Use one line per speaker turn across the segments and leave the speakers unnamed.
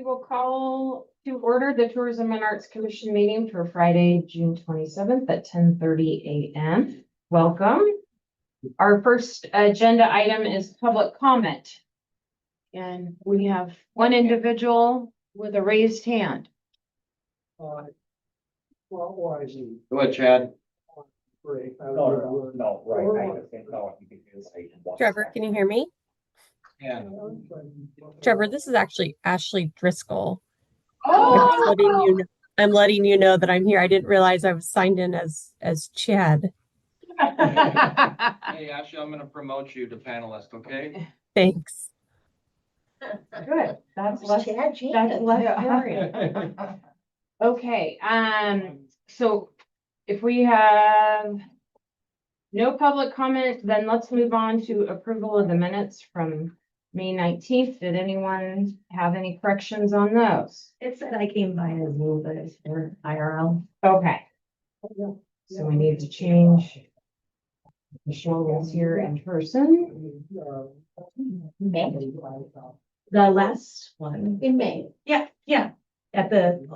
we will call to order the Tourism and Arts Commission meeting for Friday, June 27th at 10:30 a.m. Welcome. Our first agenda item is public comment. And we have one individual with a raised hand.
Go ahead, Chad.
No, right, I think, no, you can do this.
Trevor, can you hear me?
Yeah.
Trevor, this is actually Ashley Driscoll.
Oh,
I'm letting you know that I'm here. I didn't realize I was signed in as Chad.
Hey, Ashley, I'm gonna promote you to panelist, okay?
Thanks.
good. That's less scary. Okay, so if we have no public comment, then let's move on to approval of the minutes from May 19th. Did anyone have any corrections on those?
It said I came by as Zoom, but it's for IRL.
Okay. So we need to change. Michelle was here in person.
The last one.
In May.
Yeah. At the,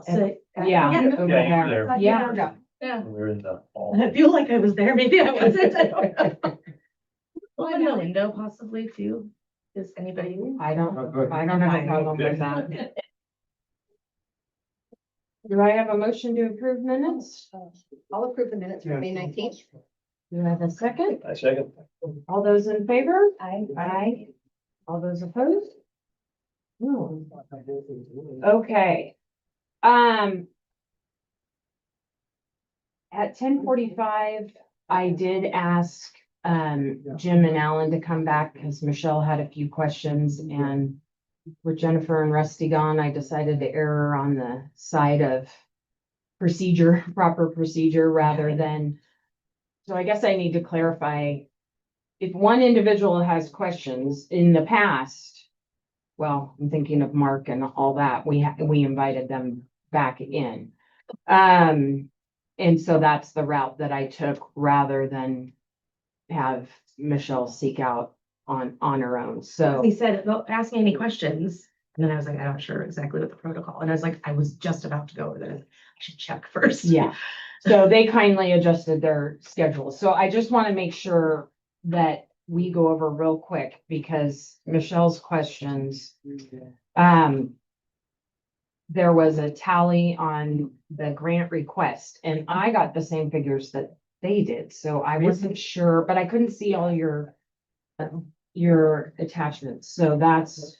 Yeah.
Yeah.
over
Yeah, you were
there.
there.
Yeah.
yeah.
We're in the fall.
I feel like I was there. Maybe I wasn't. I don't know. Open the window possibly too. Does anybody?
I don't have a problem with that. Do I have a motion to approve minutes?
I'll approve the minutes for May 19th.
Do I have a second?
I second.
All those in favor?
I.
Aye. All those opposed? No. Okay. At 10:45, I did ask Jim and Alan to come back because Michelle had a few questions, and with Jennifer and Rusty gone, I decided to err on the side of proper procedure rather than. So I guess I need to clarify. If one individual has questions in the past, well, I'm thinking of Mark and all that, we invited them back in. And so that's the route that I took rather than have Michelle seek out on her own. So
He said, "Well, ask me any questions." And then I was like, I'm not sure exactly what the protocol. And I was like, I was just about to go over there. I should check first.
yeah, so they kindly adjusted their schedule. So I just want to make sure that we go over real quick because Michelle's questions, there was a tally on the grant request and I got the same figures that they did. So I wasn't sure, but I couldn't see all your attachments. So that's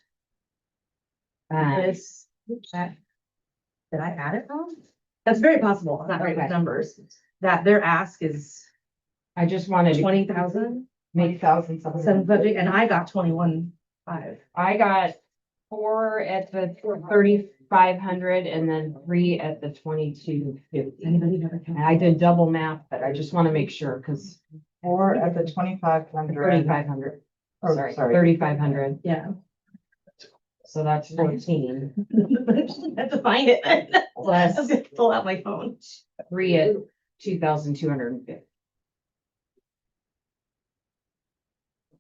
This, that, did I add it wrong? That's very possible. I'm not right with
Okay.
numbers. That their ask is
I just wanted to
20,000,
make
some budget, and I got 21,500.
I got 4 at the 3,500 and then 3 at the 2,250.
Anybody have a
And I did double math, but I just want to make sure because
4 at the 2,500.
3,500.
Oh,
Sorry,
sorry.
3,500.
Yeah.
So that's 14.
I had to find it. I was
Plus
gonna pull out my phone.
3 at 2,250.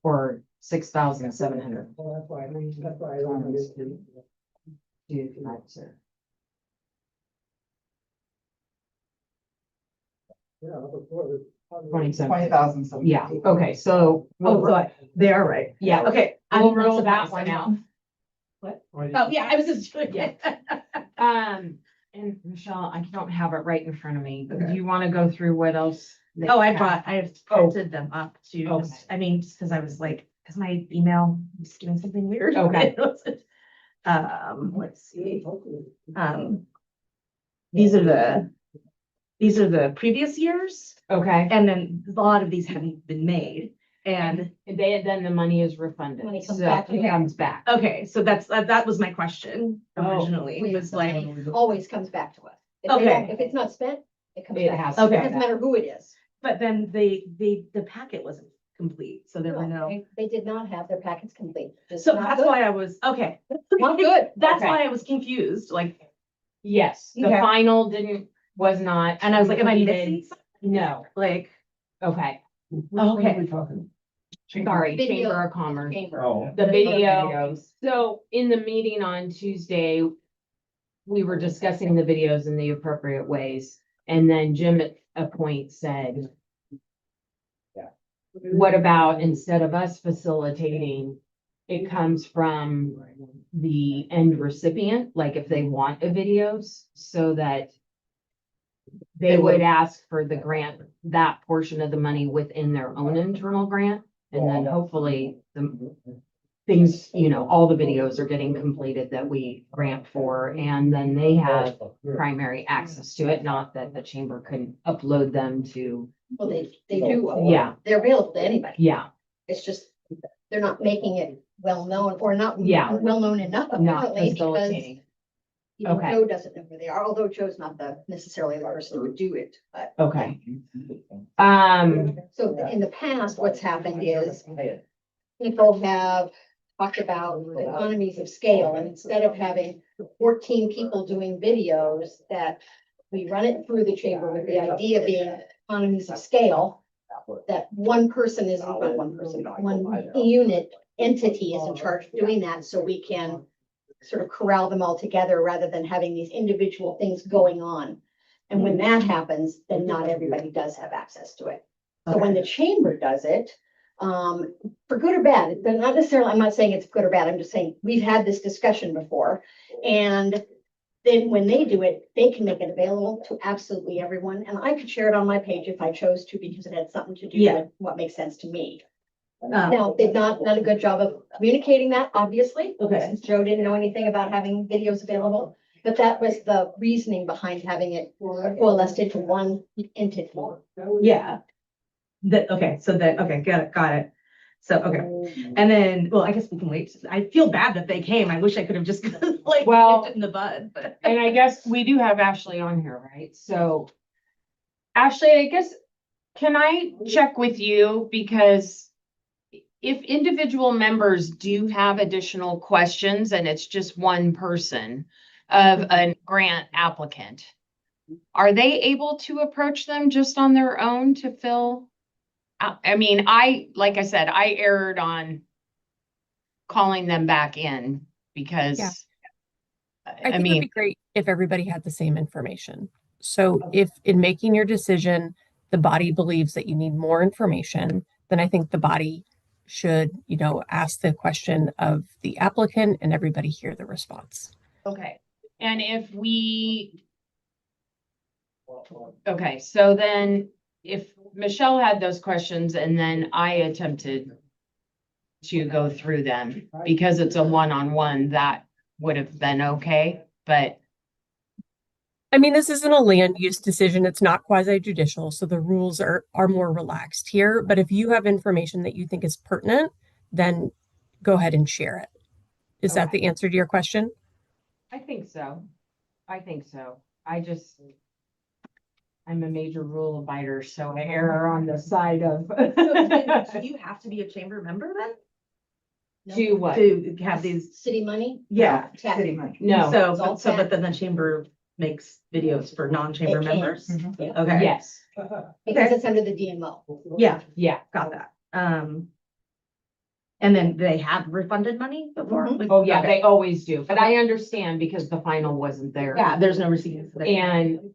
Or 6,700.
That's why I don't understand.
2,500.
Yeah,
27.
20,000.
Yeah, okay, so.
Oh, so they are right.
Yeah,
Okay.
we'll
I'm
rule
not
that one out.
Oh, yeah, I was just doing it.
And Michelle, I don't have it right in front of me, but do you want to go through what else? that
Oh,
you
I
have?
have
Oh.
printed them up too.
Okay.
I mean, just because I was like, because my email was doing something weird.
Okay.
Let's see. These are the previous years,
Okay,
and then a lot of these haven't been made. And
then the money is refunded.
Money comes
So
back.
it comes back.
okay, so that was my question
Oh.
originally. It was like,
Always comes back to us. If they don't-
Okay.
If it's not spent, it comes
It
back.
has.
It
to
Okay.
come
doesn't
back.
matter who it is.
but then the packet wasn't complete, so there were no.
They did not have their packets complete. Just
So
not
that's
good.
why I was, okay.
Not good.
That's
Okay.
why I was confused, like,
Yes, the
Okay.
final was not.
and I was like, am I
completed.
missing something?
No,
Like,
okay,
okay.
sorry,
Video.
Chamber of Commerce.
Chamber.
Oh.
The video.
Videos.
So in the meeting on Tuesday, we were discussing the videos in the appropriate ways. And then Jim at a point said,
Yeah.
what about instead of us facilitating, it comes from the end recipient, like if they want a videos, so that they would ask for the grant, that portion of the money within their own internal grant. And then hopefully the things, you know, all the videos are getting completed that we grant for, and then they have primary access to it, not that the chamber couldn't upload them to,
Well, they do.
Yeah.
They're available to anybody.
yeah,
It's just, they're not making it well-known or not
Yeah.
well-known enough
not
apparently because
facilitating.
even
Okay.
Joe doesn't know who they are, although Joe's not necessarily the person who would do it, but.
Okay.
So in the past, what's happened is people have talked about economies of scale, and instead of having 14 people doing videos, that we run it through the chamber with the idea being economies of scale, that one person is, not one person, one unit entity is in charge of doing that, so we can sort of corral them all together rather than having these individual things going on. And when that happens, then not everybody does have access to it. So when the chamber does it, for good or bad, they're not necessarily, I'm not saying it's good or bad, I'm just saying, we've had this discussion before. And then when they do it, they can make it available to absolutely everyone. And I could share it on my page if I chose to, because it had something to do
Yeah.
with what makes sense to me. Now, they've not done a good job of communicating that, obviously.
Okay.
Since Joe didn't know anything about having videos available, but that was the reasoning behind having it coalesced into one entity.
Yeah. Okay, got it. So, okay, and then, well, I guess we can wait. I feel bad that they came. I wish I could have just like
Well-
nipped it in the bud, but.
And I guess we do have Ashley on here, right? So Ashley, I guess, can I check with you? Because if individual members do have additional questions and it's just one person of a grant applicant, are they able to approach them just on their own to fill? I mean, like I said, I erred on calling them back in because
Yeah.
I
I think it'd
mean,
be great if everybody had the same information. So if in making your decision, the body believes that you need more information, then I think the body should, ask the question of the applicant and everybody hear the response.
okay. And okay, so then if Michelle had those questions and then I attempted to go through them because it's a one-on-one, that would have been okay, but
I mean, this isn't a land use decision. It's not quasi judicial, so the rules are more relaxed here. But if you have information that you think is pertinent, then go ahead and share it. Is that
Okay.
the answer to your question?
I think so. I'm a major rule abider, so I err on the side of.
Do you have to be a chamber member then?
To what?
To have these,
City money?
yeah.
Tax.
City money.
No,
But then the chamber makes videos for non-chamber
It can.
members?
Mhm.
Okay,
yes,
Because it's under the DMO.
yeah,
yeah.
got that. And then they have refunded money before?
Mhm.
Like,
Oh, yeah,
okay.
they always do, but I understand because the final wasn't there.
Yeah, there's no receipts.
And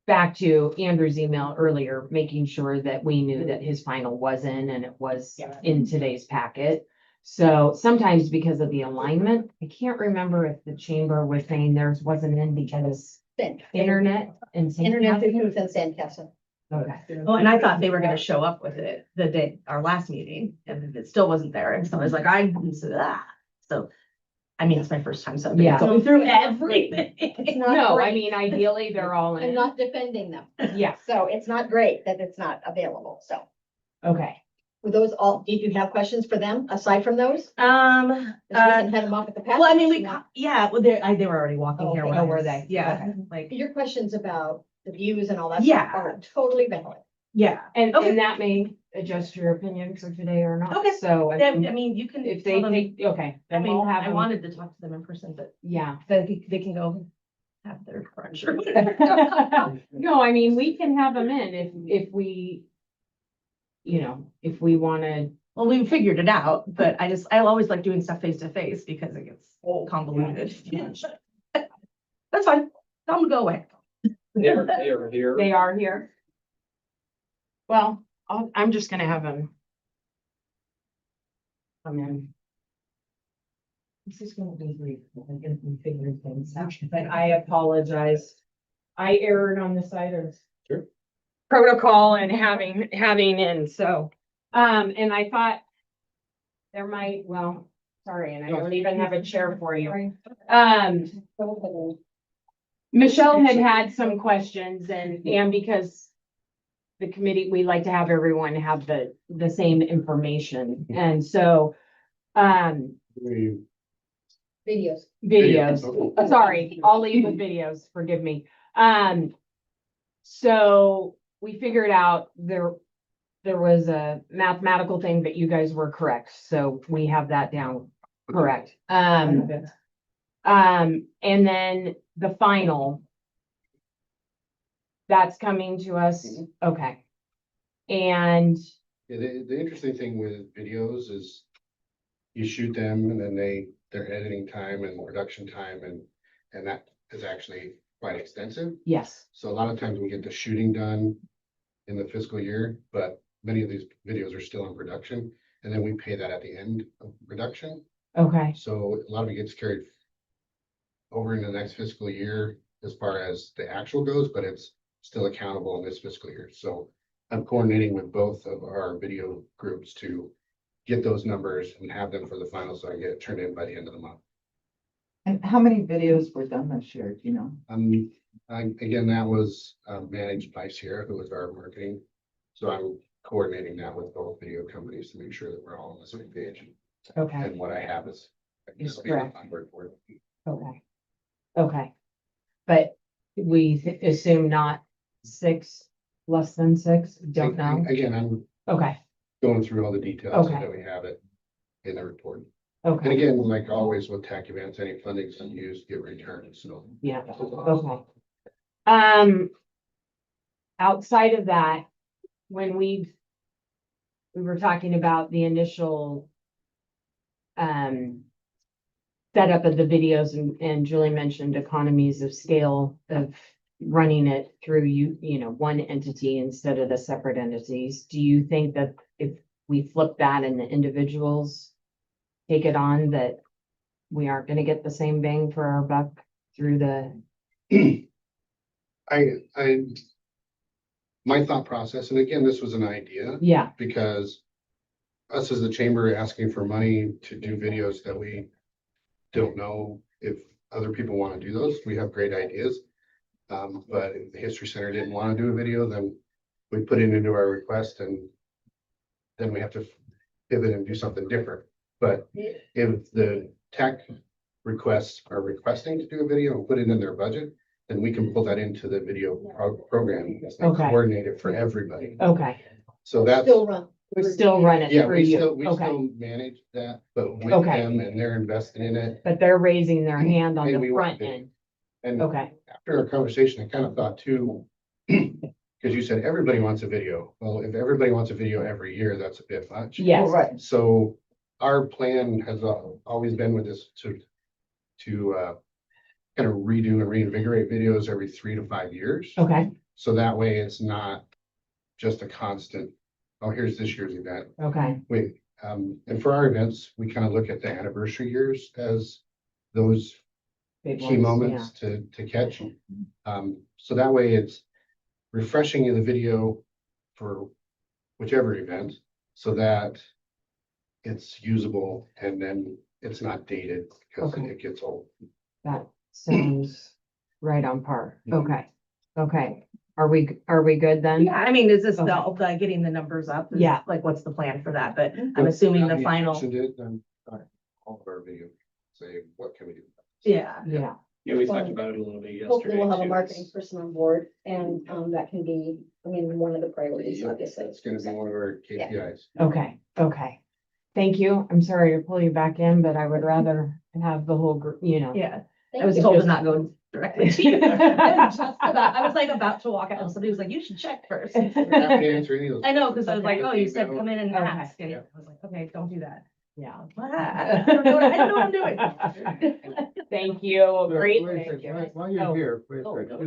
back to Andrew's email earlier, making sure that we knew that his final was in and it was
Yeah.
in today's packet. So sometimes because of the alignment, I can't remember if the chamber was saying theirs wasn't in because internet and.
Internet systems in Sandcastle.
Okay.
Oh, and I thought they were gonna show up with it the day, our last meeting, and it still wasn't there, and so I was like, so. I mean, it's my first time, so I've been
Yeah.
going through everything.
It's not
No, I
great.
mean, ideally, they're all
I'm
in.
not defending them.
Yeah,
So it's not great that it's not available. So
okay.
were those all, did you have questions for them aside from those? We
Uh,
can head them off at the pass.
well, I mean, well, they were already walking here.
Okay.
when
Oh,
I
were
was-
they?
Yeah,
Okay.
like,
Your questions about the views and all that.
Yeah.
stuff are totally valid.
yeah.
And
Okay.
that may adjust your opinion for today or not.
Okay.
So I
I
mean,
mean, you can.
if they
tell them-
think, okay,
I
then
mean,
we'll have
I
them.
wanted to talk to them in person, but
Yeah.
they can go have their brunch or whatever.
No, I mean, we can have them in if we, if we wanna
Well, we figured it out, but I always like doing stuff face to face because it gets convoluted. That's fine. Tell them to go away.
They're here.
They are here. Well, I'm just gonna have them come in. This is gonna be brief. I'm gonna be figuring things out, but I apologize. I erred on the side of
Sure.
protocol and having in, so, and I thought there might, well, sorry, and I don't even have a chair for you. Michelle had some questions and because the committee, we like to have everyone have the same information. And so,
Videos.
videos, sorry, I'll leave with videos, forgive me. So we figured out there was a mathematical thing, but you guys were correct. So we have that down correct. And then the final. That's coming to us, okay. And,
Yeah, the interesting thing with videos is you shoot them and then their editing time and production time and that is actually quite extensive.
yes,
So a lot of times we get the shooting done in the fiscal year, but many of these videos are still in production. And then we pay that at the end of production.
okay,
So a lot of it gets carried over into the next fiscal year as far as the actual goes, but it's still accountable in this fiscal year. So I'm coordinating with both of our video groups to get those numbers and have them for the final, so I get it turned in by the end of the month.
And how many videos were done this year, do you know?
Again, that was managed by Sierra, who was our marketing. So I'm coordinating that with both video companies to make sure that we're all on the same page.
okay,
And what I have is.
Is
be on
correct.
board for it.
okay. Okay. But we assume not 6, less than 6, don't know,
Again, I'm
okay,
going through all the details so
Okay.
that we have it in the report.
okay.
And again, like always with TAC events, any funding is used, get returned, so.
Yeah, okay. Outside of that, when we were talking about the initial setup of the videos and Julie mentioned economies of scale of running it through one entity instead of the separate entities. Do you think that if we flip that and the individuals take it on, that we aren't gonna get the same bang for our buck through the,
My thought process, and again, this was an idea,
yeah,
because us as the chamber asking for money to do videos that we don't know if other people want to do those, we have great ideas. But if the History Center didn't want to do a video, then we put it into our request and then we have to pivot and do something different. But if the tech requests are requesting to do a video and put it in their budget, then we can pull that into the video program and
Okay.
coordinate it for everybody.
okay,
So that's,
Still run.
we still run it
yeah,
through
we
you, okay,
still manage that, but with
Okay.
them and they're invested in it.
but they're raising their hand on
Hey,
the
we want
front
to.
end,
And
okay,
after our conversation, I kind of thought too, because you said everybody wants a video. Well, if everybody wants a video every year, that's a bit much.
yes,
Oh, right.
So our plan has always been with this to kind of redo and reinvigorate videos every 3 to 5 years.
okay,
So that way it's not just a constant, oh, here's this year's event.
okay,
Wait, and for our events, we kind of look at the anniversary years as those
big
key
ones,
moments to catch. So that way it's refreshing in the video for whichever event so that it's usable and then it's not dated because
Okay.
it gets old.
that sounds right on par,
Mhm.
okay, okay. Are we good then?
Yeah, I mean, is this
Okay.
the getting the numbers up? Is-
Yeah.
Like, what's the plan for that? But I'm assuming
Now
the
you
final,
mentioned it, then all of our video say, what can we do?
yeah.
Yeah,
Yeah, we talked about it a little bit yesterday.
Hopefully we'll have a
too.
marketing person on board and that can be, one of the priorities, obviously.
It's gonna be one of our KPIs.
okay, okay. Thank you, I'm sorry to pull you back in, but I would rather have the whole group,
Yeah, I
Thank
was
you.
told to not go directly to you. I was like about to walk out and somebody was like, you should check first.
Happy to answer any of those.
I know, because I was like,
Okay.
oh, you said come in and
Okay.
ask, and
Yeah.
I was like, okay, don't do that.
Yeah.
I don't know what I'm doing.
Thank you. Great.
Wait a
Thank you.
second, while
Oh.
you're here, wait a
Oh,
second,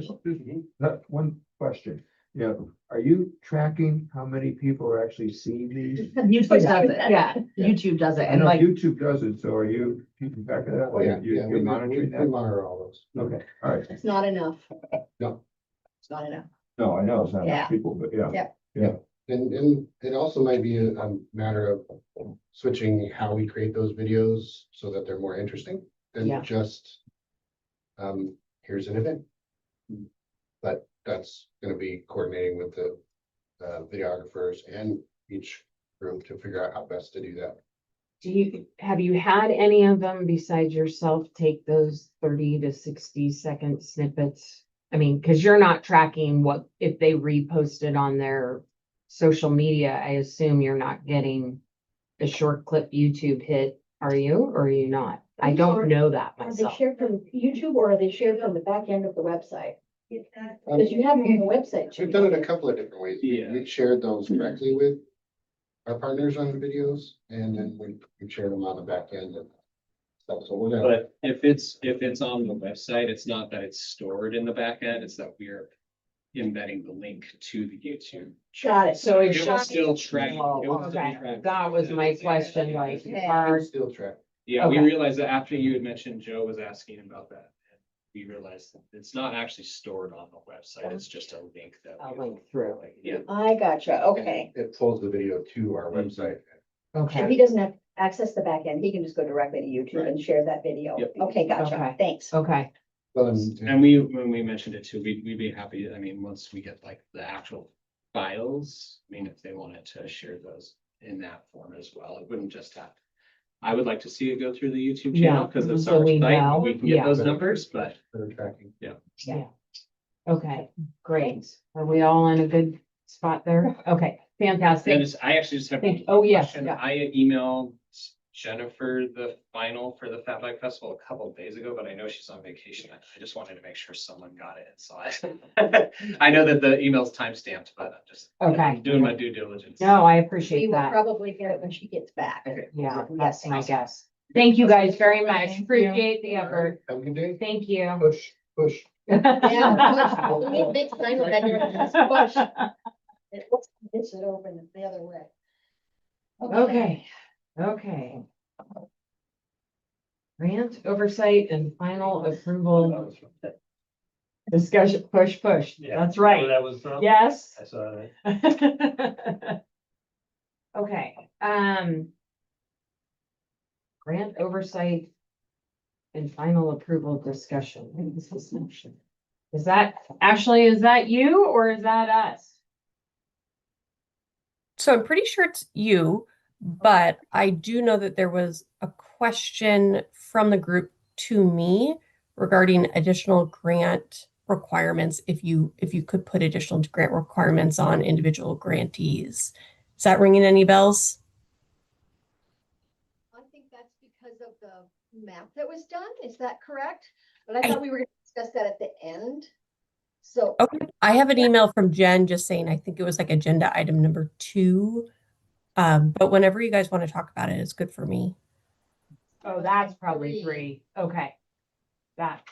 no.
just one question. Yeah, are you tracking how many people are actually seeing these?
YouTube does it, yeah, YouTube does it,
I
and
know
like,
YouTube does it, so are you keeping track of that?
Oh, yeah,
You-
yeah,
You're
we
monitoring that?
monitor all those.
Okay, all right.
It's not enough.
No.
It's not enough.
No, I know it's not
Yeah.
much people, but yeah.
Yeah.
Yeah,
And it also might be a matter of switching how we create those videos so that they're more interesting
Yeah.
than just here's an event. But that's gonna be coordinating with the videographers and each group to figure out how best to do that.
Have you had any of them besides yourself take those 30 to 60-second snippets? I mean, because you're not tracking what, if they reposted on their social media, I assume you're not getting a short clip YouTube hit, are you, or are you not? I don't know that
Are they
myself.
shared from YouTube or are they shared from the back end of the website? Because you have them on the website too.
We've done it a couple of different ways.
Yeah.
We shared those directly with our partners on the videos, and then we shared them on the back end and stuff. So we're gonna,
But if it's on the website, it's not that it's stored in the back end, it's that we're embedding the link to the YouTube.
Got it.
So
It
it's
will still track.
Oh,
it will still
okay.
track.
That was my question, like,
Okay.
are,
still track.
Yeah, we
Okay.
realized that after you had mentioned Joe was asking about that. We realized that it's not actually stored on the website, it's just a link that.
a
we-
link through?
Yeah,
I gotcha. Okay.
It pulls the video to our website.
So
Okay,
he doesn't have access to the back end. He can just go directly to YouTube and share that video.
Yep.
Okay, gotcha.
Okay.
Thanks.
okay,
Well,
and when we mentioned it too, we'd be happy, I mean, once we get like the actual files, I mean, if they wanted to share those in that form as well, it wouldn't just have. I would like to see it go through the YouTube
Yeah,
channel, because it's
so
our
we
site,
know,
we can
yeah.
get those numbers, but
They're tracking.
okay, great. Are we all in a good spot there? Okay, fantastic.
Dennis, I actually just have.
Thank-
one
oh, yes,
question.
yeah.
I emailed Jennifer the final for the Fat Bike Festival a couple of days ago, but I know she's on vacation. I just wanted to make sure someone got it and saw it. I know that the email's timestamped, but I'm just
Okay.
doing my due diligence.
No, I
We
appreciate
will
that.
probably get it when she gets back.
Okay.
Yeah,
Yeah,
that's my
thanks.
guess. Thank you guys very much.
Thank you.
Appreciate the effort.
Have a good day.
Thank you.
Push, push.
Yeah, push. We need a big sign with that here that says push. It's it open the other way.
Okay, okay. Grant oversight and final approval discussion, push. That's right.
That was from?
Yes.
I saw that.
Okay, grant oversight and final approval discussion. What is this motion? Is that, Ashley, is that you or is that us?
So I'm pretty sure it's you, but I do know that there was a question from the group to me regarding additional grant requirements, if you could put additional grant requirements on individual grantees. Is that ringing any bells?
I think that's because of the map that was done. Is that correct? But I thought we were gonna discuss that at the end. So,
Okay, I have an email from Jen just saying, I think it was like agenda item number 2. But whenever you guys want to talk about it, it's good for me.
Oh, that's probably 3. Okay. That.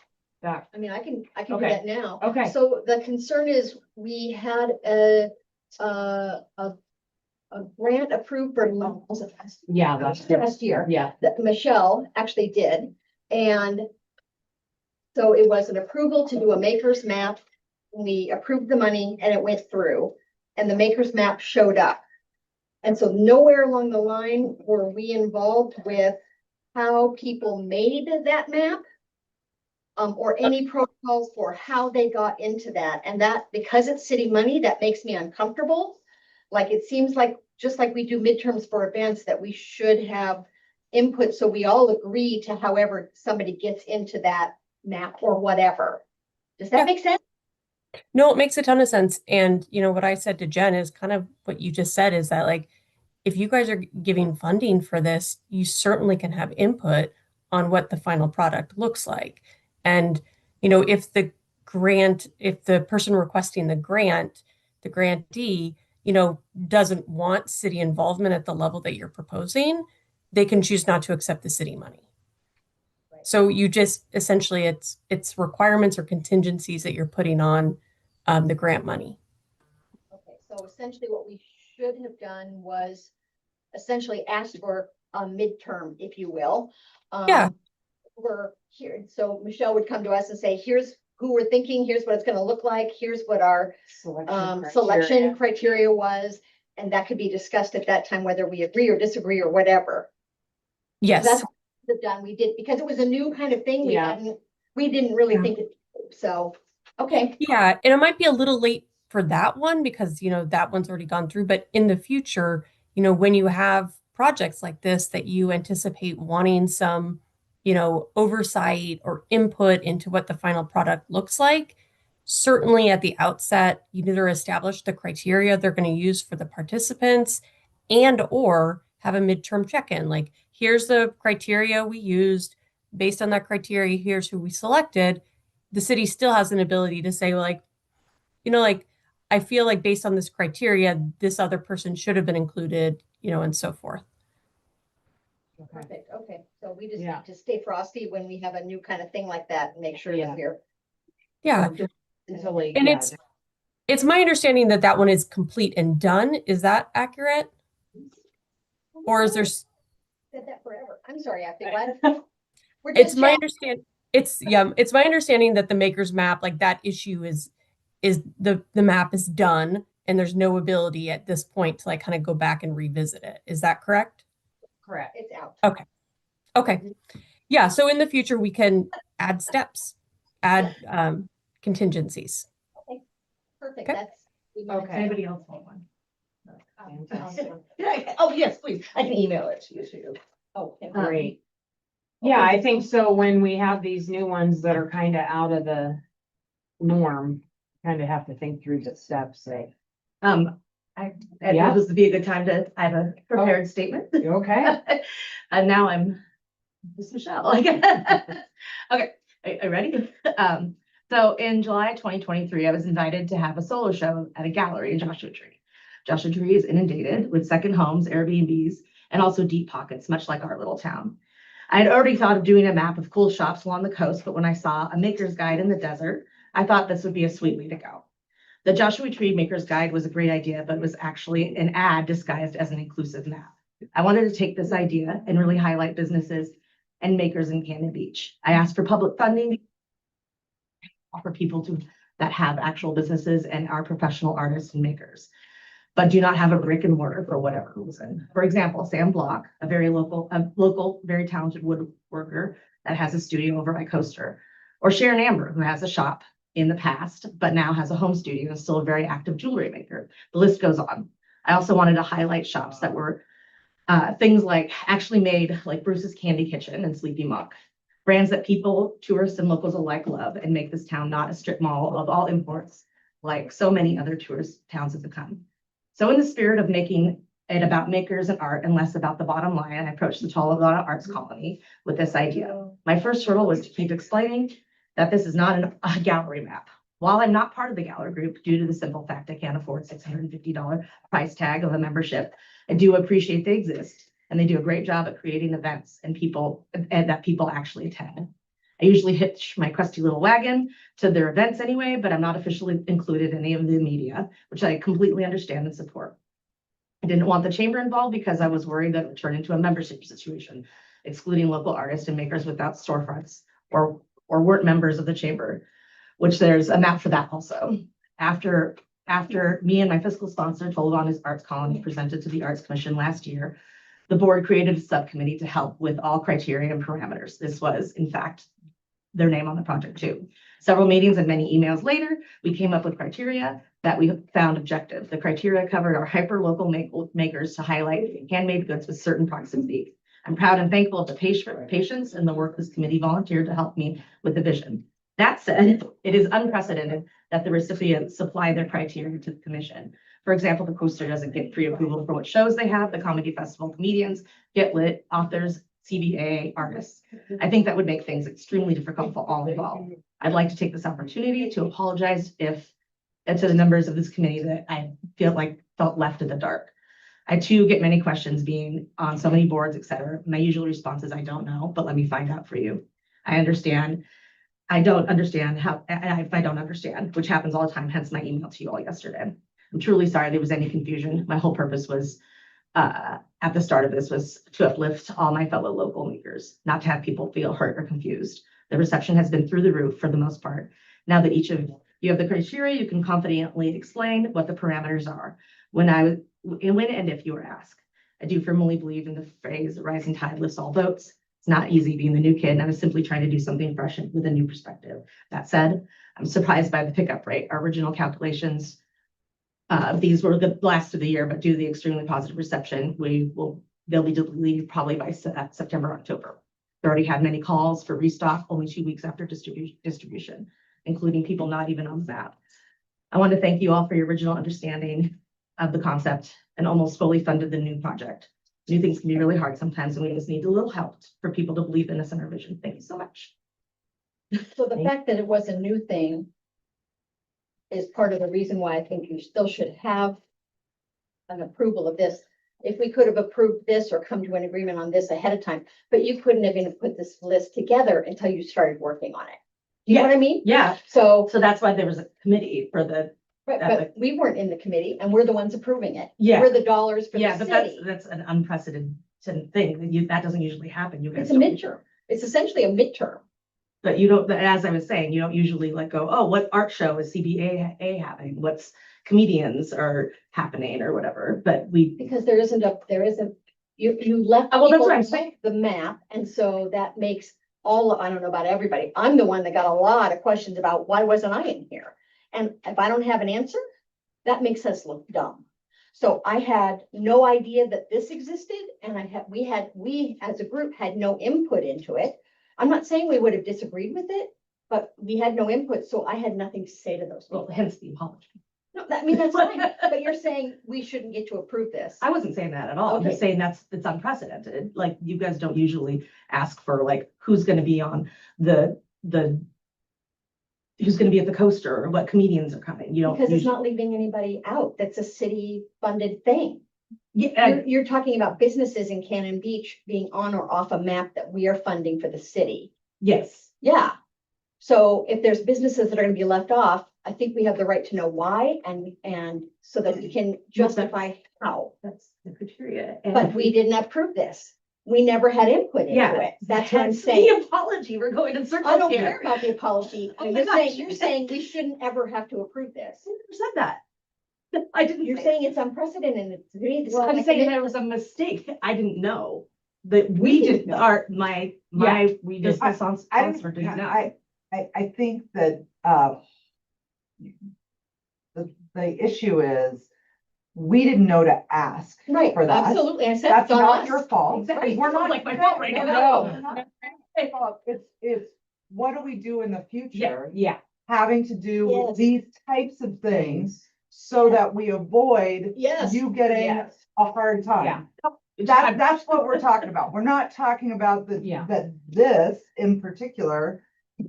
I mean, I can do
Okay.
that now.
Okay.
So the concern is we had a grant approved for, was it
Yeah, that's.
last year?
Yeah,
That Michelle actually did. And so it was an approval to do a maker's map. We approved the money and it went through and the maker's map showed up. And so nowhere along the line were we involved with how people made that map. Or any protocols for how they got into that. And that, because it's city money, that makes me uncomfortable. Like, it seems like, just like we do midterms for events, that we should have input, so we all agree to however somebody gets into that map or whatever. Does that
Yeah.
make sense?
No, it makes a ton of sense. And what I said to Jen is kind of what you just said, is that like, if you guys are giving funding for this, you certainly can have input on what the final product looks like. And if the person requesting the grant, the grantee, doesn't want city involvement at the level that you're proposing, they can choose not to accept the city money.
Right.
So you just essentially it's requirements or contingencies that you're putting on the grant money.
Okay, so essentially what we should have done was essentially asked for a midterm, if you will.
Yeah.
We're here, so Michelle would come to us and say, here's who we're thinking, here's what it's gonna look like, here's what our selection criteria was. And that could be discussed at that time, whether we agree or disagree or whatever.
Yes.
That's what we've done. We did, because it was a new kind of thing.
Yeah.
We didn't really
Yeah.
think it, so, okay.
Yeah, and it might be a little late for that one because, that one's already gone through, but in the future, when you have projects like this that you anticipate wanting some, oversight or input into what the final product looks like, certainly at the outset, you need to establish the criteria they're going to use for the participants and or have a midterm check-in. Like, here's the criteria we used. Based on that criteria, here's who we selected. The city still has an ability to say, like, I feel like based on this criteria, this other person should have been included, and so forth.
Perfect, okay, so we just
Yeah.
need to stay frosty when we have a new kind of thing like that and make sure
Yeah.
that we're.
Yeah. And it's my understanding that that one is complete and done. Is that accurate? Or is there,
Said that forever. I'm sorry, I think what? We're
it's
just
my
chatting.
understand, it's my understanding that the maker's map, like that issue is the map is done and there's no ability at this point to like kind of go back and revisit it. Is that correct?
Correct.
It's out.
Okay. Yeah. So in the future, we can add steps, add contingencies.
Perfect,
Okay.
that's.
Okay.
Anybody else want one?
Fantastic.
Oh, yes, please. I can email it to you too.
Oh, okay.
Great. Yeah, I think so. When we have these new ones that are kind of out of the norm, kind of have to think through the steps. Yeah.
This would be a good time to, I have a prepared statement.
Okay.
And now I'm Miss Michelle. Okay, are you ready? So in July 2023, I was invited to have a solo show at a gallery in Joshua Tree. Joshua Tree is inundated with second homes, Airbnbs, and also deep pockets, much like our little town. I had already thought of doing a map of cool shops along the coast, but when I saw a maker's guide in the desert, I thought this would be a sweet way to go. The Joshua Tree Maker's Guide was a great idea, but it was actually an ad disguised as an inclusive map. I wanted to take this idea and really highlight businesses and makers in Cannon Beach. I asked for public funding for people that have actual businesses and are professional artists and makers, but do not have a brick and mortar for whatever reason. For example, Sam Block, a local, very talented woodworker that has a studio over by Coaster, or Sharon Amber, who has a shop in the past, but now has a home studio and still a very active jewelry maker. The list goes on. I also wanted to highlight shops that were things like actually made, like Bruce's Candy Kitchen and Sleepy Monk, brands that people, tourists and locals alike love and make this town not a strip mall of all imports, like so many other tourist towns have become. So in the spirit of making it about makers and art and less about the bottom line, I approached the Talavana Arts Colony with this idea. My first hurdle was to keep explaining that this is not a gallery map. While I'm not part of the gallery group due to the simple fact I can't afford $650 price tag of a membership, I do appreciate they exist and they do a great job at creating events and that people actually attend. I usually hitch my crusty little wagon to their events anyway, but I'm not officially included in any of the media, which I completely understand and support. I didn't want the chamber involved because I was worried that it would turn into a membership situation, excluding local artists and makers without storefronts or weren't members of the chamber, which there's a map for that also. After me and my fiscal sponsor, Talavana's Arts Colony, presented to the Arts Commission last year, the board created a subcommittee to help with all criteria and parameters. This was, in fact, their name on the project too. Several meetings and many emails later, we came up with criteria that we found objective. The criteria covered our hyper-local makers to highlight handmade goods with certain proximity. I'm proud and thankful of the patience and the work this committee volunteered to help me with the vision. That said, it is unprecedented that the recipients supply their criteria to the commission. For example, the Coaster doesn't get pre-approval for what shows they have. The Comedy Festival comedians get lit, authors CBA artists. I think that would make things extremely difficult for all involved. I'd like to take this opportunity to apologize if, and to the members of this committee that I felt left in the dark. I too get many questions being on so many boards, et cetera. My usual response is I don't know, but let me find out for you. I understand. I don't understand how, and if I don't understand, which happens all the time, hence my email to you all yesterday. I'm truly sorry there was any confusion. My whole purpose was, at the start of this, was to uplift all my fellow local makers, not to have people feel hurt or confused. The reception has been through the roof for the most part. Now that each of you have the criteria, you can confidently explain what the parameters are. When and if you are asked, I do firmly believe in the phrase, rising tide lifts all boats. It's not easy being the new kid, and I was simply trying to do something fresh and with a new perspective. That said, I'm surprised by the pickup rate. Our original calculations, these were the last of the year, but due to the extremely positive reception, they'll be deleted probably by September, October. They already had many calls for restock only 2 weeks after distribution, including people not even on the map. I want to thank you all for your original understanding of the concept and almost fully funded the new project. New things can be really hard sometimes, and we just need a little help for people to believe in us and our vision. Thank you so much.
So the fact that it was a new thing is part of the reason why I think you still should have an approval of this. If we could have approved this or come to an agreement on this ahead of time, but you couldn't have even put this list together until you started working on it. You know what I mean?
Yeah,
So,
so that's why there was a committee for the,
but we weren't in the committee and we're the ones approving it.
Yeah.
We're the dollars for
yeah,
the
but
city.
that's an unprecedented thing. That doesn't usually happen. You guys
It's a
don't-
midterm. It's essentially a midterm.
But you don't, as I was saying, you don't usually like go, oh, what art show is CBA having? What's comedians are happening or whatever, but
Because there isn't, you left.
Oh, well, that's what I'm
people
saying.
off the map, and so that makes I don't know about everybody. I'm the one that got a lot of questions about why wasn't I in here? And if I don't have an answer, that makes us look dumb. So I had no idea that this existed, and we as a group had no input into it. I'm not saying we would have disagreed with it, but we had no input, so I had nothing to say to those
well,
people.
hence the apology.
No, I mean, that's fine, but you're saying we shouldn't get to approve this.
I wasn't saying that at all. I'm just
Okay.
saying it's unprecedented. Like, you guys don't usually ask for like, who's gonna be on the who's gonna be at the coaster or what comedians are coming. You don't.
Because it's
usually-
not leaving anybody out. That's a city-funded thing.
Yeah,
You're talking about businesses in Cannon Beach being on or off a map that we are funding for the city.
yes.
Yeah. So if there's businesses that are gonna be left off, I think we have the right to know why and so that we can justify how.
That's the criteria.
But we didn't approve this. We never had input into
Yeah.
it. That's what I'm
Hence
saying.
The apology, we're going in
I
circles
don't care
here.
about the apology.
Oh
I'm
my
just
gosh.
saying, you're saying we shouldn't ever have to approve this.
I never said that. I didn't.
You're
say-
saying it's unprecedented. To me, this
I'm
is
saying
like-
there was a mistake. I didn't know that we
We didn't
did
know.
our, we just,
I-
sponsor
I
didn't know.
I think that, the issue is, we didn't know to ask
Right,
for that.
absolutely. I said
That's
it's on
not
us.
your fault.
Exactly.
We're not
Like my fault right now.
No, not your fault. It's what do we do in the
Yeah,
future,
Yeah,
having to do
Yes.
with these types of things so that we avoid
Yes.
you getting
Yes.
a hard time.
It's
That's what we're talking about. We're not talking about
Yeah.
that this in particular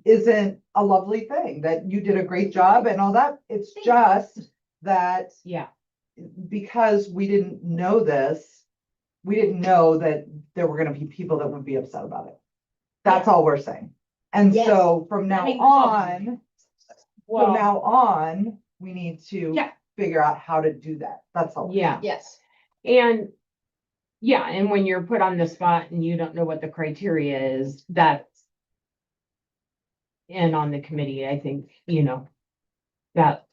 isn't a lovely thing, that you did a great job and all that. It's
Thank you.
just that
yeah,
because we didn't know this, we didn't know that there were gonna be people that would be upset about it. That's all we're saying. And
Yes.
so from now
mean,
on,
well,
we need to
Yeah.
figure out how to do that. That's all.
yeah.
Yes.
And yeah, and when you're put on the spot and you don't know what the criteria is, that's and on the committee, I think, that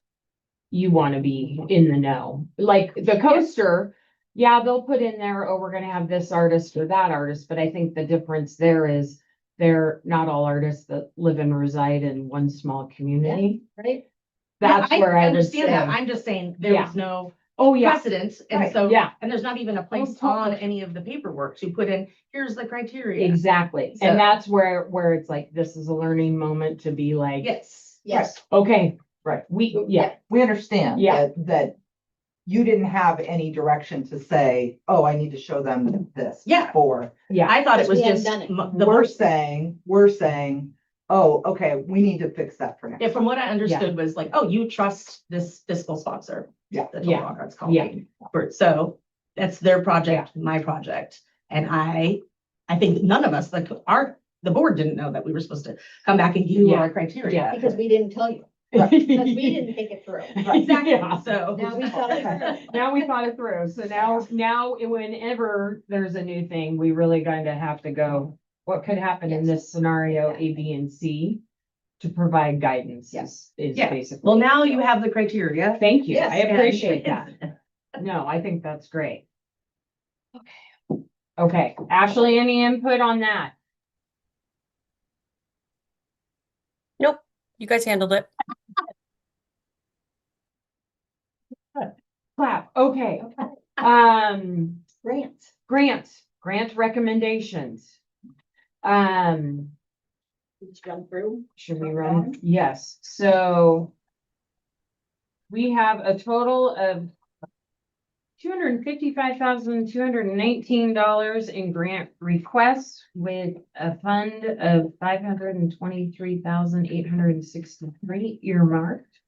you want to be in the know. Like the coaster, yeah, they'll put in there, oh, we're gonna have this artist or that artist, but I think the difference there is they're not all artists that live and reside in one small community.
Right?
That's where I would
understand that.
say,
I'm just saying there
Yeah.
was no
oh, yeah,
precedent. And
Right.
so,
yeah.
and there's not even a place
Oh,
on
totally.
any of the paperwork to put in, here's the criteria.
Exactly.
So-
And that's where it's like, this is a learning moment to be like,
Yes.
Yes.
okay,
Right.
we, yeah,
We understand
Yeah.
that you didn't have any direction to say, oh, I need to show them this.
Yeah.
For,
Yeah,
I thought it was
Because we
just,
hadn't done
the
we're
more,
saying, oh, okay, we need to fix that for next.
yeah, from what I understood was like, oh, you trust this fiscal sponsor.
Yeah.
The
Yeah.
Total Arts called
Yeah.
me. So that's their project, my project. And I think none of us, like the board didn't know that we were supposed to come back and give you
Yeah.
our criteria.
Because we didn't tell you, because we didn't think it through.
Exactly,
Yeah.
so.
Now we thought it through.
Now we thought it through. So now whenever there's a new thing, we really kind of have to go, what could happen in this scenario, A, B, and C? To provide guidance is
Yeah.
basically.
Well, now you have the criteria.
Thank you.
Yes,
I appreciate that. No, I think that's great. Okay, Ashley, any input on that?
Nope, you guys handled it.
Clap, okay. Grant recommendations.
Let's jump through.
Should we run? Yes, so. We have a total of $255,219 in grant requests with a fund of $523,863 earmarked.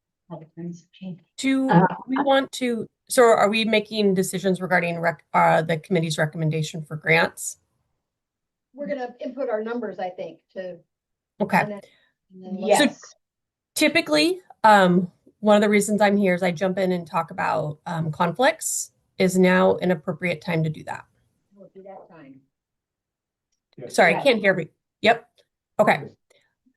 Do we want to, so are we making decisions regarding the committee's recommendation for grants?
We're gonna input our numbers, I think, to.
Okay.
and then look-
Yes,
Typically, one of the reasons I'm here is I jump in and talk about conflicts. Is now an appropriate time to do that?
We'll do that time.
Sorry, I
Yes.
can't hear me. Yep. Okay.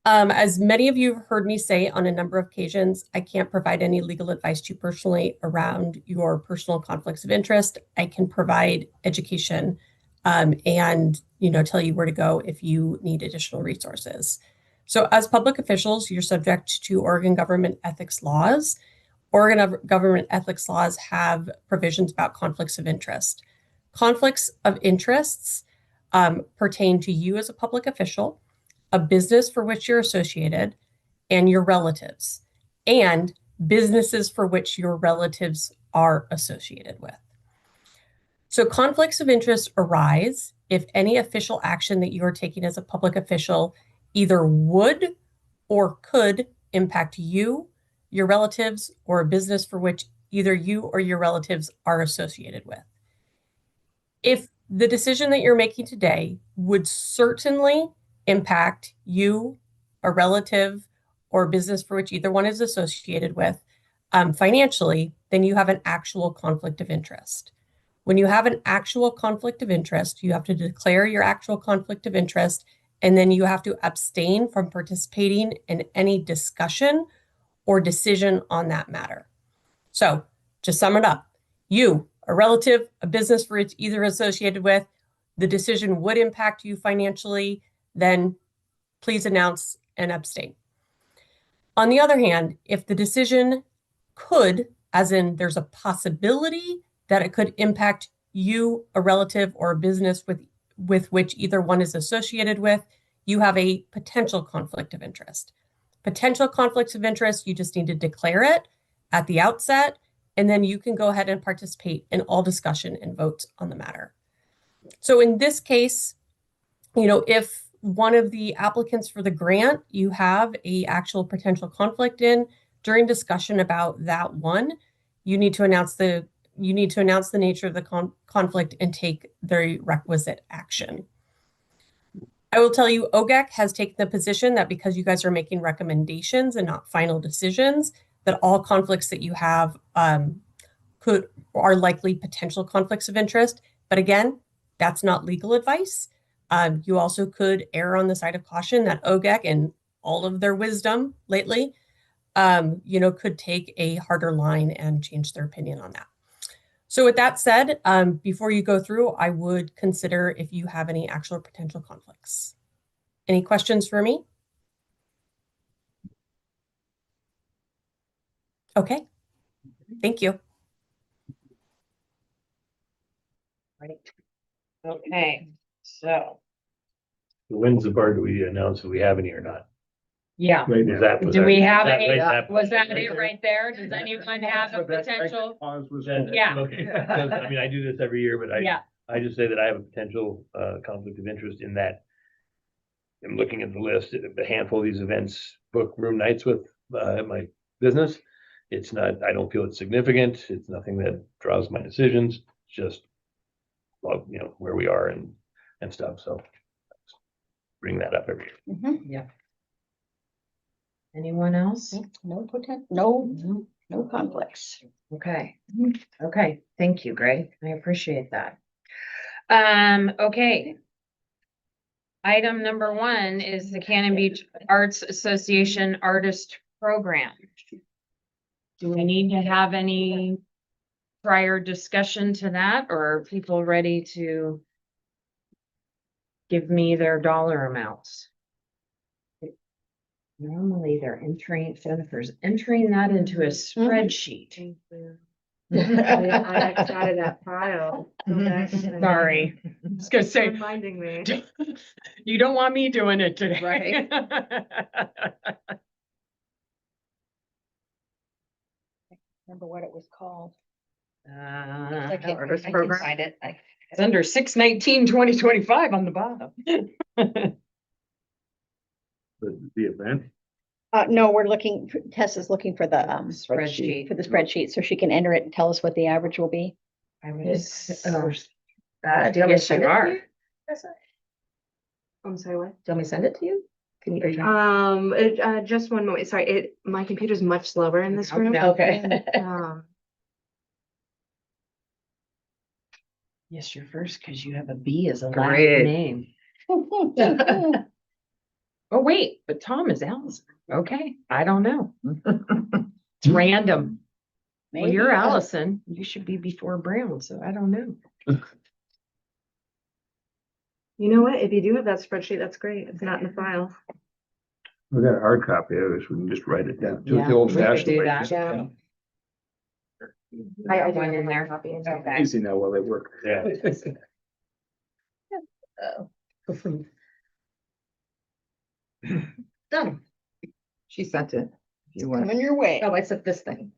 As many of you have heard me say on a number of occasions, I can't provide any legal advice to you personally around your personal conflicts of interest. I can provide education and tell you where to go if you need additional resources. So as public officials, you're subject to Oregon government ethics laws. Oregon government ethics laws have provisions about conflicts of interest. Conflicts of interests pertain to you as a public official, a business for which you're associated, and your relatives, and businesses for which your relatives are associated with. So conflicts of interest arise if any official action that you are taking as a public official either would or could impact you, your relatives, or a business for which either you or your relatives are associated with. If the decision that you're making today would certainly impact you, a relative, or a business for which either one is associated with financially, then you have an actual conflict of interest. When you have an actual conflict of interest, you have to declare your actual conflict of interest, and then you have to abstain from participating in any discussion or decision on that matter. So to sum it up, you, a relative, a business for it's either associated with, the decision would impact you financially, then please announce and abstain. On the other hand, if the decision could, as in there's a possibility that it could impact you, a relative, or a business with which either one is associated with, you have a potential conflict of interest. Potential conflicts of interest, you just need to declare it at the outset, and then you can go ahead and participate in all discussion and votes on the matter. So in this case, if one of the applicants for the grant you have a actual potential conflict in, during discussion about that one, you need to announce the nature of the conflict and take the requisite action. I will tell you, OGEC has taken the position that because you guys are making recommendations and not final decisions, that all conflicts that you have are likely potential conflicts of interest. But again, that's not legal advice. You also could err on the side of caution that OGEC and all of their wisdom lately, could take a harder line and change their opinion on that. So with that said, before you go through, I would consider if you have any actual potential conflicts. Any questions for me? Okay, thank you.
okay, so.
When's the part do we announce if we have any or not?
Yeah.
Right now.
Do we have
that
any,
right- that-
was that it right there? Does anyone have a potential? Yeah.
I mean, I do this every year, but
Yeah,
I just say that I have a potential conflict of interest in that. I'm looking at the list, a handful of these events, book room nights with my business. It's not, I don't feel it's significant. It's nothing that draws my decisions, it's just, well, you know, where we are and stuff, so. Bring that up every year.
Mhm.
anyone else?
No no conflicts.
Okay, okay, thank you, Greg. I appreciate that. Okay. Item number 1 is the Cannon Beach Arts Association Artist Program. Do we need to have any prior discussion to that, or are people ready to give me their dollar amounts? Normally they're Jennifer's entering that into a spreadsheet.
I extracted that file.
Sorry. I was gonna say,
Reminding me.
you don't want me doing it today.
Right. Remember what it was called. I can find it.
It's under 6/19/2025 on the bottom.
The event,
No, we're looking, Tess is looking for the,
Spreadsheet.
for the spreadsheet, so she can enter it and tell us what the average will be.
I would
Yes,
yes,
do you want me to
yes,
send
you
it to
are.
you? I'm sorry, what?
Do you want me to send it to you? Can you?
Just one moment, sorry, my computer's much slower in this room.
Okay.
Yes, you're first because you have a B as a last
Great.
name. Oh, wait, but Tom is Allison. Okay, I don't know. It's random. Well,
Maybe,
you're Allison. You should be before Brown, so I don't know.
You know what, if you do have that spreadsheet, that's great, it's not in the file.
we got a hard copy of this, we can just write it down. Do it
Yeah,
the old
we could
fashioned
do
way.
that.
just-
Yeah.
I
do
one
have
in
my
there.
copy.
Okay.
Easy now while they work. Yeah.
Done.
She sent it. If you want.
Coming your way.
Oh, I said this thing.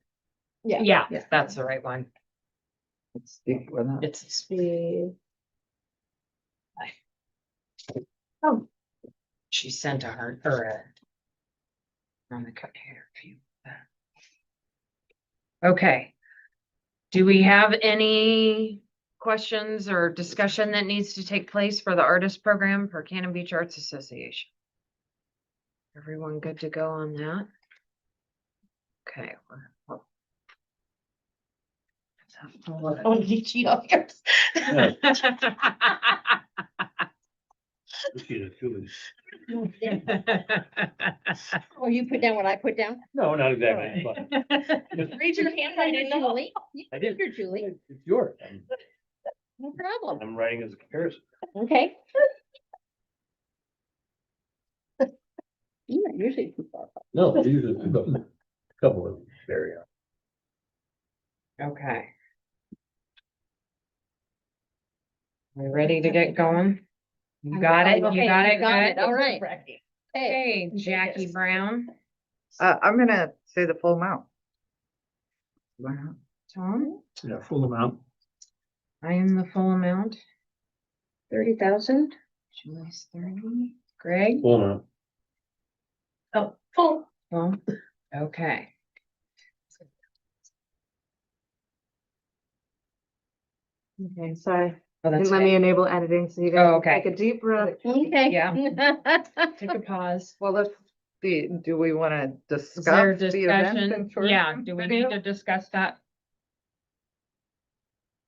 Yeah.
Yeah,
Yeah.
that's the right one.
Let's stick with that.
It's,
Oh,
she sent a hard, or a. On the cut here. view. Okay. Do we have any questions or discussion that needs to take place for the artist program for Cannon Beach Arts Association? Everyone good to go on that? Okay.
Oh, did you cheat on yours? Oh, you put down what I put down?
No, not exactly. but
Raise your hand, I didn't know. Julie.
I did.
You're Julie.
It's yours.
No problem.
I'm writing as a comparison.
Okay. You're not usually too far.
No, these are a couple of very.
Okay. We ready to get going? You got it? You
Okay,
got
you
it?
got it.
Good?
All right. Hey,
Okay, Jackie Brown,
I'm gonna say the full amount.
Tom,
Yeah, full amount.
I am the full amount.
30,000.
Julie's 30. Greg?
Full amount.
Oh, full. Well, okay.
okay, sorry,
Oh, that's
didn't let me
okay.
enable editing, so you
Oh,
guys
okay.
take a deep breath.
Okay.
Yeah. Take a pause.
Well, let's see, do we wanna
Is there
discuss the event
discussion?
and tour
Yeah, do we need to discuss that?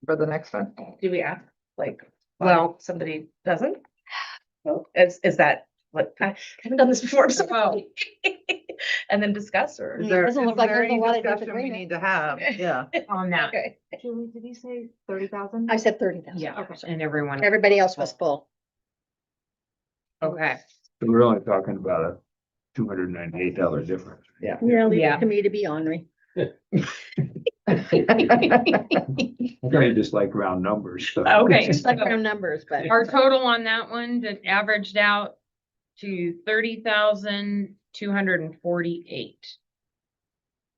for the next one?
Do we ask, like,
Well,
somebody doesn't? Well, is that, what, I haven't done this before, so.
Well-
And then discuss, or?
Is there,
Doesn't
is
look like
there
there's a
any
lot of
discussion we
disagreement.
need to have? Yeah.
on that.
Okay. Julie, did you say 30,000?
I said 30,000.
Yeah, and everyone,
Everybody else was full.
okay.
So we're only talking about a $298 difference.
Yeah.
Yeah, leave
Yeah.
it to me to be ornery.
I kind of just like round numbers, so.
Okay.
Just like round numbers, but.
Our total on that one that averaged out
to 30,248.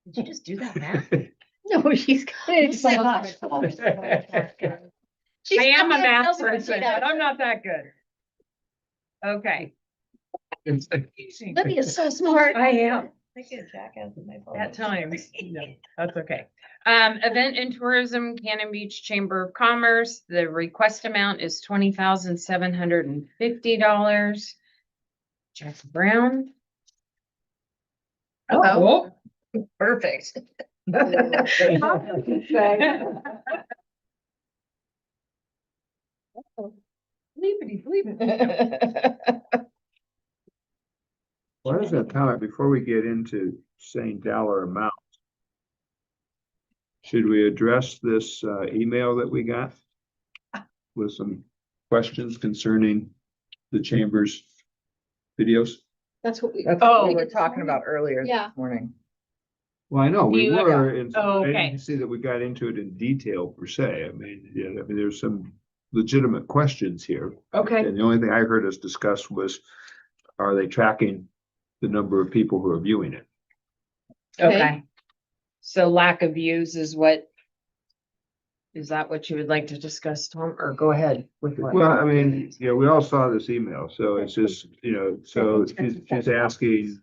Did you just do that math?
No, she's got it.
Oh my gosh.
She's
I am a
got
math
it.
person, but I'm not that good. Okay.
Libby is so smart.
I am.
At
At times, no, that's okay. Event and Tourism, Cannon Beach Chamber of Commerce, the request amount is $20,750. Jeff Brown.
Oh.
Perfect. Bleepity bleep.
Well, there's a comment before we get into saying dollar amount. Should we address this email that we got? With some questions concerning the chamber's videos?
That's what we.
That's what
Oh.
we were talking about earlier
Yeah.
this morning.
Well, I know, we
You-
were, and
Oh,
I
okay.
didn't see that we got into it in detail per se. I mean, yeah, I mean, there's some legitimate questions here.
Okay.
And the only thing I heard us discuss was, are they tracking the number of people who are viewing it?
Okay. So lack of views is what? Is that what you would like to discuss, Tom, or go ahead with what?
Well, I mean, yeah, we all saw this email, so it's just, so she's asking,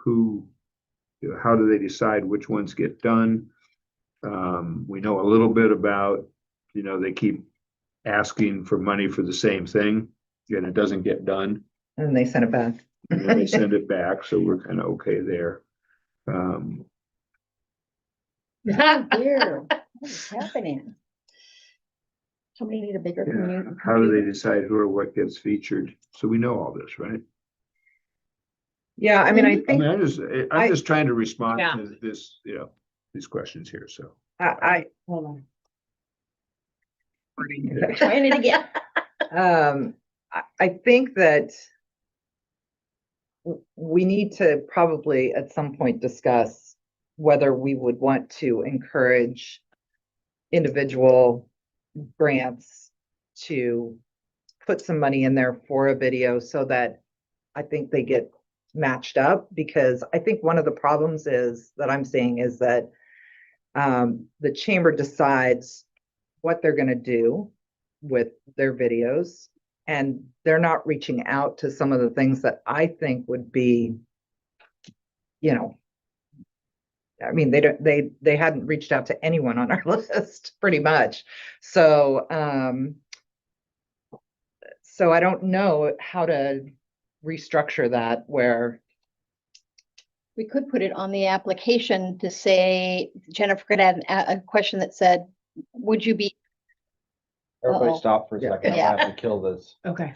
who, how do they decide which ones get done? We know a little bit about, they keep asking for money for the same thing, and it doesn't get done,
And they sent it back.
and then they send it back, so we're kind of okay there.
Here, what's happening? Somebody need a bigger
Yeah,
community.
how do they decide who or what gets featured? So we know all this, right?
Yeah, I mean, I
I
think,
mean, I'm just trying to respond
Yeah.
to this, these questions here, so.
Hold on.
Trying it again.
I think that we need to probably at some point discuss whether we would want to encourage individual grants to put some money in there for a video so that I think they get matched up, because I think one of the problems is that I'm seeing is that the chamber decides what they're going to do with their videos, and they're not reaching out to some of the things that I think would be, I mean, they hadn't reached out to anyone on our list pretty much. So, so I don't know how to restructure that where,
We could put it on the application to say, Jennifer could add a question that said, would you be,
Everybody
Uh-oh.
stop for a
Yeah.
second. I'm gonna have to kill this.
Okay.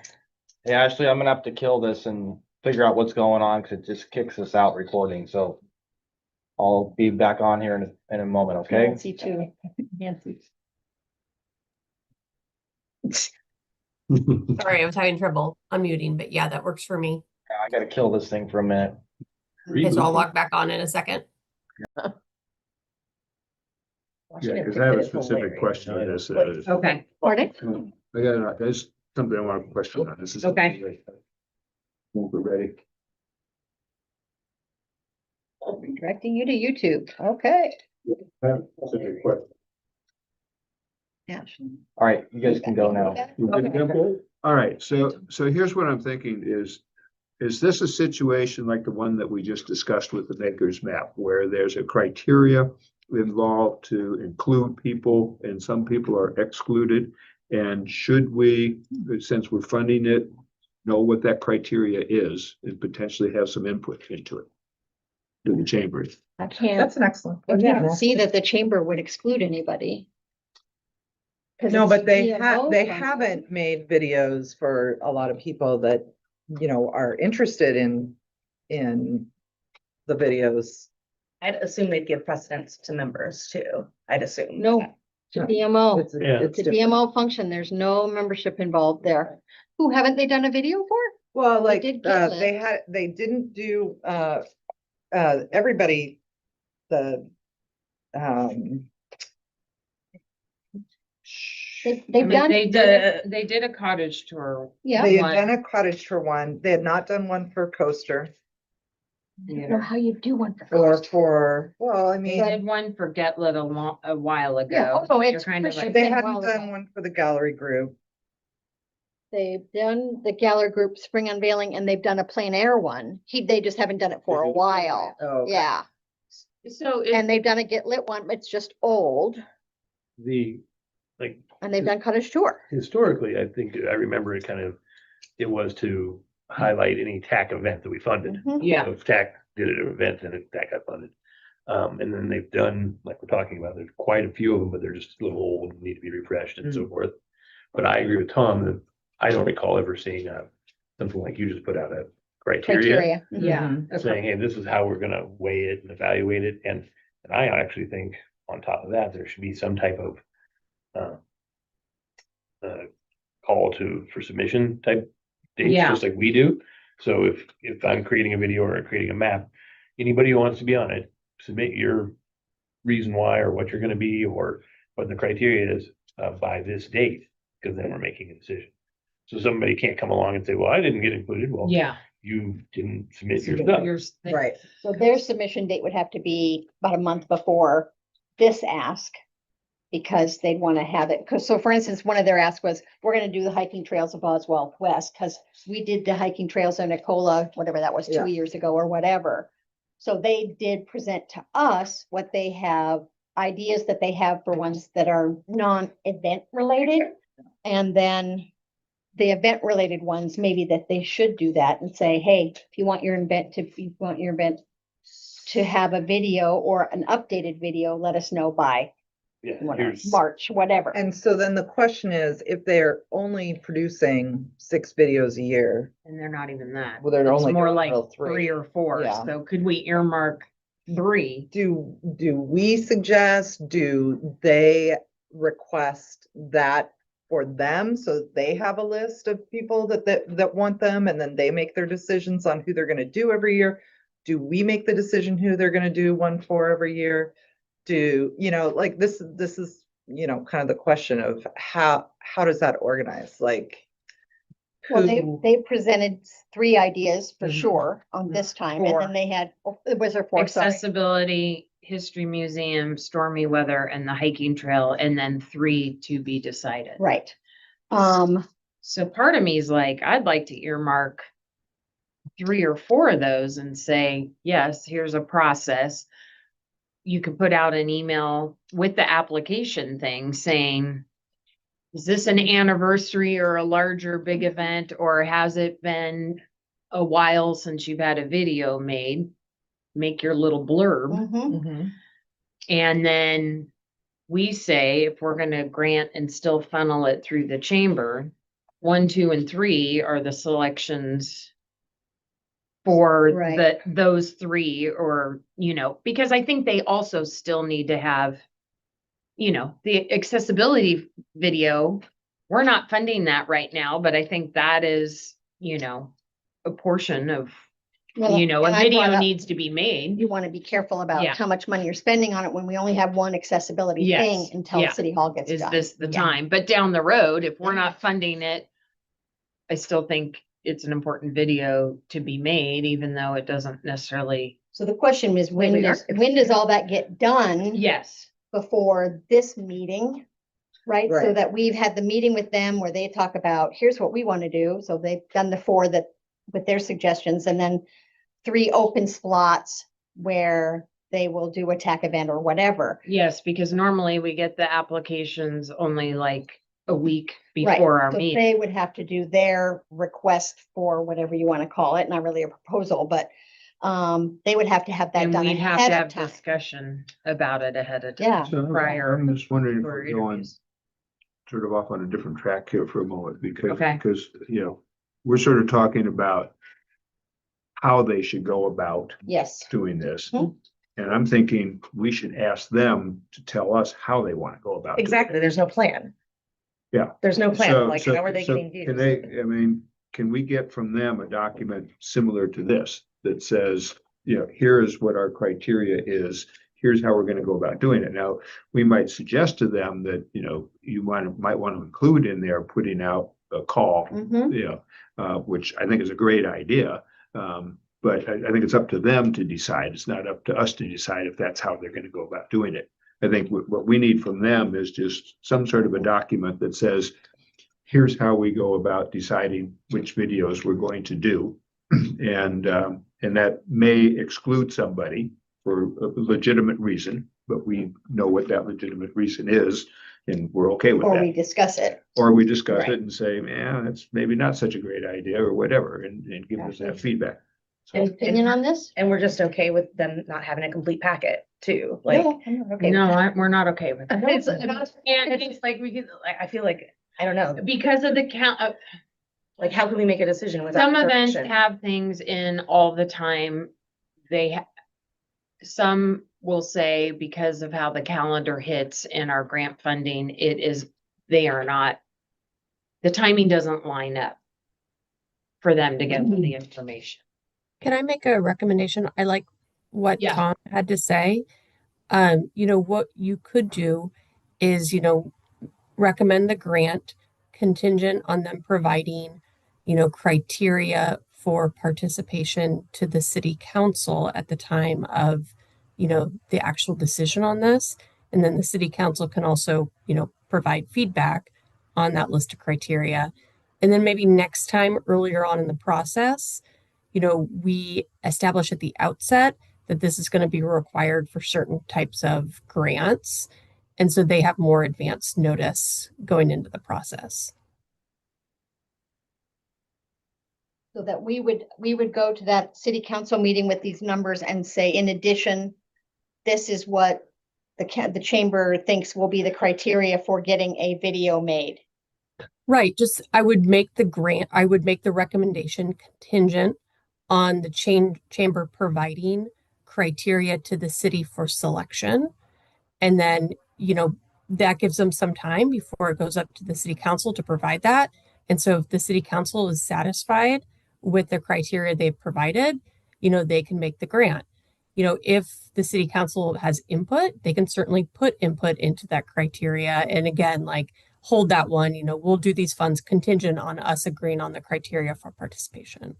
Hey, Ashley, I'm gonna have to kill this and figure out what's going on because it just kicks us out recording. So I'll be back on here in a moment, okay?
Nancy too. Nancy.
Sorry, I was having trouble unmuting, but yeah, that works for me.
I gotta kill this thing for a minute.
Okay, so I'll log back on in a second.
Yeah, because I have a specific question on this.
Okay.
Pardon?
There's something I want to question on this.
Okay.
When we're ready.
Directing you to YouTube. Okay.
I have a specific question.
Yeah.
All right, you guys can go now.
All right, so here's what I'm thinking is this a situation like the one that we just discussed with the Maker's Map, where there's a criteria involved to include people and some people are excluded? And should we, since we're funding it, know what that criteria is and potentially have some input into it? To the chamber.
I can't,
that's an excellent.
I can't see that the chamber would exclude anybody. 'Cause
No,
it's
but they
GMO
they
funded.
haven't made videos for a lot of people that, are interested in the videos.
I'd assume they'd give precedence to members too. I'd assume.
No, it's a DMO.
It's
Yeah.
It's a
different.
DMO function. There's no membership involved there. Who, haven't they done a video for?
Well, like,
did get it.
they didn't do, everybody,
They've
I mean,
done.
they did a cottage tour.
Yeah.
They had
One.
done a cottage for one. They had not done one for Coaster
I don't know how you do one for.
or
cost.
for, well, I
They
mean,
did one for Getlit a while
Yeah,
ago.
oh,
You're
it's
kind of
for
like,
they
been a
hadn't
while
done
ago.
one for the gallery group.
They've done the gallery group spring unveiling and they've done a plein air one. They just haven't done it for a while.
Oh, okay.
Yeah,
so
and they've done a Get Lit one, it's just old,
The, like,
and they've done cottage tour.
historically, I think, I remember it kind of, it was to highlight any TAC event that we funded.
Mhm.
yeah,
So if TAC did an event, then TAC got funded. And then they've done, like we're talking about, there's quite a few of them, but they're just a little old, and need to be refreshed and so forth. But I agree with Tom that I don't recall ever seeing something like you just put out, a criteria
Criteria. Mhm.
yeah.
saying, hey, this is how we're gonna weigh it and evaluate it. And I actually think on top of that, there should be some type of call for submission type dates,
Yeah.
just like we do. So if I'm creating a video or creating a map, anybody who wants to be on it, submit your reason why or what you're gonna be or what the criteria is by this date, because then we're making a decision. So somebody can't come along and say, well, I didn't get included. Well,
Yeah.
you didn't submit your stuff.
Right.
So their submission date would have to be about a month before this ask. Because they'd want to have it, because, so for instance, one of their asks was, we're gonna do the hiking trails of Oswald West, because we did the hiking trails in Nicola, whatever that was,
Yeah.
2 years ago or whatever. So they did present to us what they have, ideas that they have for ones that are non-event related. And then the event related ones, maybe that they should do that and say, hey, if you want your event to have a video or an updated video, let us know by
Yeah,
whatever,
here's,
March, whatever.
And so then the question is, if they're only producing 6 videos a year,
And they're not even that.
well, they're
It's
only
more
doing
like
real
3 or 4.
Yeah.
So could we earmark 3?
do we suggest, do they request that for them? So they have a list of people that want them and then they make their decisions on who they're gonna do every year? Do we make the decision who they're gonna do one for every year? Do, like this is, kind of the question of how does that organize? Like.
Well,
who-
they presented 3 ideas for
Mhm.
sure on this time, and
4.
then they had, was there 4? Sorry.
Accessibility, history museum, stormy weather, and the hiking trail, and then 3 to be decided.
Right.
So part of me is like, I'd like to earmark 3 or 4 of those and say, yes, here's a process. You could put out an email with the application thing saying, is this an anniversary or a larger big event, or has it been a while since you've had a video made? Make your little blurb.
Mhm.
Mhm.
And then we say, if we're gonna grant and still funnel it through the chamber, 1, 2, and 3 are the selections for
Right.
those 3, or, because I think they also still need to have, the accessibility video. We're not funding that right now, but I think that is, a portion of,
Well,
a
and I brought
video
up,
needs to be made.
you want to be careful about
Yeah.
how much money you're spending on it when we only have one accessibility
Yes.
thing until
Yeah.
City Hall gets
Is
done.
this the
Yeah.
time? But down the road, if we're not funding it, I still think it's an important video to be made, even though it doesn't necessarily.
So the question is, when
Really
does all that get done?
Yes.
Before this meeting, right? So
Right.
that we've had the meeting with them where they talk about, here's what we want to do. So they've done the 4 that with their suggestions, and then 3 open slots where they will do a TAC event or whatever.
Yes, because normally we get the applications only like a week
Right.
before our
So
meeting.
they would have to do their request for whatever you want to call it, not really a proposal, but they would have to have that
And
done
we'd have
ahead
to
of
have
time.
discussion about it ahead of time.
Yeah.
So
Prior
I'm just wondering if
for
we're going
interviews.
sort of off on a different track here for a moment, because,
Okay.
we're sort of talking about how they should go about
Yes.
doing this.
Mhm.
And I'm thinking we should ask them to tell us how they want to go about it.
Exactly, there's no plan.
Yeah.
There's no
So-
plan, like
so-
how are they
so
getting views?
Can they, can we get from them a document similar to this that says, here is what our criteria is. here's how we're gonna go about doing it. Now, we might suggest to them that, you know, you might want to include in there, putting out a call,
Mhm.
you know, which I think is a great idea. But I think it's up to them to decide. It's not up to us to decide if that's how they're gonna go about doing it. I think what we need from them is just some sort of a document that says, here's how we go about deciding which videos we're going to do. And that may exclude somebody for a legitimate reason, but we know what that legitimate reason is, and we're okay with
Or we
that.
discuss it.
Or we discuss
Right.
it and say, yeah, that's maybe not such a great idea, or whatever, and give us that feedback.
And-
Opinion on this?
And we're just okay with them not having a complete packet too, like.
No, I'm not okay.
No, we're not okay with that.
It's,
And
it's like we could, like, I feel like, I don't know,
because of the count of,
like, how can we make a decision without?
some events
permission?
have things in all the time. Some will say because of how the calendar hits in our grant funding, they are not, the timing doesn't line up for them to get the information.
Can I make a recommendation? I like what
Yeah.
Tom had to say. You know, what you could do is, you know, recommend the grant contingent on them providing, you know, criteria for participation to the city council at the time of, you know, the actual decision on this. And then the city council can also, you know, provide feedback on that list of criteria. And then maybe next time earlier on in the process, you know, we establish at the outset that this is going to be required for certain types of grants. And so they have more advanced notice going into the process.
So that we would go to that city council meeting with these numbers and say, in addition, this is what the chamber thinks will be the criteria for getting a video made.
Right. Just I would make the recommendation contingent on the chamber providing criteria to the city for selection. And then, you know, that gives them some time before it goes up to the city council to provide that. And so if the city council is satisfied with the criteria they've provided, you know, they can make the grant. You know, if the city council has input, they can certainly put input into that criteria. And again, like hold that one, you know, we'll do these funds contingent on us agreeing on the criteria for participation.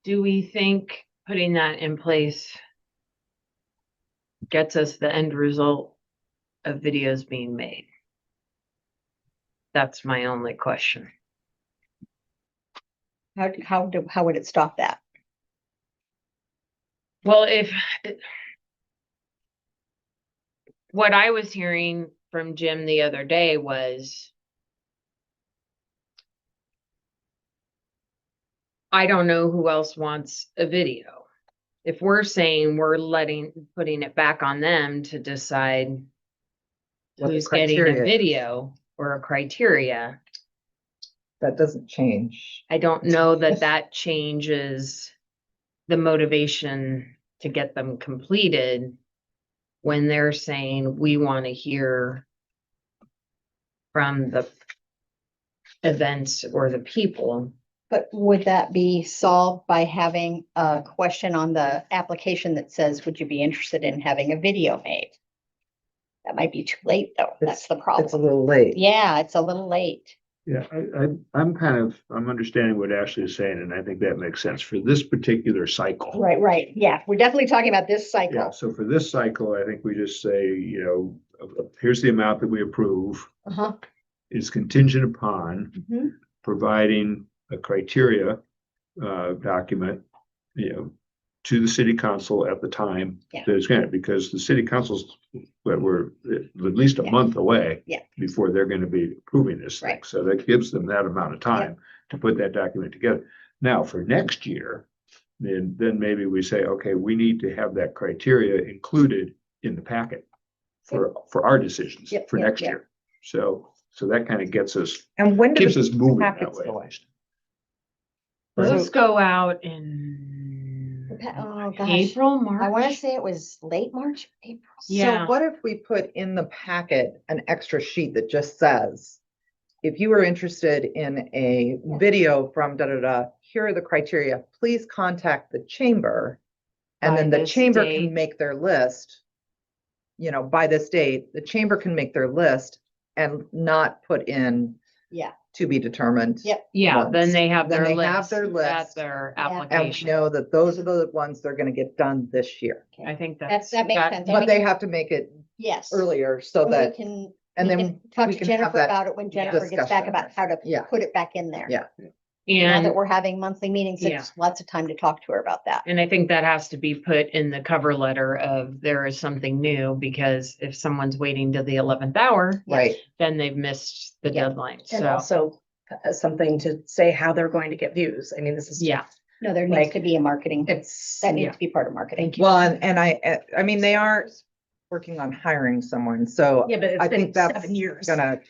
Do we think putting that in place gets us the end result of videos being made? That's my only question.
How would it stop that?
Well, what I was hearing from Jim the other day was, I don't know who else wants a video. If we're saying we're putting it back on them to decide
What the
who's getting a
criteria is.
video or a criteria,
That doesn't change.
I don't know that changes the motivation to get them completed when they're saying, we want to hear from the events or the people.
But would that be solved by having a question on the application that says, would you be interested in having a video made? That might be too late, though. That's the
It's a
problem.
little late.
Yeah, it's a little late.
Yeah, I'm understanding what Ashley is saying, and I think that makes sense for this particular cycle.
Right. Yeah, we're definitely talking about this
Yeah,
cycle.
so for this cycle, I think we just say, you know, here's the amount that we approve
Uh-huh.
is contingent upon
Mhm.
providing a criteria document, you know, to the city council at the time
Yeah.
that it's granted, because the city council's, we're at least a
Yeah.
month away
Yeah.
before they're gonna be approving this thing.
Right.
So that gives them that amount of time to put that document together. Now, for next year, then maybe we say, okay, we need to have that criteria included in the packet for our decisions
Yep,
for
yep,
next
yep.
year. So that kind of gets us,
And when do
keeps
the
us moving that
packets
way.
go
at
out?
least.
Those go out in
Oh, gosh.
April, March.
I want to say it was late March, April.
Yeah.
So what if we put in the packet an extra sheet that just says, if you are interested in a video from here are the criteria, please contact the chamber And
By
then the
this
chamber
date.
can make their list. You know, by this date, the chamber can make their list and not put in
Yeah.
to be determined.
Yep.
Yeah, then
ones.
they have
Then
their
they have
list
their
at
list,
their
Yeah.
And we
application.
know that those are the ones they're gonna get done this year.
I think
That
that's.
makes sense.
But they have to make it
Yes.
earlier so
We
that,
can,
and
we
then
can talk
we
to
can have
Jennifer
that
about it when Jennifer gets back
discussion.
about how to
Yeah.
put it back in there.
Yeah.
Now that
And,
we're having monthly meetings,
Yeah.
it's lots of time to talk to her about that.
and I think that has to be put in the cover letter of there is something new, because if someone's waiting till the 11th hour,
Right,
then they've missed the
Yeah.
deadline.
And
So,
also something to say how they're going to get views. I mean, this is.
yeah,
No, there needs
Like,
to be a marketing,
It's,
that needs
yeah,
to be part of marketing.
thank you.
well, and I mean, they are working on hiring someone, so
Yeah, but
I
it's been
think that's
7 years.
gonna,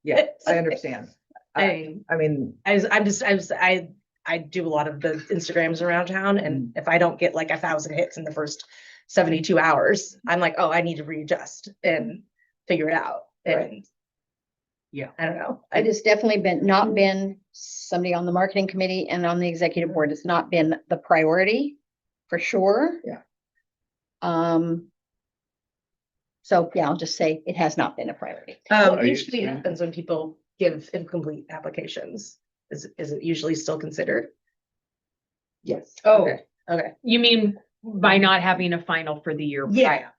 yeah, I understand.
I,
I mean,
I do a lot of the Instagrams around town, and if I don't get like 1,000 hits in the first 72 hours, I'm like, oh, I need to readjust and figure it out. And yeah, I don't know.
It has definitely not been, somebody on the marketing committee and on the executive board has not been the priority, for sure.
Yeah.
So, yeah, I'll just say it has not been a priority.
What
Are you-
usually happens when people give incomplete applications? Is it usually still considered?
yes.
oh,
Okay, okay.
you mean by not having a final for the year
Yeah.
prior?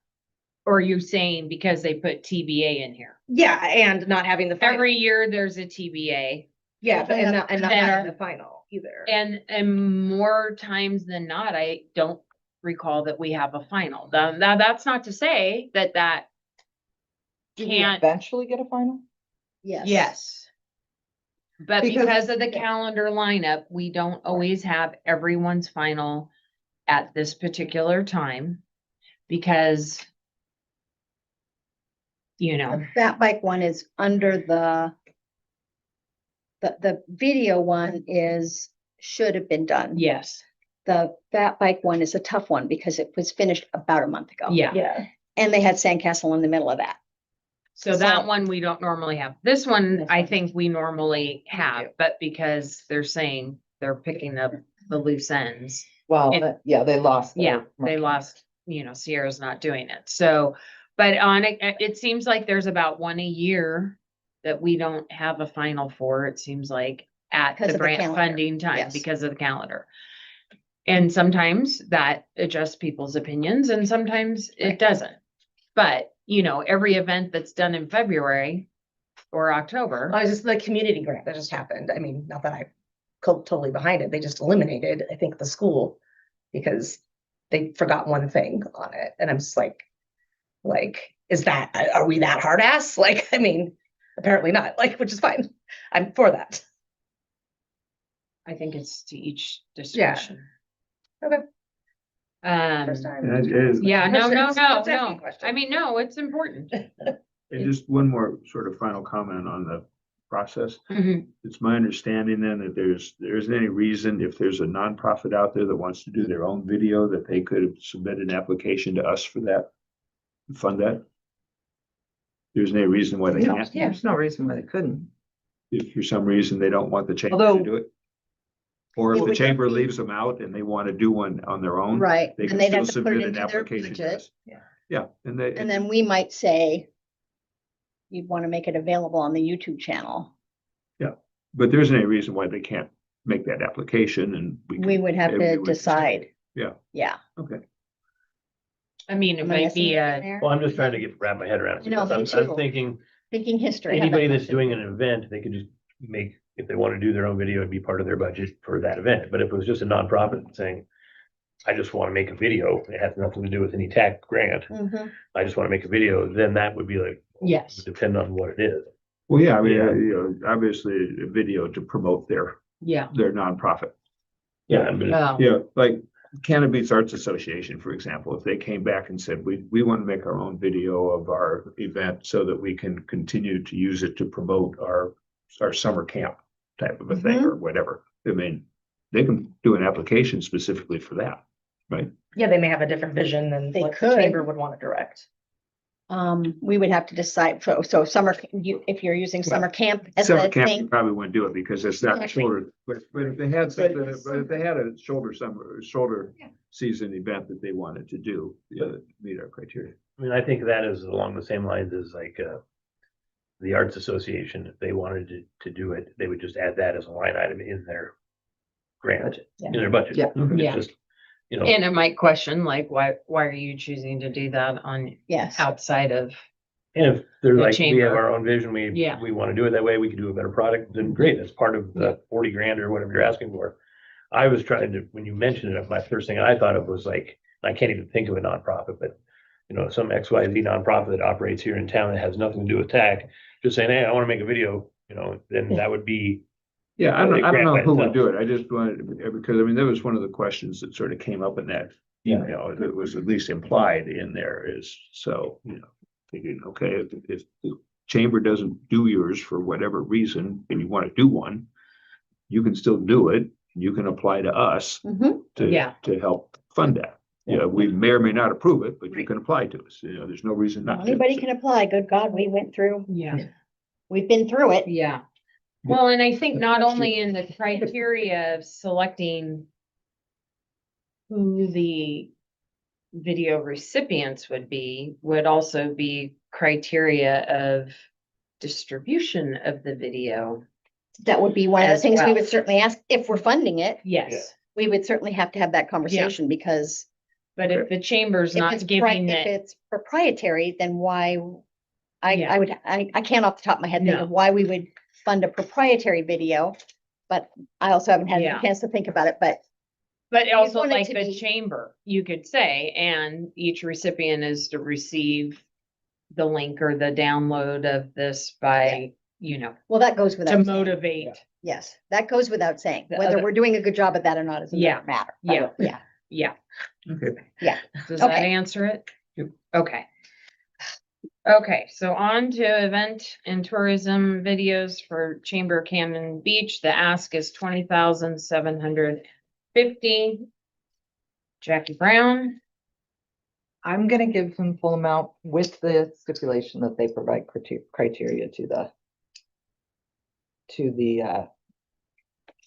Or are you saying because they put TBA in here?
Yeah, and not having the final.
Every year there's a TBA.
Yeah, but and not
Then-
having the final either.
And more times than not, I don't recall that we have a final. Now, that's not to say that
Do we
can't,
eventually get a final?
Yes.
yes. But
Because-
because of the calendar lineup, we don't always have everyone's final at this particular time. Because, you know,
The fat bike one is under the video one should have been done.
yes,
The fat bike one is a tough one because it was finished about a month ago.
yeah.
Yeah,
And they had sandcastle in the middle of that.
So that
So-
one we don't normally have. This one,
This
I
one.
think we normally have, but because they're saying they're picking up the loose ends.
Well,
It-
yeah, they lost. their
Yeah, they
marketing.
lost, Sierra's not doing it. So, but on it, it seems like there's about one a year that we don't have a final for, it seems like, at
Because
the
of the
grant
calendar,
funding time
yes.
because of the calendar. And sometimes that adjusts people's opinions and sometimes it doesn't. But, every event that's done in February or October,
I was just the community grant that just happened. I mean, not that I'm totally behind it. They just eliminated, I think, the school because they forgot one thing on it. And I'm just like, are we that hard ass? Like, I mean, apparently not, which is fine. I'm for that.
I think it's to each discretion.
Okay. First
Um,
time.
And it is-
yeah, no, no,
Questions?
no,
Just asking
no. I
questions.
mean, no, it's important.
And just one more sort of final comment on the process.
Mhm.
It's my understanding then that there isn't any reason if there's a nonprofit out there that wants to do their own video, that they could submit an application to us for that. Fund that. There's no reason why they
No,
can't.
There's no reason why they couldn't.
If for some reason they don't want the chamber
Although-
to do it. Or
It
if the
would
chamber
be-
leaves them out and they want to do one on their own.
Right.
They
And
can
they'd
still
have to put it
submit an
into their
application to
budget.
us. Yeah, and
And then we might say, you'd want to make it available on the YouTube channel.
but there isn't any reason why they can't make that application and
We
can-
would have
we
to
would
decide.
Yeah.
Yeah.
Okay.
I mean, it
Am I
might
missing
be
anything
a,
there?
Well, I'm just trying to wrap my head around it.
I know,
because
me
I'm
too.
thinking,
Thinking history. How'd that
anybody that's
question?
doing an event, they could just make, if they want to do their own video, it'd be part of their budget for that event. But if it was just a nonprofit saying, I just want to make a video, it has nothing to do with any TAC grant,
Mhm.
I just want to make a video, then that would be like,
yes.
depend on what it is.
Well, yeah, I mean,
Yeah.
obviously a video to promote their
Yeah.
nonprofit.
Yeah, but
Oh,
Yeah, like Cannabis Arts Association, for example, if they came back and said, we want to make our own video of our event so that we can continue to use it to promote our summer camp type of a thing or whatever. I mean, they can do an application specifically for that, right?
Yeah, they may have a different vision than
They
what the
could.
chamber would want to direct.
we would have to decide, so summer, if you're using summer camp as
Summer
a
camp, you
thing.
probably wouldn't do it because it's not
Exactly.
shoulder, but if they had something, but if they had a shoulder
Yeah.
season event that they wanted to do, meet our criteria.
I mean, I think that is along the same lines as like, the Arts Association, if they wanted to do it, they would just add that as a line item in their grant, in their budget.
Yeah.
It's
Yeah.
just, you know,
And it might question, like, why are you choosing to do that on
Yes.
outside of,
and if they're
the
like, we have
chamber.
our own vision,
Yeah.
we want to do it that way, we can do a better product, then great, that's part of the 40 grand or whatever you're asking for. I was trying to, when you mentioned it, my first thing I thought of was like, I can't even think of a nonprofit, but you know, some XYZ nonprofit that operates here in town that has nothing to do with TAC, just saying, hey, I want to make a video, you know, then that would be,
Yeah, I don't
Grant
know
by
who would
itself.
do it. I just wanted, because I mean, that was one of the questions that sort of came up in that
Yeah.
email. That was at least implied in there is, so, you know, thinking, okay, if the chamber doesn't do yours for whatever reason, and you want to do one, you can still do it. You can apply to us
Mhm.
to help fund that. Yeah, we may or may not approve it, but you can apply to us. You know, there's no reason not to.
Anybody can apply. Good God, we went through, we've been through it.
yeah. Well, and I think not only in the criteria of selecting who the video recipients would be, would also be criteria of distribution of the video.
That would be one of the
As
things we
well.
would certainly ask if we're funding it.
Yes,
We would certainly have to have that conversation because
but if the chamber's
if
not
it's,
giving
if
it,
it's proprietary, then why?
Yeah.
I can't off the top of my head think
No.
of why we would fund a proprietary video. But I also haven't had a
Yeah.
chance to think about it, but
but also
want it
like
to
the
be-
chamber, you could say, and each recipient is to receive the link or the download of this by, you know,
well, that goes without
to
saying.
motivate.
Yes, that goes without saying.
The
Whether
other-
we're doing a good job at that or not doesn't
Yeah.
matter.
Yeah.
Yeah.
Yeah.
Okay.
Does that
Okay.
answer it?
Yep.
Okay. Okay, so on to event and tourism videos for Chamber Cannon Beach. The ask is 20,750. Jackie Brown,
I'm gonna give them full amount with the stipulation that they provide criteria to the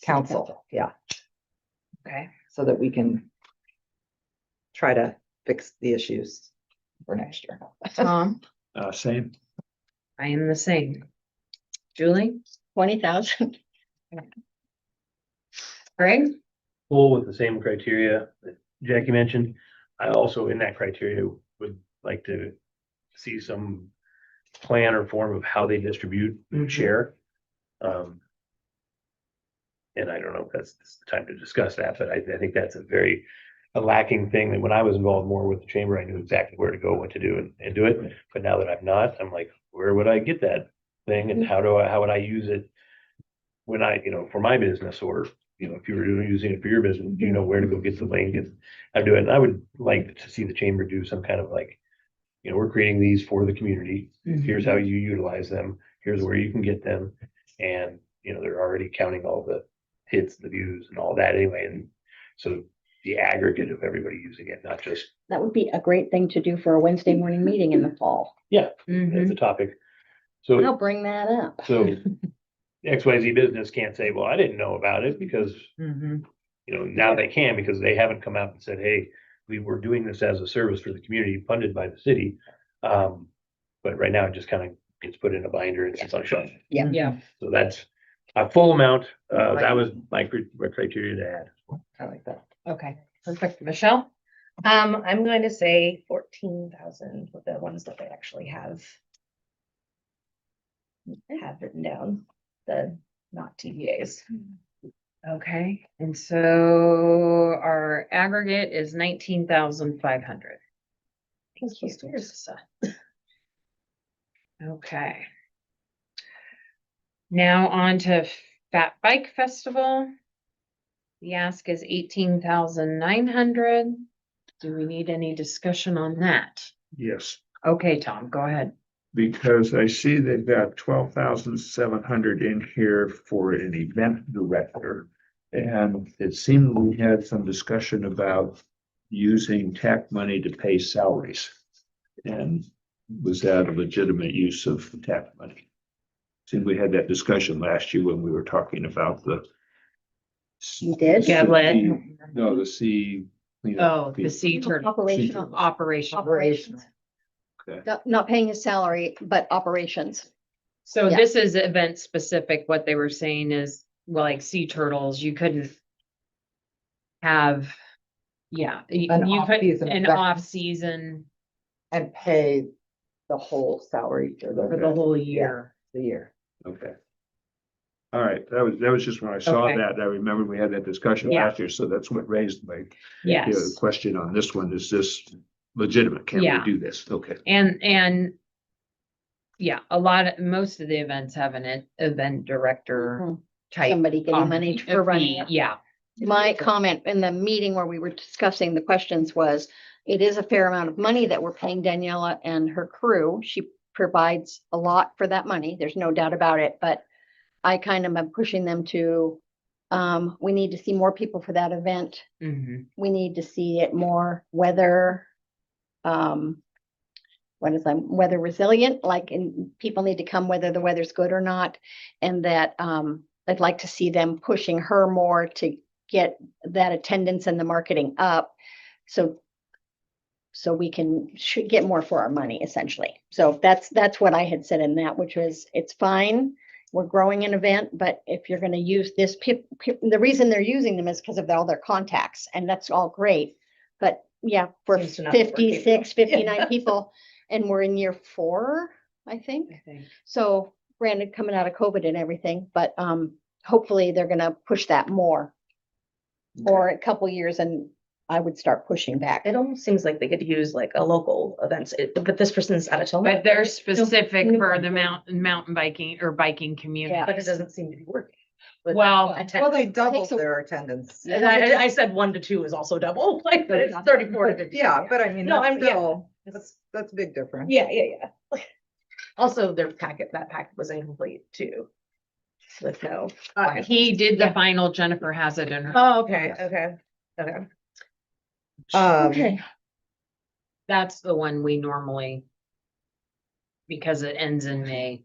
council, yeah,
okay,
so that we can try to fix the issues for next year.
Tom,
Same.
I am the same. Julie,
20,000.
Greg,
full with the same criteria that Jackie mentioned. I also, in that criteria, would like to see some plan or form of how they distribute and share. And I don't know if that's the time to discuss that, but I think that's a lacking thing that when I was involved more with the chamber, I knew exactly where to go, what to do and do it. But now that I'm not, I'm like, where would I get that thing and how would I use it when for my business, or, if you were using it for your business, do you know where to go get the link and how to do it? And I would like to see the chamber do some kind of like, we're creating these for the community. Here's how you utilize them. Here's where you can get them. And, they're already counting all the hits, the views and all that anyway. And so the aggregate of everybody using it, not just
That would be a great thing to do for a Wednesday morning meeting in the fall.
as
mhm,
a topic. So,
I'll bring that up.
so XYZ business can't say, well, I didn't know about it because,
mhm,
now they can because they haven't come out and said, hey, we were doing this as a service for the community funded by the city. But right now it just kind of gets put in a binder and it's on shelf.
yeah,
So that's a full amount. That was my criteria to add.
I like that.
okay, perfect. Michelle?
I'm going to say 14,000 with the ones that they actually have written down, the not TVAs.
Okay, and so our aggregate is 19,500. Thank you. Okay. Now on to Fat Bike Festival. The ask is 18,900. Do we need any discussion on that?
Yes,
Okay, Tom, go ahead.
because I see they've got 12,700 in here for an event director. And it seemed we had some discussion about using TAC money to pay salaries. And was that a legitimate use of tax money? See, we had that discussion last year when we were talking about the.
You did?
Gablet.
No, the sea. cleanup
Oh, the
fee.
sea turtle
Operational.
operation.
Operations.
Okay.
Not paying his salary, but operations.
So
Yeah.
this is event specific. What they were saying is, well, like sea turtles, you couldn't have, yeah, you
An
could,
off-season
an
event.
off-season
And pay the whole salary for
for the whole year.
the year.
Okay. All right, that was just when I saw
Okay.
that, I remembered we had that discussion
Yeah.
last year, so that's what raised my
Yes.
question on this one. Is this legitimate? Can we
Yeah.
do this? Okay.
And yeah, most of the events have an event director
Mhm.
type.
Somebody getting money
fee-
for running it.
Yeah,
My comment in the meeting where we were discussing the questions was, it is a fair amount of money that we're paying Daniela and her crew. She provides a lot for that money. There's no doubt about it, but I kind of am pushing them to, we need to see more people for that event.
mhm,
We need to see it more weather, weather resilient, like, and people need to come whether the weather's good or not. And that, I'd like to see them pushing her more to get that attendance and the marketing up. So we should get more for our money, essentially. So that's what I had said in that, which was, it's fine. We're growing an event, but if you're gonna use this, the reason they're using them is because of all their contacts, and that's all great. But yeah, for
Seems to not be working.
56, 59 people, and we're in year 4, I think.
I think.
So granted, coming out of COVID and everything, but hopefully they're gonna push that more. Or a couple years, and I would start pushing back.
It almost seems like they could use like a local events, but this person's out of Tillamook.
But they're
right?
specific
no.
for the mountain biking or biking community.
Yeah.
But it doesn't seem to be working. with
Well,
attend-
Well, they doubled
Takes a-
their attendance.
And I said 1 to 2 is also double, like, but it's 34 to 50.
Yeah, but I mean,
No,
that's
yeah.
still, that's a big difference.
Yeah. Also, that packet was incomplete too. With no.
he did the
Yeah.
final, Jennifer has it in her.
Oh, okay.
Um,
That's the one we normally, because it ends in May.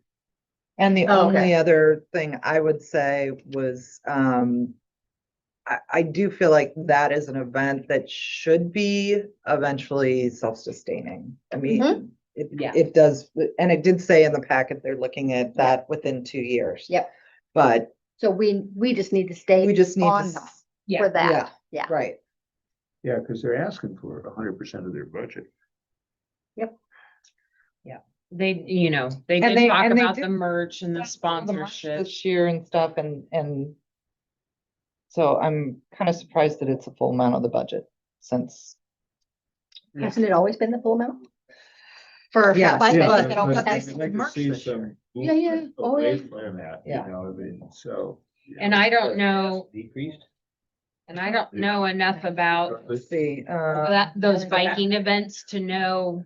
And the
Oh, okay.
only other thing I would say was, I do feel like that is an event that should be eventually self-sustaining. I mean,
Yeah.
it does, and it did say in the packet, they're looking at that within 2 years.
Yep.
But
So we just need to stay
we just need to,
on them for
Yeah,
that. Yeah.
right.
Yeah, because they're asking for 100% of their budget.
they, they
And
did
they-
talk
and they
about
did-
the merch and the
The merch
sponsorship.
This year and stuff and so I'm kind of surprised that it's a full amount of the budget since.
Hasn't it always been the full amount? For
Yes,
bike,
yeah,
I
but-
think it always
but
has.
they-
I'd like to
March
see
this year.
some
Yeah, yeah.
movement
Oh, yeah.
away from that, you
Yeah.
know, I mean, so.
And I don't know,
Decreased?
and I don't know enough about
Let's see,
those
go back.
biking events to know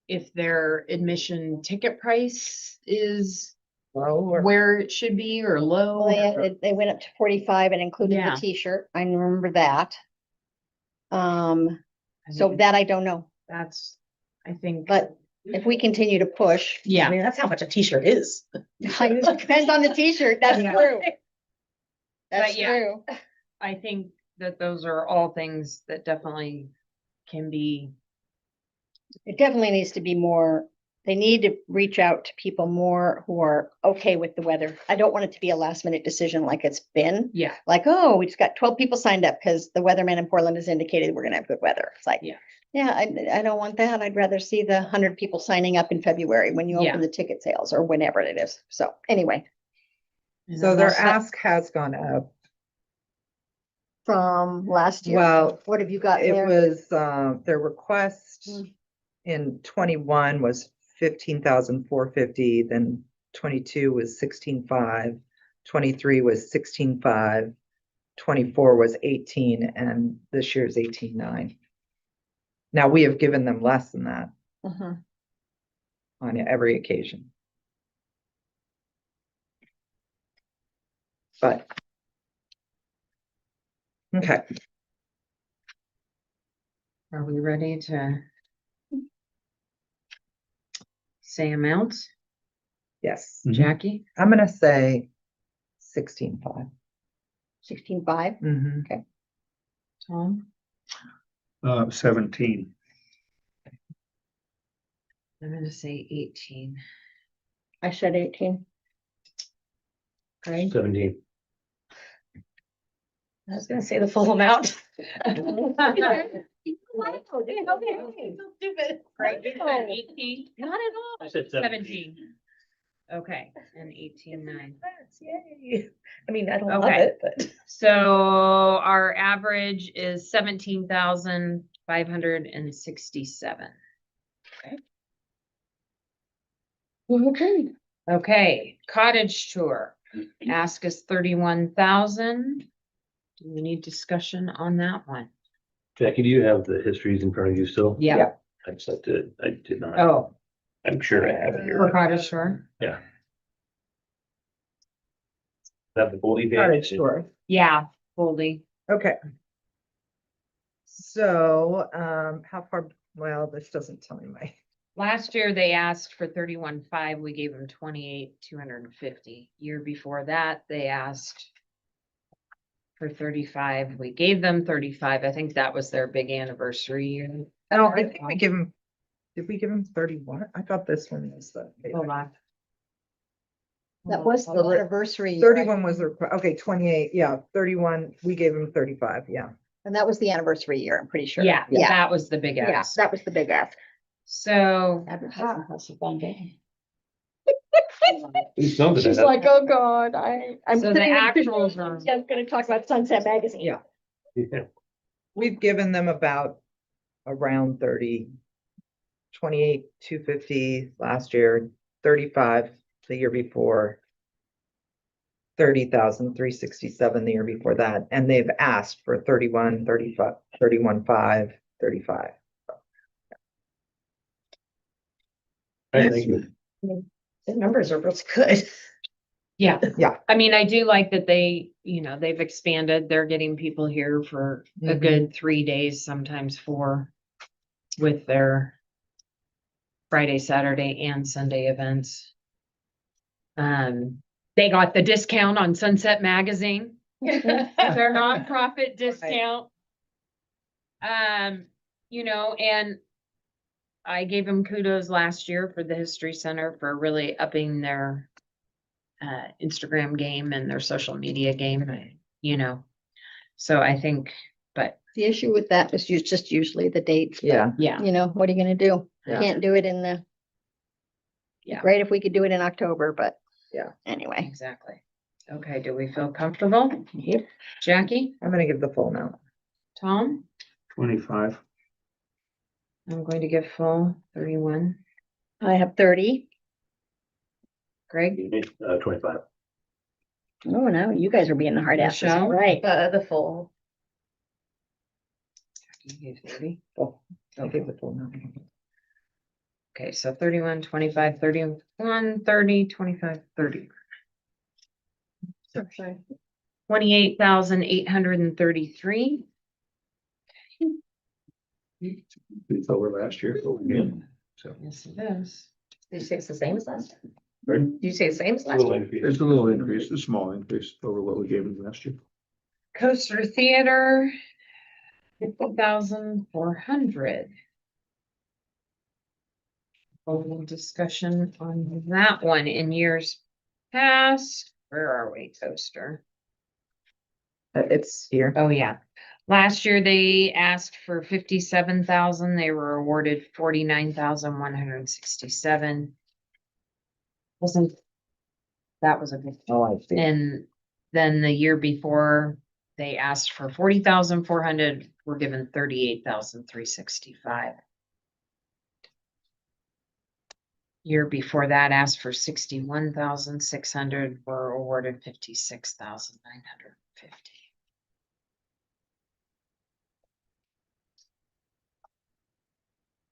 if their admission ticket price is where it should be or low.
Well, they went up to 45 and included
Yeah.
the t-shirt. I remember that. So
mean,
that I don't know,
That's, I think,
but if we continue to push.
I
yeah,
mean, that's how much a t-shirt is.
It depends on the t-shirt, that's
Yeah.
true. That's
But yeah.
true.
I think that those are all things that definitely can be,
It definitely needs to be more, they need to reach out to people more who are okay with the weather. I don't want it to be a last minute decision like it's been.
yeah,
Like, oh, we just got 12 people signed up because the weatherman in Portland has indicated we're gonna have good weather. It's like,
Yeah.
yeah, I don't want that. I'd rather see the 100 people signing up in February when you
Yeah.
open the ticket sales or whenever it is. So anyway,
so their
unless that-
ask has gone up.
from last year.
Well,
What have you got
It
there?
was, their request
Mm.
in 21 was 15,450, then 22 was 16,500, 23 was 16,500, 24 was 18, and this year's 18,900. Now, we have given them less than that
Mhm.
on every occasion. But. Okay,
Are we ready to? say amounts.
Yes,
Mhm.
Jackie?
I'm gonna say 16.5.
16.5.
Mm-hmm.
Tom?
17.
I'm gonna say 18.
I said 18.
Craig?
17.
I was gonna say the full amount.
Craig, you said 18?
Not at all.
I said
17. Okay, and 18.9.
Yay. I mean, I don't
love Okay.
it, but.
So our average is 17,567.
Okay.
Okay, cottage tour. Ask us 31,000. Do we need discussion on that one?
Jackie, do you have the histories in front of you still?
Yeah.
I just like to, I did not.
Oh,
I'm sure I have it
for
here.
cottage tour?
Yeah. Have the Goldie
Cottage
page.
tour.
Yeah, Goldie.
Okay. So, how far, well, this doesn't tell me my,
Last year, they asked for 31.5. We gave them 28,250. Year before that, they asked for 35. We gave them 35. I think that was their big anniversary year.
oh, I think we give them, did we give them 31? I thought this one was the.
Hold on.
That was the anniversary. year,
31 was their, okay, 28, yeah, 31, we gave them 35, yeah.
And that was the anniversary year, I'm pretty sure.
Yeah,
Yeah,
that was the big
yeah,
ask.
that was the big ask.
So
Advertising House of Bombay.
It's something
She's
that-
like, oh God, I'm.
So the
sitting in-
actuals are-
Yeah, I'm gonna talk about Sunset Magazine.
Yeah.
Yeah.
We've given them about around 30, 28, 250 last year, 35 the year before. 30,367 the year before that, and they've asked for 31, 35, 31.5, 35.
Right, thank you.
The numbers are really good.
yeah.
Yeah.
I mean, I do like that they, they've expanded. They're getting people here for a
Mhm.
good 3 days, sometimes 4, with their Friday, Saturday, and Sunday events. They got the discount on Sunset Magazine. Their nonprofit discount. And I gave them kudos last year for the History Center for really upping their Instagram game and their social media game, So I think, but
The issue with that is just usually the dates. but,
Yeah.
yeah,
What are you gonna do?
Yeah.
Can't do it in the.
Yeah.
Great if we could do it in October, but.
Yeah.
Anyway.
exactly. Okay, do we feel comfortable?
Yep.
Jackie,
I'm gonna give the full amount.
Tom,
25.
I'm going to give full 31.
I have 30.
Greg,
25.
Oh, no, you guys are being the hard asses.
Michelle?
Right. The full.
you gave 30.
Full. I'll give the full amount.
Okay, so 31, 25, 31, 30, 25, 30. 28,833.
It's over last year. but we gave them, So
Yes, it is.
Did you say it's the same as last?
Pardon?
Did you say the same as
Little increase.
there's a little increase, a small increase over what we gave them last year.
Coaster Theater, 50,400. A little discussion on that one in years past. Where are we, Coaster?
It's here.
Oh, yeah. Last year, they asked for 57,000. They were awarded 49,167. That was a good.
Oh, I see.
And then the year before, they asked for 40,400. We're given 38,365. Year before that asked for 61,600. We're awarded 56,950.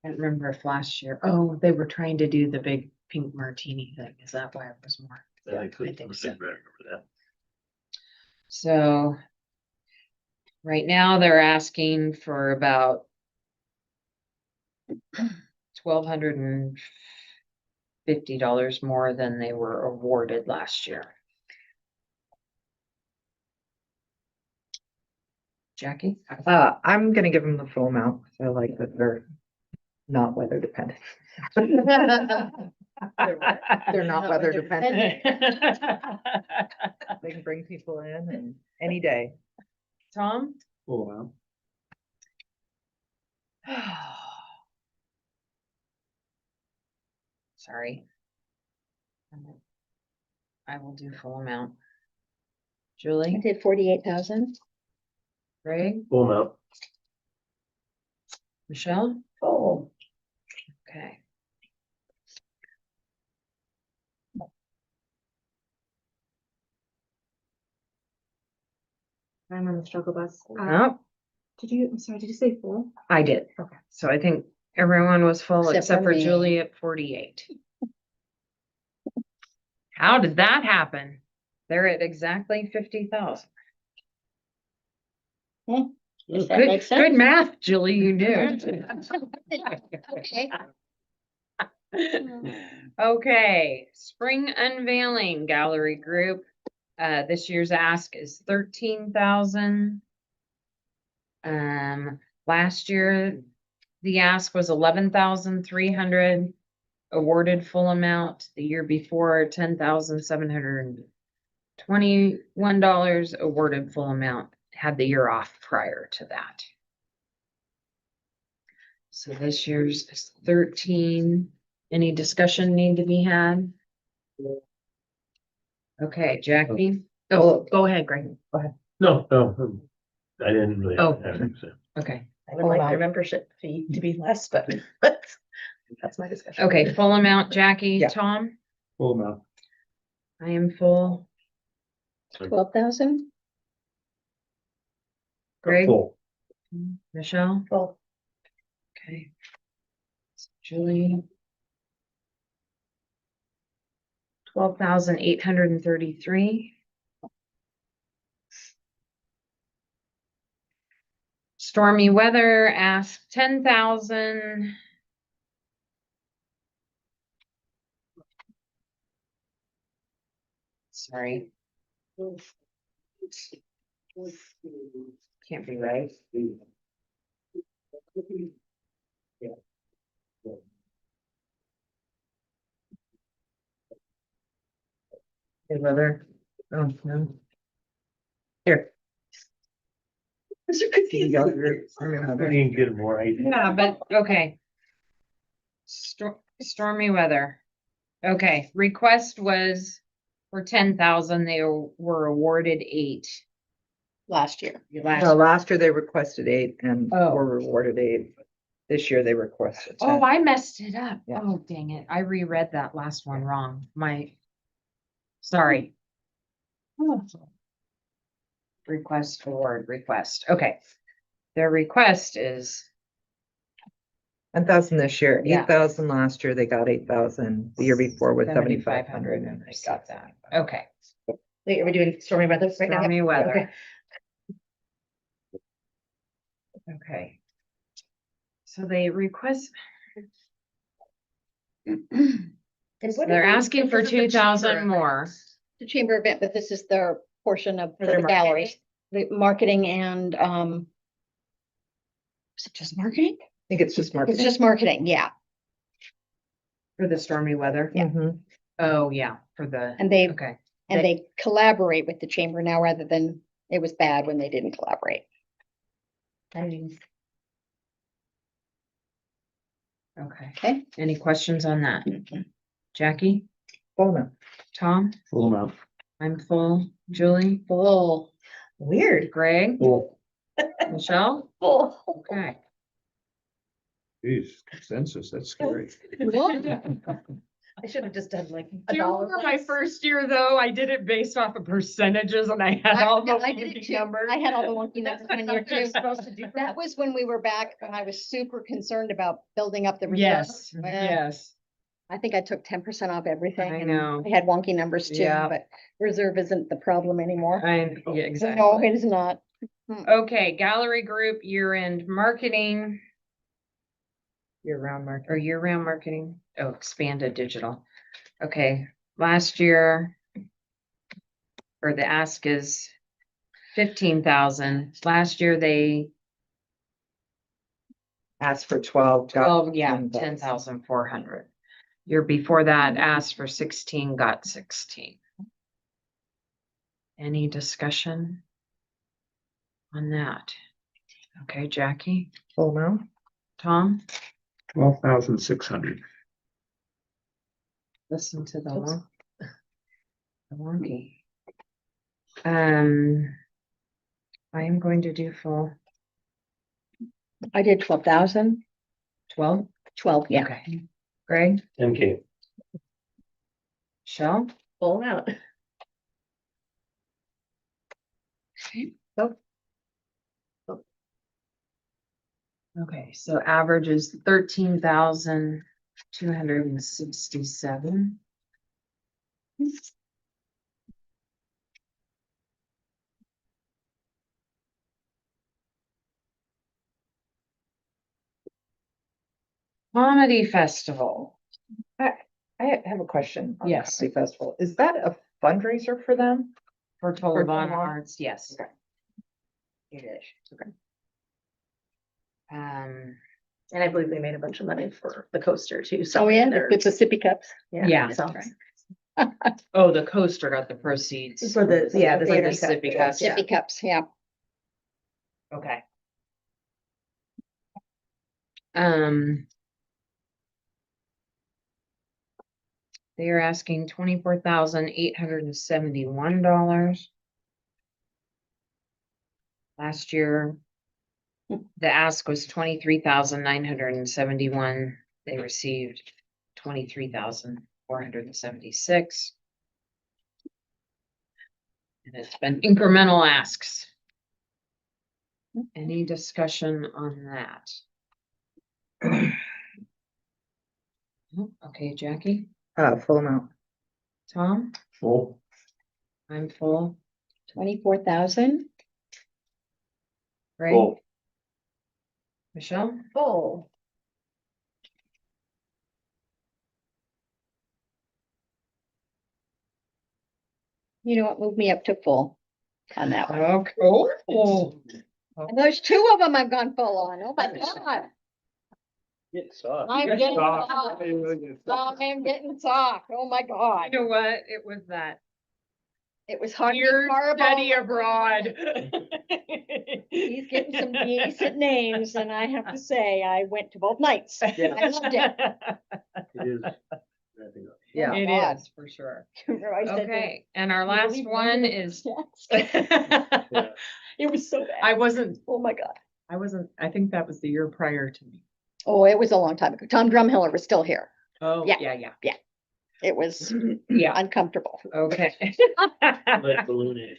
I don't remember if last year, they were trying to do the big pink martini thing. Is that why it was more?
I
think so.
remember that.
So right now they're asking for about 1,200 $50 more than they were awarded last year. Jackie?
I'm gonna give them the full amount, 'cause I like that they're not weather dependent. They're not weather dependent. They can bring people in and any day.
Tom?
Full amount.
Sorry. I will do full amount. Julie?
I did 48,000.
Greg?
Full amount.
Michelle?
Oh.
Okay.
I'm on the struggle bus.
Oh,
I'm sorry, did you say full?
I did.
Okay.
So I think everyone was full
Except
except
for
for
me.
Julie at 48. How did that happen? They're at exactly 50,000.
Does that
Good,
make
good
sense?
math, Julie, you do.
Okay.
Okay, spring unveiling gallery group. This year's ask is 13,000. Last year, the ask was 11,300, awarded full amount. The year before, $10,721, awarded full amount, had the year off prior to that. So this year's is 13. Any discussion need to be had? Okay, Jackie? Oh, go ahead, Greg. Go ahead.
No, I didn't really.
Oh.
have anything to say.
Okay,
I would like the membership fee to be less, but that's my discussion.
okay, full amount, Jackie,
Yeah.
Tom?
Full amount.
I am full.
12,000.
Greg?
Full.
Michelle?
Full.
Okay. Julie? 12,833. Stormy weather asked 10,000. Sorry. Can't be right. Good weather. Oh, no. Here.
You can get more idea.
Yeah, but, okay. Stormy weather. Okay, request was for 10,000, they were awarded 8.
Last year.
No, last year they requested 8 and
Oh.
were rewarded 8. This year they requested 10.
Oh, I messed it up.
Yeah.
Oh, dang it. I reread that last one wrong. Sorry. Request forward, request. Okay. Their request is,
10,000 this year,
Yeah.
8,000 last year, they got 8,000. The year before was
7,500
7,500
and they got that. Okay.
Wait, are we doing stormy weather right now?
Stormy weather.
Okay.
Okay. So they request,
And what
they're
are they-
asking for
this is the
2,000
chamber
more.
event. The chamber event, but this is their portion of
For
the
their
gallery, the marketing and, is it just marketing?
I think it's just
It's
marketing.
just marketing, yeah.
For the stormy weather?
Mhm.
Oh, yeah, for the,
And they,
okay.
and they collaborate with the chamber now rather than it was bad when they didn't collaborate.
Okay.
Okay.
Any questions on that? Jackie?
Full amount.
Tom?
Full amount.
I'm full. Julie?
Full.
Weird.
Greg?
Full.
Michelle?
Full.
Okay.
Geez, consensus, that's scary.
I should have just done like a
Do you
dollar.
remember my
less.
first year though? I did it based off of percentages and I had all the
I did
wonky
too.
numbers.
I had all the wonky numbers one year
You're
too.
supposed to do
That was when we were back, when I was super concerned about building up the reserve.
Yes,
Well,
yes.
I think I took 10% off everything.
I
and
know.
I had wonky numbers too,
Yeah.
but reserve isn't the problem anymore.
Yeah,
No,
exactly.
it is not.
Okay, gallery group, year-end marketing. Year-round marketing. Or year-round marketing. Oh, expanded digital. Okay, last year. Or the ask is 15,000. Last year they,
Asked for 12. got
12, yeah,
10,000.
10,400. Year before that asked for 16, got 16. Any discussion on that? Okay, Jackie,
Full amount?
Tom,
12,600.
listen to the wonky. I am going to do full
I did 12,000,
12.
12, yeah.
Okay. Greg,
MK.
Michelle,
Full out.
okay, so average is 13,267. Comedy Festival.
I have a question. On
Yes.
Comedy Festival. Is that a fundraiser for them?
For Toll
For
Von
Toll Von?
Arts, yes.
Okay.
It is.
Okay.
Um,
And I believe they made a bunch of money for the coaster too. So
Oh, yeah, with the sippy cups.
Yeah.
So
oh, the coaster got the proceeds.
for the, yeah, the
For the
sippy
sippy
cups.
cups.
Sippy cups, yeah.
Okay. Um. They are asking $24,871. Last year. The ask was 23,971. They received 23,476. And it's been incremental asks. Any discussion on that? Okay, Jackie,
Full amount.
Tom,
Full.
I'm full.
24,000.
Greg,
Full.
Michelle,
Oh. You know what, move me up to full on that one.
okay, oh,
And there's two of them I've gone full on. Oh my God. I'm getting soft. I'm getting soft. Oh my
you
God.
know what, it was that
It was hard.
year study abroad.
He's getting some decent names, and I have to say, I went to both nights. I loved it.
It is.
Yeah.
It
God.
is, for sure.
I said,
Okay, and our
"Can you
last
believe
one
nobody
is.
asked?" It was so bad.
I wasn't,
Oh my God.
I think that was the year prior to me.
Oh, it was a long time ago. Tom Drumhiller was still here.
Oh,
Yeah.
yeah.
It was
Yeah,
uncomfortable.
okay.
Let balloon it.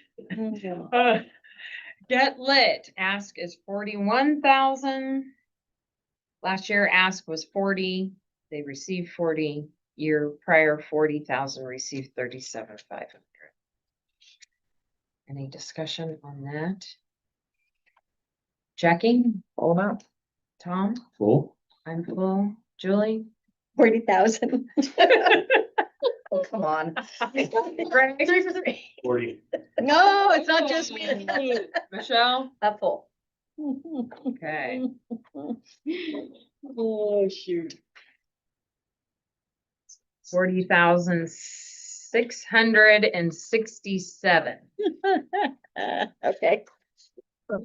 Get Lit, ask is 41,000. Last year ask was 40, they received 40, year prior 40,000, received 37,500. Any discussion on that? Jackie,
Full amount.
Tom,
Full.
I'm full, Julie?
40,000.
Oh, come on.
Greg?
3 for 3.
40.
No, it's not just me.
Michelle?
Up full.
Okay.
Oh, shoot.
40,667.
Okay.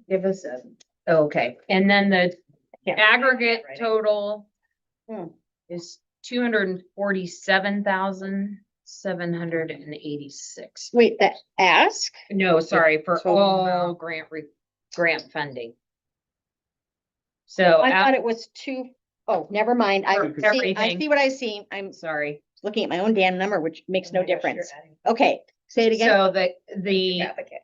Give us a.
Okay, and then the
Yeah.
aggregate
Right.
total
Hmm.
is 247,786.
Wait, the ask?
No, sorry, for
total
all
amount.
grant funding. So,
I thought it was never mind. I
For
see, I
everything.
see what I see. I'm
sorry.
looking at my own damn number, which makes no difference. Okay, say it again.
So the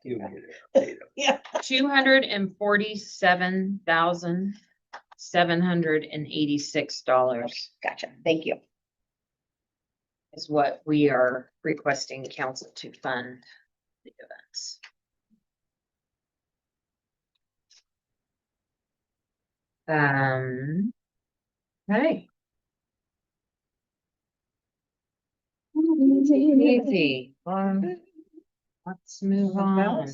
You can get it.
Yeah.
247,786
Gotcha. Thank you.
is what we are requesting council to fund the events. Okay. Easy. Let's move on.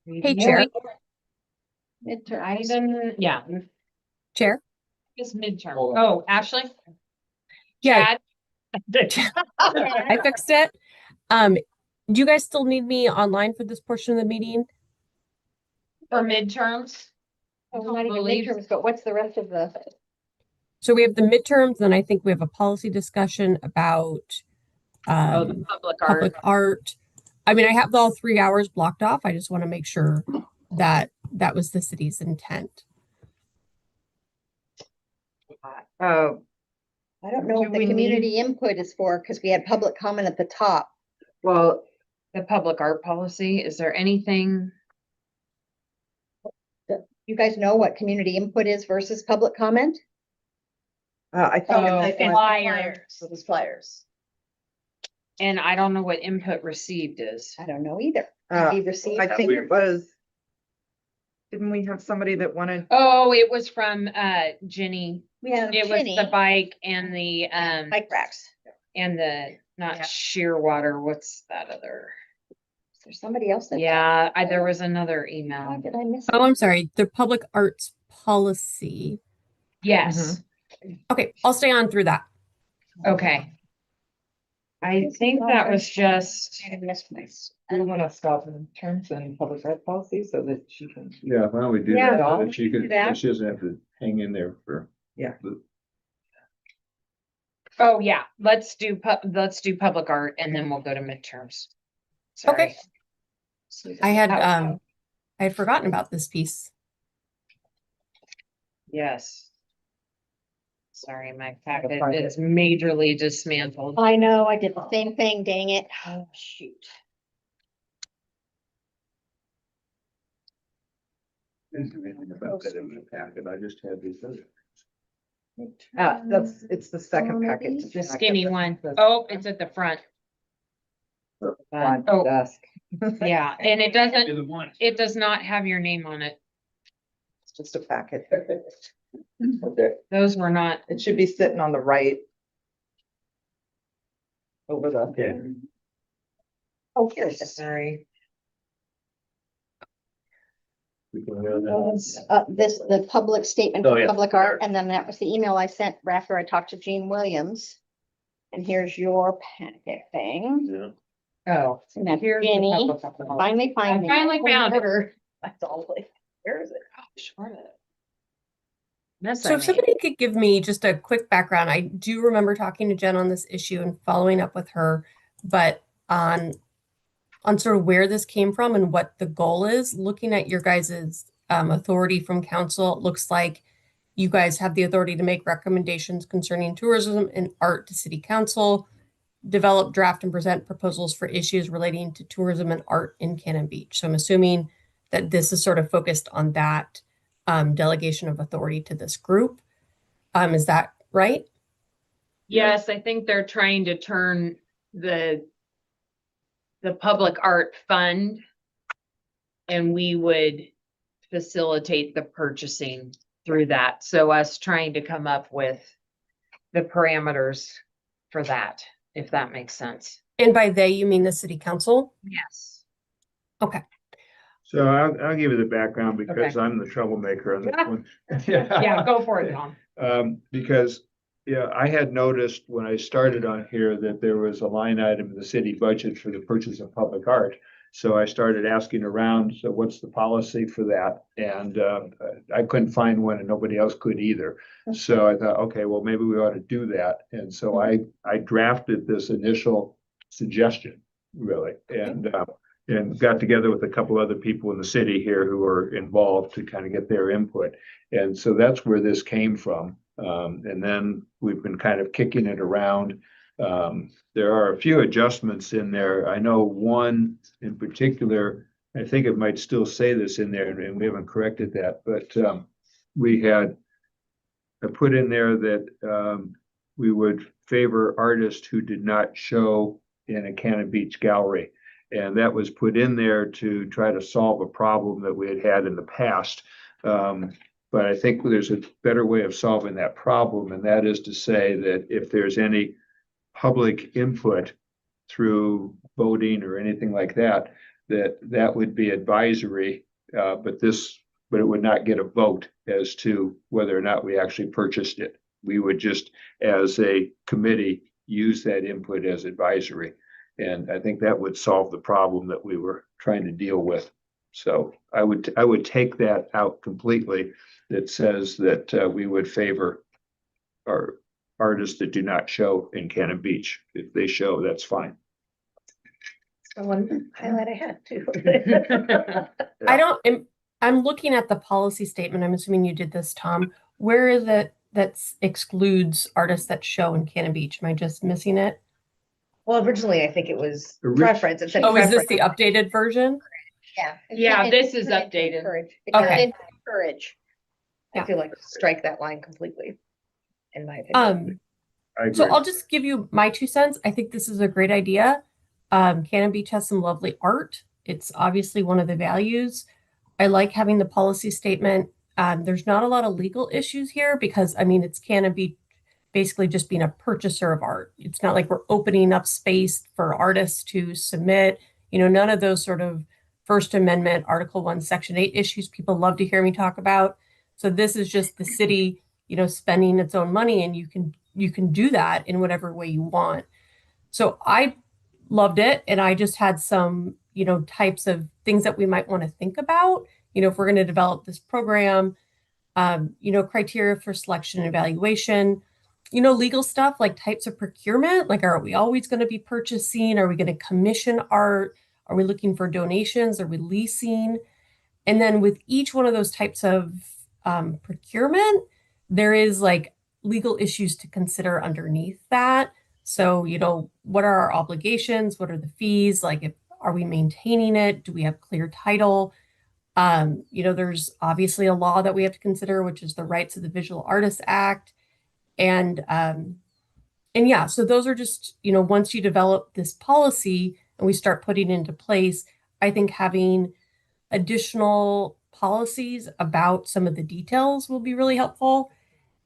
Hey, Chair.
Item, yeah,
Chair?
it's midterm. Oh, Ashley?
Yeah,
Chad?
I fixed it. Do you guys still need me online for this portion of the meeting?
For midterms?
Oh, not even
Believe-
midterms, but what's the rest of the?
So we have the midterms, then I think we have a policy discussion about
Oh, the public art.
public art. I mean, I have all 3 hours blocked off. I just want to make sure that that was the city's intent.
Oh,
I don't know
Do
what the
we
community input is for, because we had public comment at the top.
well,
The public art policy, is there anything?
You guys know what community input is versus public comment?
I think.
Oh,
it's-
flyers.
So those flyers.
And I don't know what input received is.
I don't know either.
Uh,
We received.
I think it was. Didn't we have somebody that wanted?
Oh, it was from Jenny.
We had
It was
Jenny,
the bike and the
bike racks.
and the,
Yeah.
not Shearwater, what's that other?
Is there somebody else that?
Yeah, there was another
How
email.
did I miss?
Oh, I'm sorry. The public arts policy.
Yes,
Okay, I'll stay on through that.
okay. I think that was just,
I missed my.
Do you want to stop in terms and public art policy so that she can?
Yeah, why don't we do
Yeah,
that? So that she
do
can,
that.
she doesn't have to hang in there for.
Yeah.
oh, yeah, let's do public art and then we'll go to midterms.
Okay.
Sorry.
I had
Oh,
I had forgotten about this piece.
Yes. Sorry, my packet
packet.
is majorly dismantled.
I know, I did the same thing, dang it. Oh, shoot.
Didn't do anything about that in the packet. I just had these other.
It's the second packet.
The skinny one. Oh, it's at the front.
On
Oh.
desk.
Yeah, and it
You're
doesn't,
the one.
it does not have your name on it.
It's just a packet.
Okay.
Those were not,
It should be sitting on the right. Over the.
Yeah.
Oh, here it is.
sorry.
We can have that.
The public statement
Oh,
for
yeah.
public art, and then that was the email I sent after I talked to Gene Williams. And here's your packet thing.
Yeah.
Oh.
And that's
Here's the
Jenny.
public art.
Finally finding.
I finally found it.
That's all. Where is it?
Mess
So
I
if
made.
somebody could give me just a quick background, I do remember talking to Jen on this issue and following up with her, but on sort of where this came from and what the goal is, looking at your guys' authority from council, it looks like you guys have the authority to make recommendations concerning tourism and art to city council, develop, draft, and present proposals for issues relating to tourism and art in Cannon Beach. So I'm assuming that this is sort of focused on that delegation of authority to this group. Is that right?
Yes, I think they're trying to turn the public art fund. And we would facilitate the purchasing through that. So us trying to come up with the parameters for that, if that makes sense.
And by they, you mean the city council?
Yes.
So I'll give you the background because I'm the troublemaker on this one.
Yeah, go for it, Tom.
Because, yeah, I had noticed when I started on here that there was a line item in the city budget for the purchase of public art. So I started asking around, so what's the policy for that? And I couldn't find one and nobody else could either. So I thought, okay, well, maybe we ought to do that. And so I drafted this initial suggestion, really, and got together with a couple other people in the city here who are involved to kind of get their input. And so that's where this came from. And then we've been kind of kicking it around. There are a few adjustments in there. I know one in particular, I think it might still say this in there and we haven't corrected that, but I put in there that we would favor artists who did not show in a Cannon Beach gallery. And that was put in there to try to solve a problem that we had in the past. But I think there's a better way of solving that problem, and that is to say that if there's any public input through voting or anything like that, that would be advisory, but it would not get a vote as to whether or not we actually purchased it. We would just, as a committee, use that input as advisory. And I think that would solve the problem that we were trying to deal with. So I would take that out completely. That says that we would favor our artists that do not show in Cannon Beach. If they show, that's fine.
One highlight I had too.
I'm looking at the policy statement. I'm assuming you did this, Tom. Where is it that excludes artists that show in Cannon Beach? Am I just missing it?
Well, originally, I think it was
Ori-
preference. It said
Oh, is this
preference.
the updated version?
Yeah.
Yeah, this is updated.
Okay.
Encourage.
I feel like strike that line completely, in my opinion.
I
So
agree.
I'll just give you my 2 cents. I think this is a great idea. Cannon Beach has some lovely art. It's obviously one of the values. I like having the policy statement. There's not a lot of legal issues here because, I mean, it's Cannon Beach basically just being a purchaser of art. It's not like we're opening up space for artists to submit, none of those sort of First Amendment, Article 1, Section 8 issues people love to hear me talk about. So this is just the city, spending its own money, and you can do that in whatever way you want. So I loved it. And I just had some, types of things that we might want to think about, if we're going to develop this program, criteria for selection and evaluation, legal stuff like types of procurement. Like, are we always going to be purchasing? Are we going to commission art? Are we looking for donations? Are we leasing? And then with each one of those types of procurement, there is like legal issues to consider underneath that. So, what are our obligations? What are the fees? Like, are we maintaining it? Do we have clear title? There's obviously a law that we have to consider, which is the Rights of the Visual Artists Act. And yeah, so those are just, once you develop this policy and we start putting it into place, I think having additional policies about some of the details will be really helpful.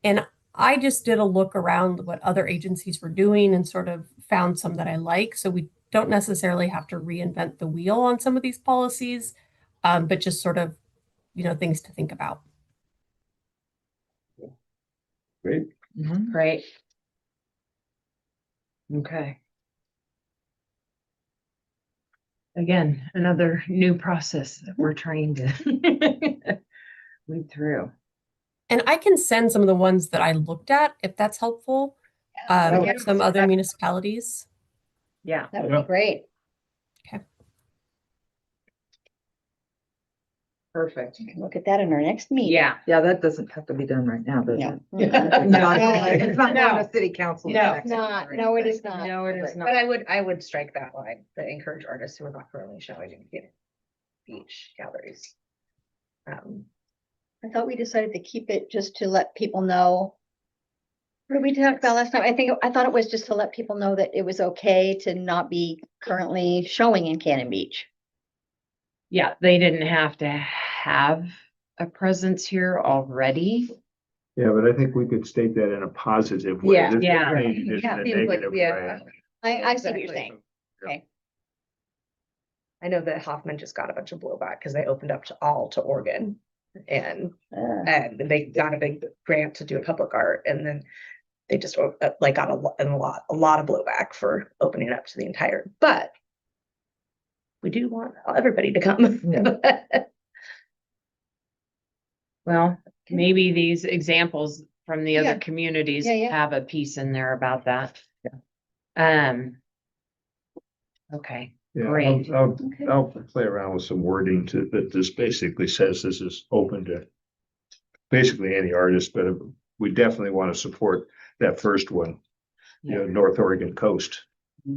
And I just did a look around what other agencies were doing and sort of found some that I like. So we don't necessarily have to reinvent the wheel on some of these policies, but just sort of, things to think about.
Great.
Great. Okay. Again, another new process that we're trying to weed through.
And I can send some of the ones that I looked at, if that's helpful.
Yeah.
Some other municipalities.
Yeah.
That would be great.
Perfect.
We can look at that in our next meeting.
Yeah.
Yeah, that doesn't have to be done right now, does
No.
it?
No.
It's not
No.
going to city council.
No.
next
Not,
or
no, it
anything.
is not.
No, it is
But
not.
I would strike that line, that encourage artists who are not currently showing in Cannon Beach galleries.
I thought we decided to keep it just to let people know. What did we talk about last time? I thought it was just to let people know that it was okay to not be currently showing in Cannon Beach.
Yeah, they didn't have to have a presence here already.
Yeah, but I think we could state that in a positive way.
Yeah,
This
yeah.
change is in a
Seems like-
negative
yeah.
way.
I see what you're
Exactly.
saying. Okay.
I know that Hoffman just got a bunch of blowback because they opened up to Oregon. And they got a big grant to do a public art, and then they just like got a lot of blowback for opening up to the entire, but we do want everybody to come.
Well, maybe these examples from the other
Yeah.
communities
Yeah.
have a piece in there about that. Okay,
Yeah,
Great.
I'll play around with some wording that this basically says this is open to basically any artist, but we definitely want to support that first one. North Oregon Coast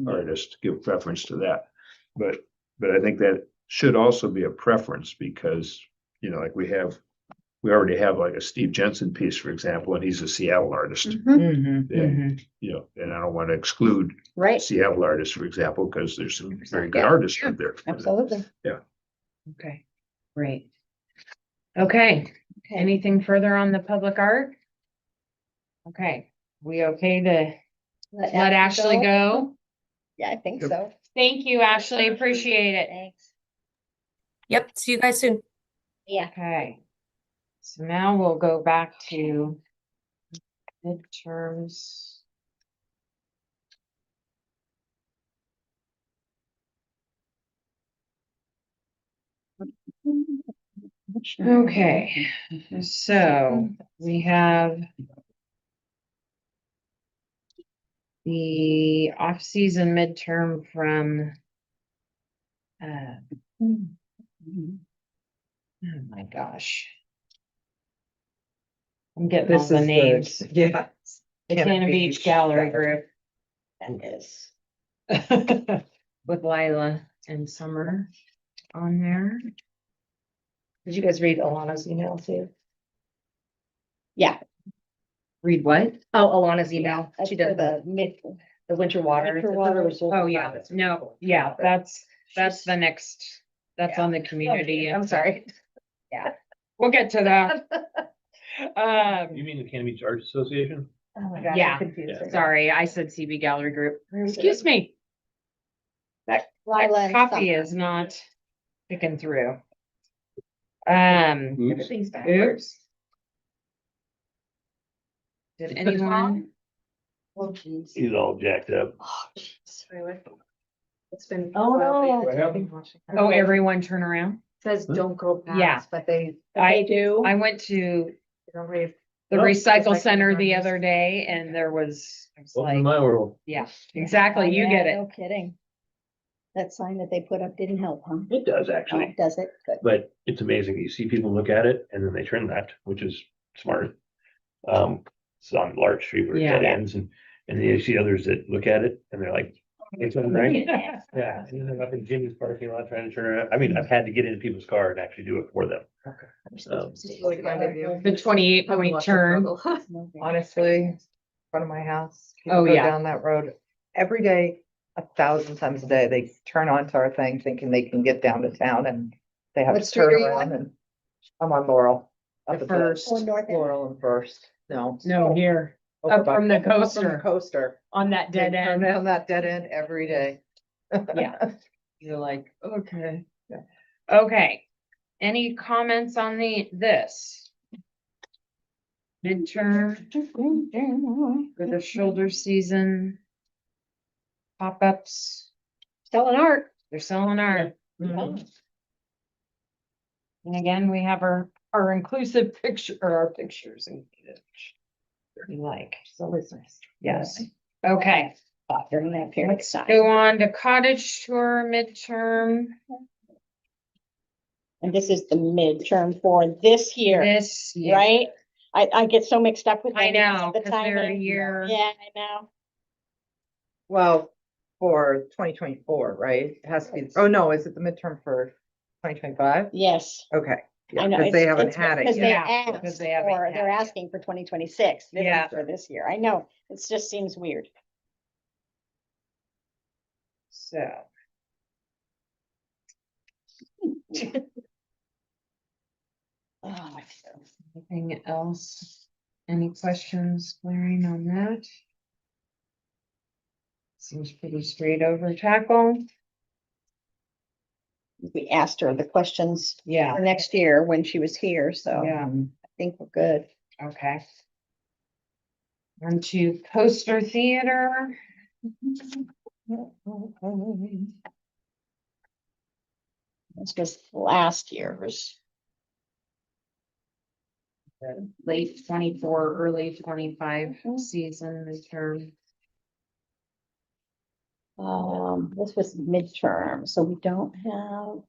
artist, give preference to that. But I think that should also be a preference because, like we already have like a Steve Jensen piece, for example, and he's a Seattle artist.
Mhm.
And, and I don't want to exclude
Right,
Seattle artists, for example, because there's some very good
Yeah,
artists out there.
absolutely.
okay, great. Okay,
Okay.
anything further on the public art? Okay, we okay to let Ashley go.
Yeah, I think
Yep.
so.
Thank you, Ashley. Appreciate it.
Thanks.
Yep, see you guys soon.
Yeah.
Okay. So now we'll go back to midterms. Okay, so we have the off-season midterm from oh my gosh. I'm getting all
This
the
is
names.
Yeah.
The Cannon Beach Gallery Group.
That is.
With Lila and Summer on there.
Did you guys read Alana's email too?
Yeah.
Read what?
Oh, Alana's email.
That's
She
for
did the winter water.
Winter water.
Oh, yeah, no, yeah, that's the next, that's on the community.
I'm sorry.
We'll get to that.
You mean the Cannon Beach Arts Association?
Oh my gosh,
Yeah.
I'm confused. right now.
Sorry, I said CB Gallery Group. Excuse me. That
Lila and
copy
Summer.
is not picking through.
Oops.
Everything's backwards.
Did anyone?
Oh, geez.
He's all jacked up.
Oh, jeez.
It's been.
Oh, no.
What happened?
Oh, everyone turn around.
Says don't go
Yeah.
past, but they
I
do.
I went to
Don't read.
the
Oh,
recycle
recycle
center the
centers.
other day and there was, I was
Welcome to
like,
my world.
yeah, exactly, you
Yeah,
get it.
No kidding. That sign that they put up didn't help, huh?
It does
Oh,
actually,
does it? Good.
but it's amazing. You see people look at it and then they turn left, which is smart. It's on Larch Street where it dead
Yeah.
ends and then you see others that look at it and they're like, it's on right. Yeah, and then up in Jimmy's parking lot trying to turn around. I mean, I've had to get in people's car and actually do it for them.
The 28-point turn.
Honestly, in front of my house. people
Oh,
go
yeah.
Down that road every day, 1,000 times a day, they turn onto our thing thinking they can get down to town and they have
What
to
street
turn
are you
around
on?
and I'm on Laurel. up
The
at the
first.
Or North End?
Laurel and First, no.
No, here,
over
up
by-
from the
up from
coaster.
Coaster.
on that
They
dead
turn
end.
down that dead end every day.
Yeah. You're like, okay. Okay, any comments on this? Midterm for the shoulder season? Pop-ups,
Selling art.
they're selling art.
Mhm.
And again, we have our inclusive picture, or our pictures. We like,
So it's nice.
yes, okay.
During that period of
Let's
time.
go on to cottage tour midterm.
And this is the midterm for this year,
This year.
right? I get so mixed up with.
I
them because
know,
of the
'cause they're a
timing.
year.
Yeah, I know.
Well, for 2024, right? It has to be, oh no, is it the midterm for 2025?
Yes.
Okay.
I
Yeah,
know.
because they
it's-
haven't
it's
had it
Because
yet.
they
Yeah, because
asked
they haven't
for,
had
they're
it yet.
asking for 2026. This is
Yeah.
For this year. I know. It just seems weird.
So.
Oh,
Anything else? Any questions, Larry, on that? Seems pretty straight over tackle.
we asked her the questions
Yeah,
for next year when she was here, so
yeah,
I think we're good.
okay. On to poster theater.
This was last year's.
Late 24, early 25 season midterm.
This was midterm, so we don't have.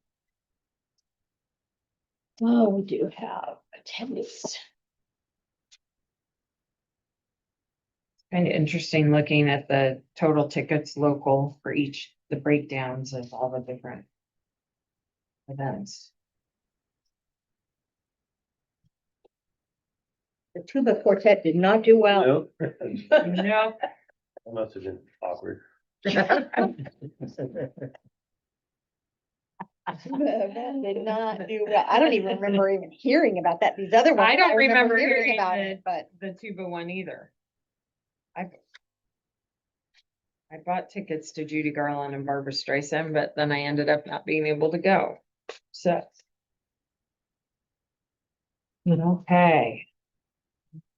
Oh, we do have attendance.
Kind of interesting looking at the total tickets local for each, the breakdowns of all the different events.
The tuba quartet did not do well.
No,
No,
that must have been awkward.
That did not do well. I don't even remember even hearing about that. These other ones.
I don't remember
hearing
hearing
about
the-
it, but
the tuba one either. I bought tickets to Judy Garland and Barbara Streisand, but then I ended up not being able to go. So. Okay.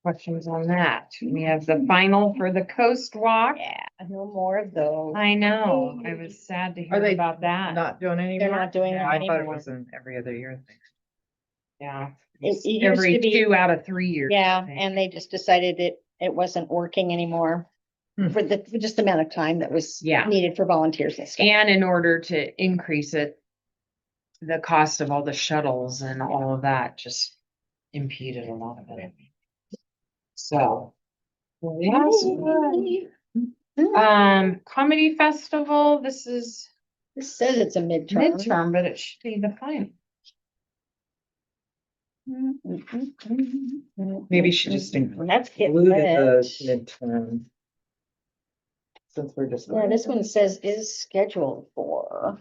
Questions on that? We have the final for the Coast Walk.
Yeah, no more of those.
I know, I was sad to
Are
hear
they
about that.
Not doing
They're
anymore?
not doing
Yeah,
that
I thought it
anymore.
was an every other year thing.
Yeah.
It used
Every
to be-
2 out of 3 years. I
Yeah,
think.
and they just decided it wasn't working anymore
Hmm.
for just the amount of time that was
Yeah.
needed for volunteers and stuff.
And in order to increase it, the cost of all the shuttles and all of that just impeded a lot of it. So. Yes. Comedy Festival, this is
This says it's a midterm.
midterm, but it should be the final. Maybe she just
That's getting
Included the
lit.
midterm. Since we're just.
Yeah, this one says is scheduled for.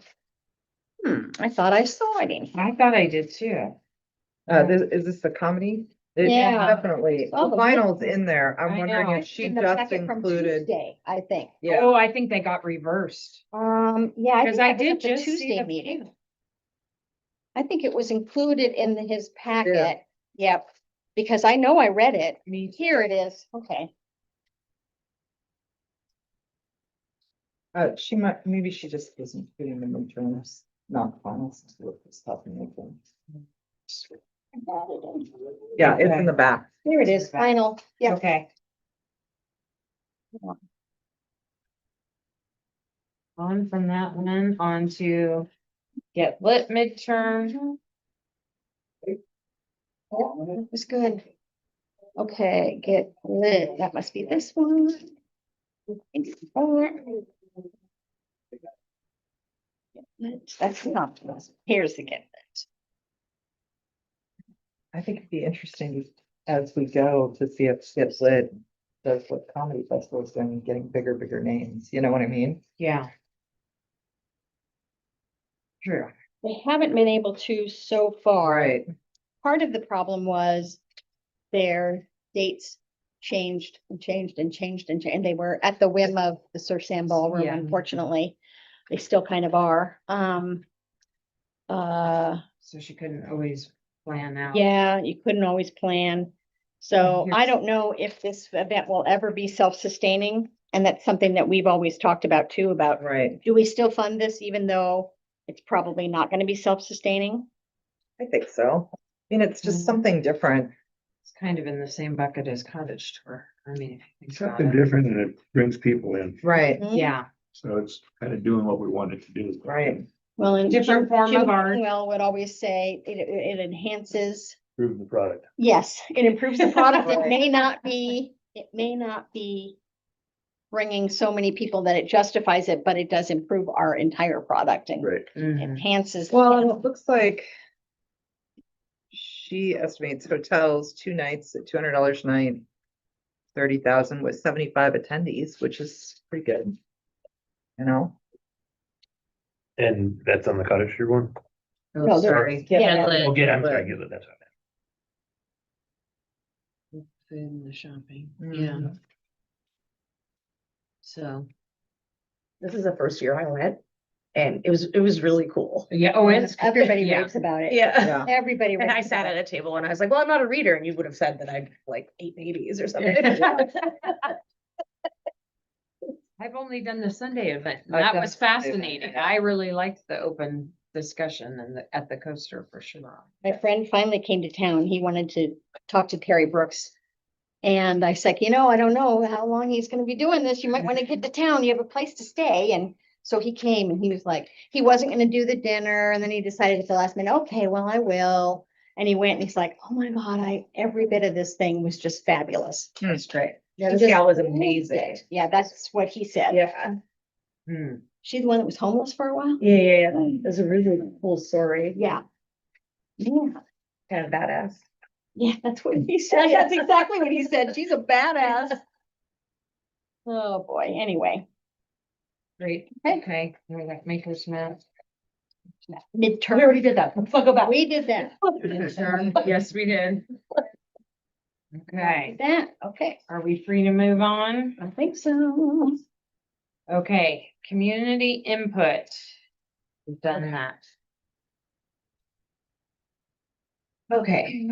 I thought I saw it in.
I thought I did too.
Is this the comedy? It
Yeah.
Definitely,
Oh,
the
the
final's
midterm.
in there. I'm
I
wondering
know.
if she
In the
just
packet from
included.
Tuesday, I think.
Yeah,
Oh, I think they got reversed.
Yeah. I
Because
think
I
that was
did
at the
just see
Tuesday
the
meeting.
meeting.
I think it was included in his packet. Yep, because I know I read it. Here it is. Okay.
she might, maybe she just wasn't putting the midterms, not finals. Stuff in midterms. Yeah, it's in the back.
Here it is, final. Yeah.
Okay. On from that one, on to get lit midterm.
That was good. Okay, get lit. That must be this one. That's not, here's the get lit.
I think it'd be interesting as we go to see if Skip Lit does what Comedy Festival is doing, getting bigger names, you know what I mean?
Yeah. True.
They haven't been able to so far.
Right.
Part of the problem was their dates changed and changed and changed and changed. And they were at the whim of the Sir Sam Ballroom,
Yeah.
unfortunately. They still kind of are.
So she couldn't always plan out.
Yeah, you couldn't always plan. So I
Here's-
don't know if this event will ever be self-sustaining. And that's something that we've always talked about too, about
Right,
do we still fund this even though it's probably not going to be self-sustaining?
I think so. I mean, it's just
Mhm.
something different.
It's kind of in the same bucket as cottage tour. I mean, if you think about
Something
it.
different and it brings people in.
Right,
Yeah,
So it's kind of doing what we wanted to do.
right.
Well, and
Different form of art.
Well, would always say it enhances,
Improve the product.
yes, it improves the product. It
Right.
may not be bringing so many people that it justifies it, but it does improve our entire product and
Right.
Mhm.
enhances.
Well, and it looks like she estimates hotels, 2 nights at $200 a night, 30,000 with 75 attendees, which is pretty good. You know?
And that's on the cottage tour one?
Oh,
No, there-
sorry.
yeah.
Get lit.
Oh, I'm sorry, get it, that's right.
Food and the shopping,
Mm.
yeah. So,
This is the first year I went and it was really cool.
yeah, oh, it's.
Everybody
yeah.
raves about it.
Yeah.
Yeah.
Everybody.
And I
raves
sat
about
at a table and I was like, well, I'm not a reader. And you would have said that I'd like 8 babies or something.
I've only done the Sunday event. and
I've
That
done
was
the Sunday event,
fascinating.
yeah.
I really liked the open discussion and at the coaster for sure.
My friend finally came to town. He wanted to talk to Terry Brooks. And I said, I don't know how long he's gonna be doing this. You might want to get to town. You have a place to stay. And so he came and he was like, he wasn't gonna do the dinner. And then he decided at the last minute, okay, well, I will. And he went and he's like, oh my God, every bit of this thing was just fabulous.
That's great. Yeah,
He
this
just
gal was
loved
amazing.
it. Yeah, that's what he said.
Yeah.
Hmm.
She's the one that was homeless for a while?
Yeah. It was a really cool story.
Yeah. Yeah.
Kind of badass.
Yeah, that's what he said. That's exactly what he said. She's a badass. Oh, boy. Anyway,
Great,
Okay.
okay, we got Maker's Math.
midterm.
We already did that. Let's go back.
We did that.
Yes, we did. Okay,
That, okay.
are we free to move on?
I think so.
Okay, community input. We've done that. Okay,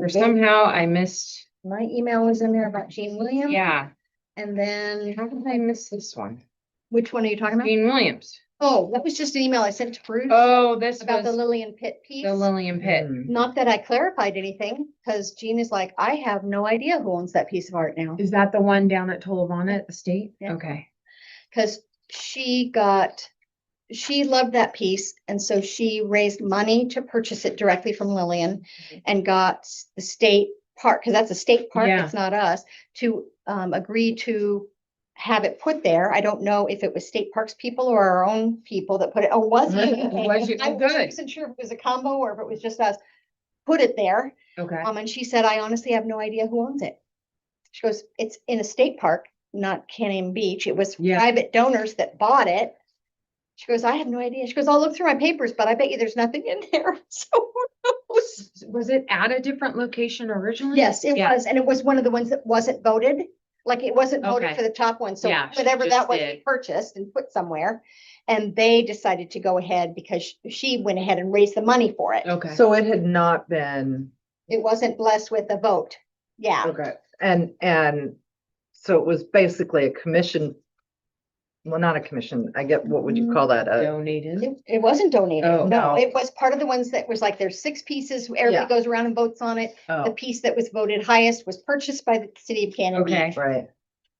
somehow I missed,
My email was in there about Gene Williams.
yeah,
And then,
how did I miss this one?
which one are you talking about?
Gene Williams.
Oh, that was just an email I sent to Bruce
Oh, this
about the
was
Lillian Pitt piece.
the Lillian Pit.
Mm.
Not that I clarified anything, because Jean is like, I have no idea who owns that piece of art now.
Is that the one down at Tolavana at the state?
Yeah.
Okay.
Because she loved that piece, and so she raised money to purchase it directly from Lillian and got the state park, because that's a state park,
Yeah.
it's not us, to agree to have it put there. I don't know if it was state parks people or our own people that put it, or was it?
Was it?
I
Good.
wasn't sure if it was a combo or if it was just us. Put it there.
Okay.
And she said, I honestly have no idea who owns it. She goes, it's in a state park, not Canyon Beach. It was
Yeah.
private donors that bought it. She goes, I have no idea. She goes, I'll look through my papers, but I bet you there's nothing in there. So who knows?
Was it at a different location originally?
Yes, it
Yeah.
was. And it was one of the ones that wasn't voted. Like it wasn't voted
Okay.
for the top one. So
Yeah, she
whatever
just
that was, we
did.
purchased and put somewhere. And they decided to go ahead because she went ahead and raised the money for it.
Okay.
So it had not been,
It wasn't blessed with a vote. Yeah.
okay, and so it was basically a commission. Well, not a commission, I get, what would you call that?
Donated.
It wasn't donated.
Oh.
No,
No.
it was part of the ones that was like, there's 6 pieces,
Yeah.
everybody goes around and votes on it. The
Oh,
piece that was voted highest was purchased by the city of Cannon
Okay.
Beach.
right.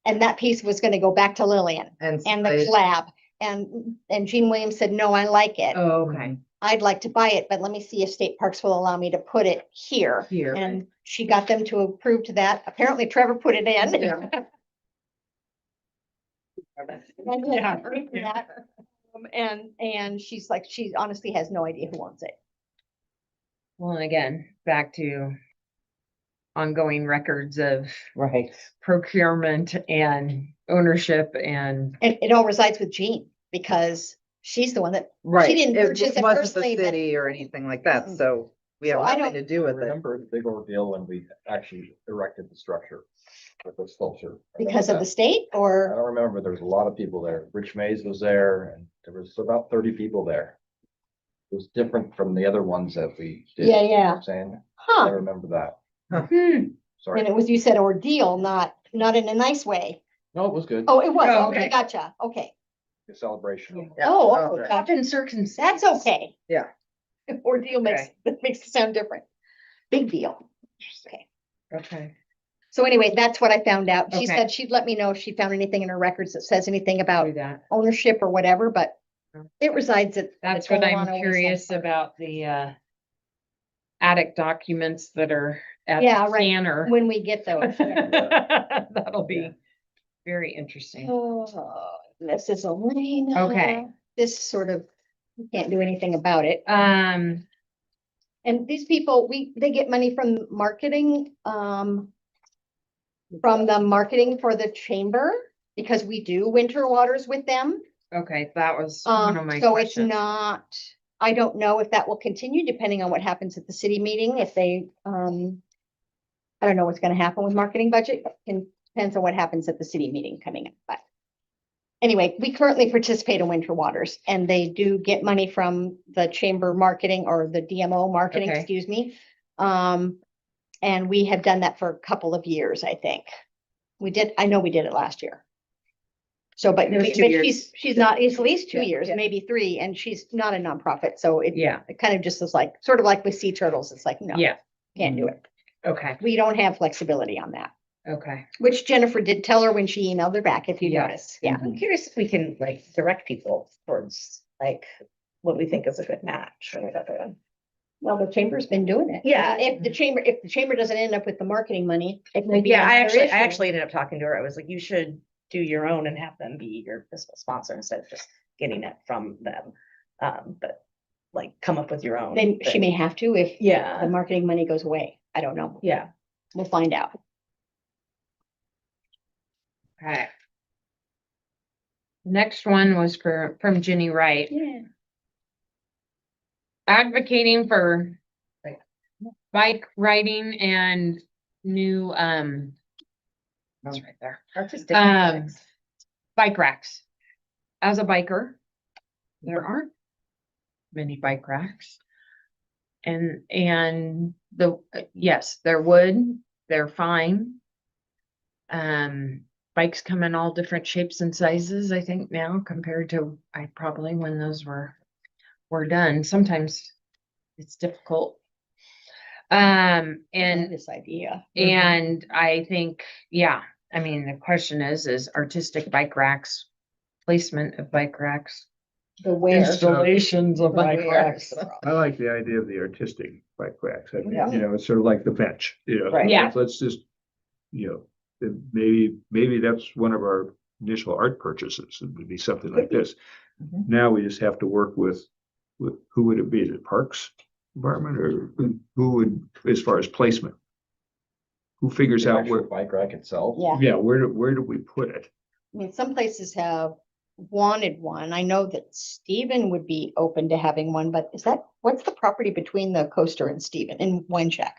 And that piece was gonna go back to Lillian
And.
and the
they-
collab. And Gene Williams said, no, I like it.
Oh, okay.
I'd like to buy it, but let me see if State Parks will allow me to put it here.
Here.
And she got them to approve to that. Apparently Trevor put it in.
Yeah.
Yeah. And she's like, she honestly has no idea who owns it.
Well, and again, back to ongoing records of
Right.
procurement and ownership and,
And it all resides with Jean because she's the one that,
Right.
didn't
It
purchase it
wasn't
personally,
the
but-
city or anything like that, so we have
So I
nothing to do
I
with it.
remember the big ordeal when we actually erected the structure with the sculpture. I remember
because of
that.
the state
I
or,
don't remember, there was a lot of people there. Rich Mays was there and there was about 30 people there. It was different from the other ones that we did.
yeah,
You know what
yeah.
I'm saying, I
Huh.
remember that.
And
Sorry.
it was, you said ordeal, not in a nice way.
No, it was good.
Oh, it was.
Oh,
Okay,
okay.
gotcha. Okay.
A celebration.
Yeah.
Oh,
Okay.
okay.
often circumcised.
That's okay.
Yeah.
Ordeal makes, that makes it sound different. Big deal. Okay.
Okay.
So anyway, that's what I found out. She
Okay.
said she'd let me know if she found anything in her records that says anything about
Do that.
ownership or whatever, but
Oh.
it resides at.
That's
the
what I'm
Tohono
curious
O'odham.
about, the attic documents that are at
Yeah,
the
right.
scanner.
When we get those.
That'll be very interesting.
Oh, this is Elena.
Okay.
This sort of, we can't do anything about it.
Um,
And these people, they get money from marketing, from the marketing for the chamber, because we do winter waters with them.
okay, that was one of my
So it's
questions.
not, I don't know if that will continue depending on what happens at the city meeting, if they, I don't know what's gonna happen with marketing budget, depends on what happens at the city meeting coming up, but. Anyway, we currently participate in Winter Waters and they do get money from the chamber marketing or the DMO marketing,
Okay.
excuse me. And we have done that for a couple of years, I think. I know we did it last year. So, but
It was
but
2 years.
she's not, it's at least 2
Yeah,
years,
yeah.
maybe 3, and she's not a nonprofit, so it
Yeah,
kind of just is like, sort of like with Sea Turtles, it's like, no,
yeah,
can't do it.
okay,
We don't have flexibility on that,
okay.
which Jennifer did tell her when she emailed her back, if you
Yeah.
notice, yeah.
I'm curious if we can like direct people towards like what we think is a good match or whatever.
Well, the chamber's been doing it.
Yeah.
If the chamber doesn't end up with the marketing money, it may be
Yeah, I
another issue.
actually ended up talking to her. I was like, you should do your own and have them be your fiscal sponsor instead of just getting it from them. But like come up with your own.
Then she
thing.
may have to if the
Yeah,
marketing money goes away. I don't know.
yeah.
We'll find out.
Okay. Next one was from Jenny Wright,
Yeah.
advocating for bike riding and new, that's right there.
Artistic.
Um, bike racks. As a biker, there aren't many bike racks. And yes, they're wood, they're fine. Bikes come in all different shapes and sizes, I think now compared to probably when those were done. Sometimes it's difficult. And
This idea.
And I think, yeah, I mean, the question is artistic bike racks, placement of bike racks,
The where.
installations of
The
bike
where.
racks.
I like the idea of the artistic bike racks. I mean,
Yeah.
you know, it's sort of like the bench, you know.
Right.
Yeah.
Let's just, you know, maybe that's one of our initial art purchases. It would be something like this.
Mhm.
Now we just have to work with who would it be? The Parks Department or who would, as far as placement? Who figures
The
out
actual
where,
bike rack itself.
Yeah,
yeah, where do we put it?
I mean, some places have wanted one. I know that Stephen would be open to having one, but what's the property between the coaster and Stephen in Wine Shack?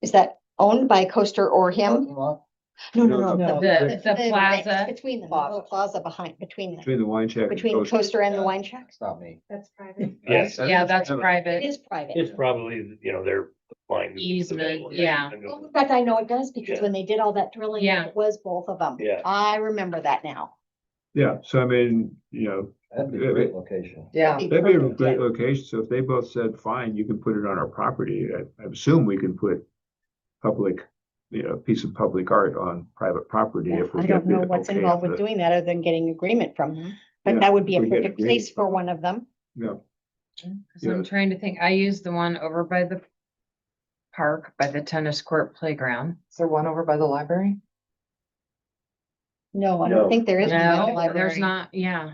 Is that owned by Coaster or him?
Parking lot.
No,
No,
the plaza.
Between them, the little plaza between them,
Between the wine shack. and
between the coaster and the wine shack.
It's not me.
That's private.
Yes,
Yeah, that's
It
private
is private.
it's probably, you know, they're fine.
easement, yeah.
Well, in fact, I know it does because
Yeah.
when they did all that drilling,
Yeah.
it was both of them.
Yeah.
I remember that now.
Yeah, so I mean, you know,
That'd be a great location.
Yeah,
that'd be a
Perfect,
great
yeah.
location. So if they both said, fine, you can put it on our property, I assume we can put public, you know, piece of public art on private property if we
I
get
don't know
the
what's
okay
involved
of
with
the-
doing that other than getting agreement from them. But
Yeah,
that would be
if
a
we get
perfect
agreement
place for one of them.
Yeah,
'Cause I'm trying to think, I used the one over by the park, by the tennis court playground.
is there one over by the library?
No, I
No.
don't think there is. one in the
No, there's
library.
not, yeah.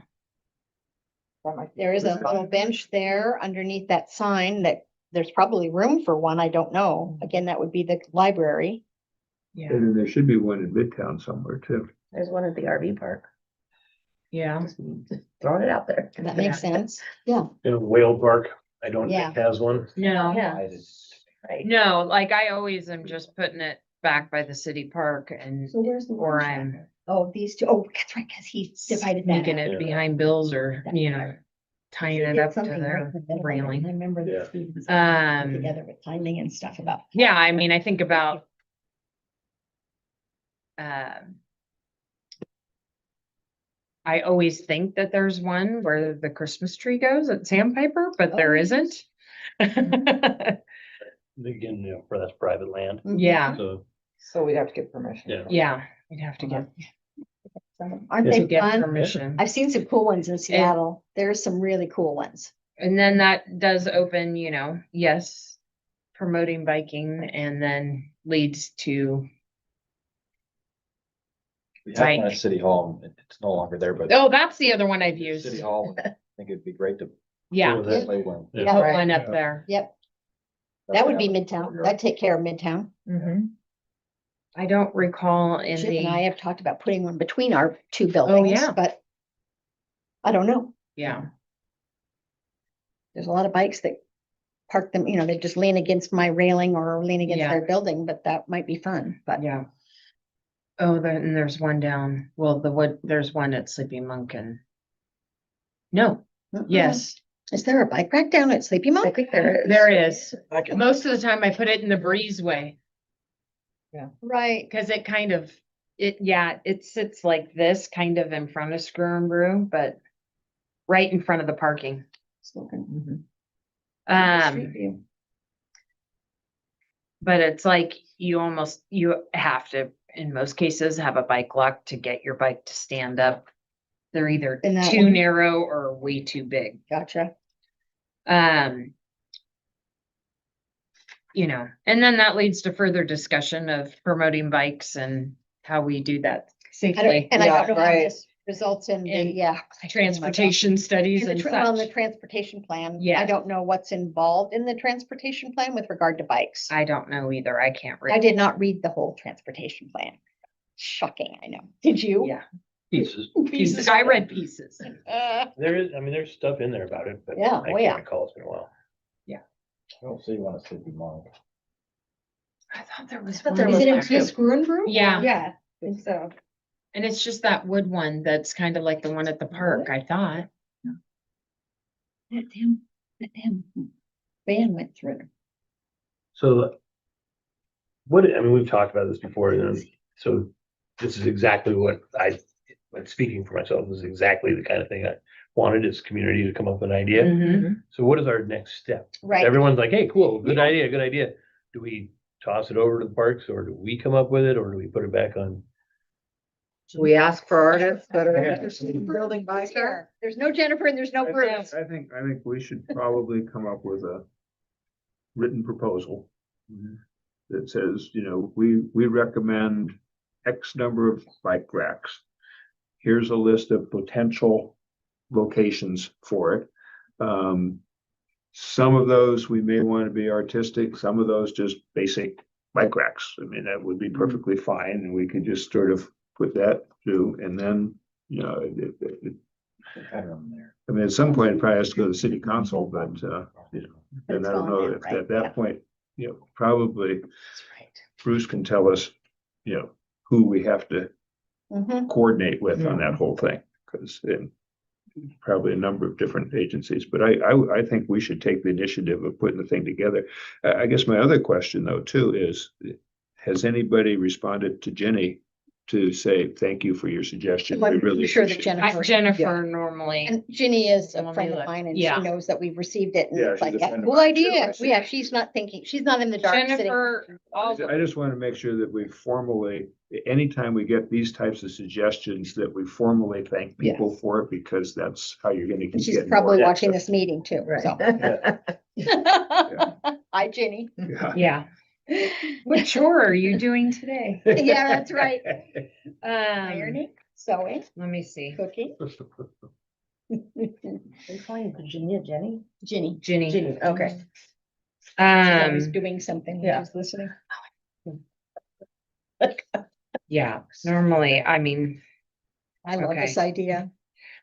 That might be-
There is a little bench there underneath that sign that there's probably room for one. I don't know. Again, that would be the library.
Yeah,
and then there should be one in Midtown somewhere too.
There's one at the RV park.
yeah.
Just throwing it out there.
That makes sense. Yeah.
You know, Whale Park, I don't
Yeah.
think has one.
No,
Yeah.
I just-
Right.
no, like I always am just putting it back by the city park and,
So where's the?
or
wine shack?
I'm
Oh, these two. Oh, that's right, because he divided that.
sneaking
up.
it behind Bill's or, you know,
He
tying it
did
up to
something right
their
in the middle of it,
railing.
and I remember
Yeah.
that Steve was
Um,
together with timing and stuff about.
Yeah, I mean, I think about. um, I always think that there's one where the Christmas tree goes at Sandpiper, but there
Oh,
isn't.
Again, you know, for that's private land,
Yeah,
so,
So we'd have to get permission.
yeah.
yeah, we'd have to get,
Aren't
to
they
get
fun?
permission.
I've seen some cool ones in Seattle. There's some really cool ones.
And then that does open, you know, yes, promoting biking and then leads to,
We have one
Bike.
at City Hall, and it's no longer there, but
oh, that's the other one I've
City
used.
Hall, I think it'd be great to
Yeah,
Well, that-
play one.
Yeah.
put
Right.
one up there.
Yep, that would be Midtown. That'd take care of Midtown.
Mm-hmm.
I don't recall in
Chip and I
the,
have talked about putting one between our two buildings,
yeah.
but I don't know.
yeah,
There's a lot of bikes that park them, you know, they just lean against my railing or lean against
Yeah.
their building, but that might be fun, but.
yeah. Oh, then there's one down, well, there's one at Sleepy Monk and. No, yes,
Is there a bike rack down at Sleepy
I
Monk?
think there.
there is. Most of the time I put it in the breezeway.
Right.
Cause it kind of, it sits like this, kind of in front of Screw and Brew, but right in front of the parking. But it's like you have to, in most cases, have a bike lock to get your bike to stand up. They're either
In that
too
one?
narrow or way too big.
Gotcha.
You know, and then that leads to further discussion of promoting bikes and how we do that
I don't,
safely.
and I
Yeah,
don't know how
right.
this results in the,
In
yeah.
Transportation studies
In the
and
tra- On the
such.
transportation plan.
Yeah.
I don't know what's involved in the transportation plan with regard to bikes.
I don't know either. I can't
I
read.
did not read the whole transportation plan. Shocking, I know. Did you?
Yeah,
Pieces.
pieces. I read pieces.
There is, I mean, there's stuff in there about it, but
Yeah,
I
oh, yeah.
can't recall, it's been a while.
I don't see one at City Monk.
I thought there was
thought there
one
Is
was
it
in
in
one too.
Screw and Brew?
Yeah.
Yeah, I think so.
And it's just that wood one that's kind of like the one at the park, I thought.
That damn van went through.
So what, I mean, we've talked about this before, so this is exactly what I'm speaking for myself, this is exactly the kind of thing I wanted as community to come up with an idea.
Mhm.
So what is our next step?
Right.
Everyone's like, hey, cool, good idea, good idea. Do we toss it over to the parks or do we come up with it or do we put it back on?
We ask for artists that are
Yeah.
interested in building bike.
Here, there's no Jennifer and there's no Bruce.
I think we should probably come up with a written proposal that says, you know, we recommend X number of bike racks. Here's a list of potential locations for it. Some of those we may want to be artistic, some of those just basic bike racks. I mean, that would be perfectly fine, and we could just sort of put that through, and then, you know, I mean, at some point, it probably has to go to the city council, but, you know, and
It's
I don't
gone
know
now,
if
right?
at
Yeah.
that point, you know, probably
That's right.
Bruce can tell us, you know, who we have to
Mhm.
coordinate with on that whole thing, because probably a number of different agencies, but I think we should take the initiative of putting the thing together. I guess my other question though, too, is has anybody responded to Jenny to say, thank you for your suggestion? We
I'm
really
sure that
appreciate it."
Jennifer.
Jennifer normally,
And Ginny is a
Let me
friend of
look.
mine and she
Yeah.
knows that we've received it and
Yeah,
it's
she's
like,
a
yeah,
friend of
cool
mine, too.
idea.
I see.
Yeah, she's not thinking, she's not in the dark sitting.
Jennifer,
I just want to make sure that we formally, anytime we get these types of suggestions, that we formally thank people for it, because that's how you're gonna
And
keep
she's
getting
probably
more.
watching this meeting too, so. Hi, Ginny.
Yeah.
yeah. What chore are you doing today?
Yeah, that's right.
Ironing?
Sewing,
Let me see.
cooking.
Are you calling Virginia Jenny?
Ginny.
Ginny.
Ginny, okay.
She's always
Um,
doing something when
Yeah.
she's listening.
yeah, normally, I mean,
I love this idea.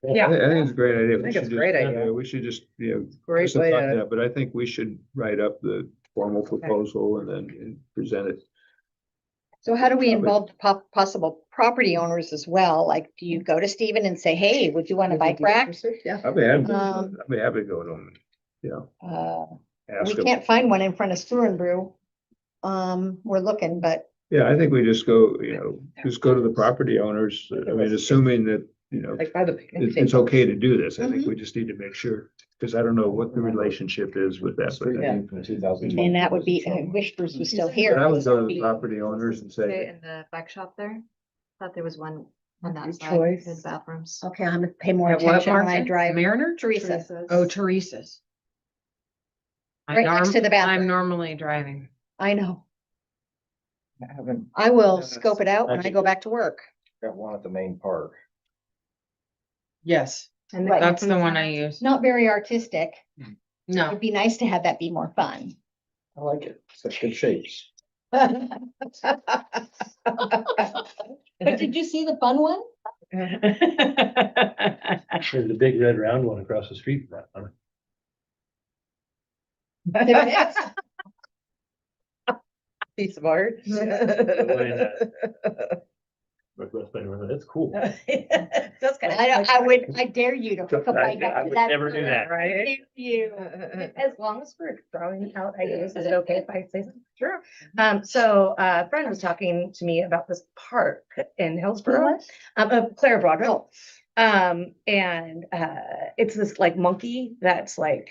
Yeah.
I think it's a great idea.
I think it's a great idea.
We should just, you know.
Great
just
way
about
to-
that, but I think we should write up the formal proposal and then present it.
So how do we involve possible property owners as well? Like, do you go to Stephen and say, hey, would you want a bike rack?
Yeah.
I'd be happy,
Um,
I'd be happy to go to them, you know,
We
ask them.
can't find one in front of Screw and Brew. We're looking, but
Yeah, I think we just go, you know, just go to the property owners. I mean, assuming that, you know,
Like by the picnic
it's
table.
okay to do this. I think
Mhm.
we just need to make sure, because I don't know what the relationship is with that. But
Yeah.
and that would be, I wish Bruce was still here.
But I would go to the property owners and say,
In the bike shop there, thought there was one on that
Good
side,
choice.
his bathrooms.
Okay, I'm gonna pay more
at what
attention when I
market?
drive.
Mariner?
Teresa,
Oh, Teresa's.
Right next to the bathroom.
I'm normally driving.
I know.
I haven't
I will
Yeah,
scope it out when I go back to work.
got one at the main park.
Yes,
And
Right.
that's the one I use.
not very artistic.
No,
It'd be nice to have that be more fun.
I like it. Such good shapes.
But did you see the fun one?
There's a big red round one across the street from that one.
There it is.
Piece of art.
Northwest Panorama, that's cool.
That's kind of.
I dare you to hook a bike up
I
to
would
that.
never do that.
Right? Dare you.
As long as we're throwing out ideas, is it okay if I say something? Sure. So a friend was talking to me about this park in Hillsborough, Clara Broadville. And it's this like monkey that's like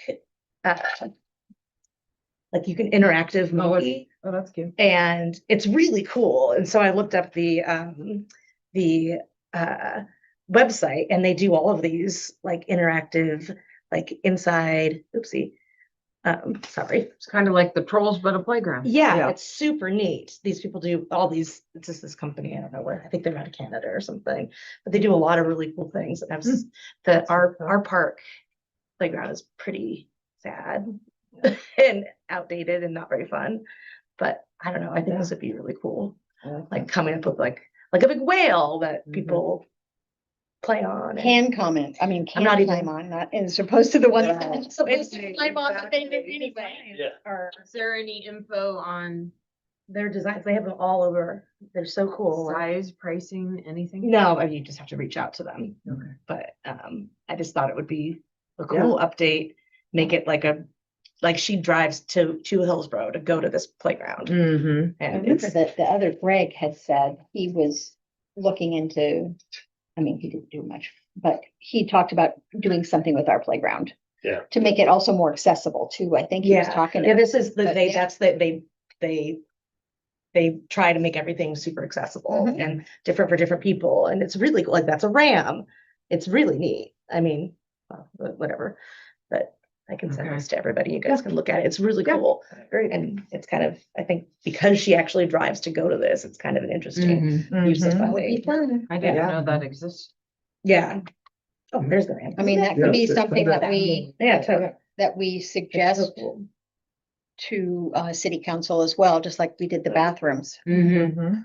you can interactive monkey.
Oh, that's cute.
And it's really cool. And so I looked up the website, and they do all of these like interactive, like inside, sorry.
it's kind of like the trolls, but a playground.
Yeah,
Yeah.
it's super neat. These people do all these, it's just this company, I don't know where, I think they're out of Canada or something, but they do a lot of really cool things. And our park playground is pretty sad and outdated and not very fun. But I don't know, I think this would be really cool. Like coming up with like a big whale that people play on. and-
Can comment, I mean,
I'm
can
not even-
climb on, not as opposed to the ones
Yeah.
that supposed to climb on, but they did anyway.
Yeah.
Or
Is there any info on
their designs, they have them all over. They're so cool.
Size, pricing, anything?
No, you just have to reach out to them.
Okay.
But I just thought it would be a cool update, make it like she drives to Hillsborough to go to this playground.
Mm-hmm.
I
And
remember
it's,
that the other Greg had said he was looking into, I mean, he didn't do much, but he talked about doing something with our playground.
Yeah.
To make it also more accessible too. I think he was
yeah,
talking.
yeah, this is the,
but
they,
yeah.
that's the, they try to make everything super accessible
Mhm.
and different for different people. And it's really cool. Like that's a RAM. It's really neat. I mean, whatever, but I can send
Okay.
this to everybody. You guys can look at it. It's really cool. Great. And it's kind of, I think because she actually drives to go to this, it's kind of an interesting use of
That would be
funding.
fun.
I didn't
Yeah.
know that exists.
Yeah. Oh, there's the RAM.
I mean, that could be
Yeah,
something that we,
Yeah, totally.
that we
It's so
suggest
cool.
to city council as well, just like we did the bathrooms.
Mm-hmm.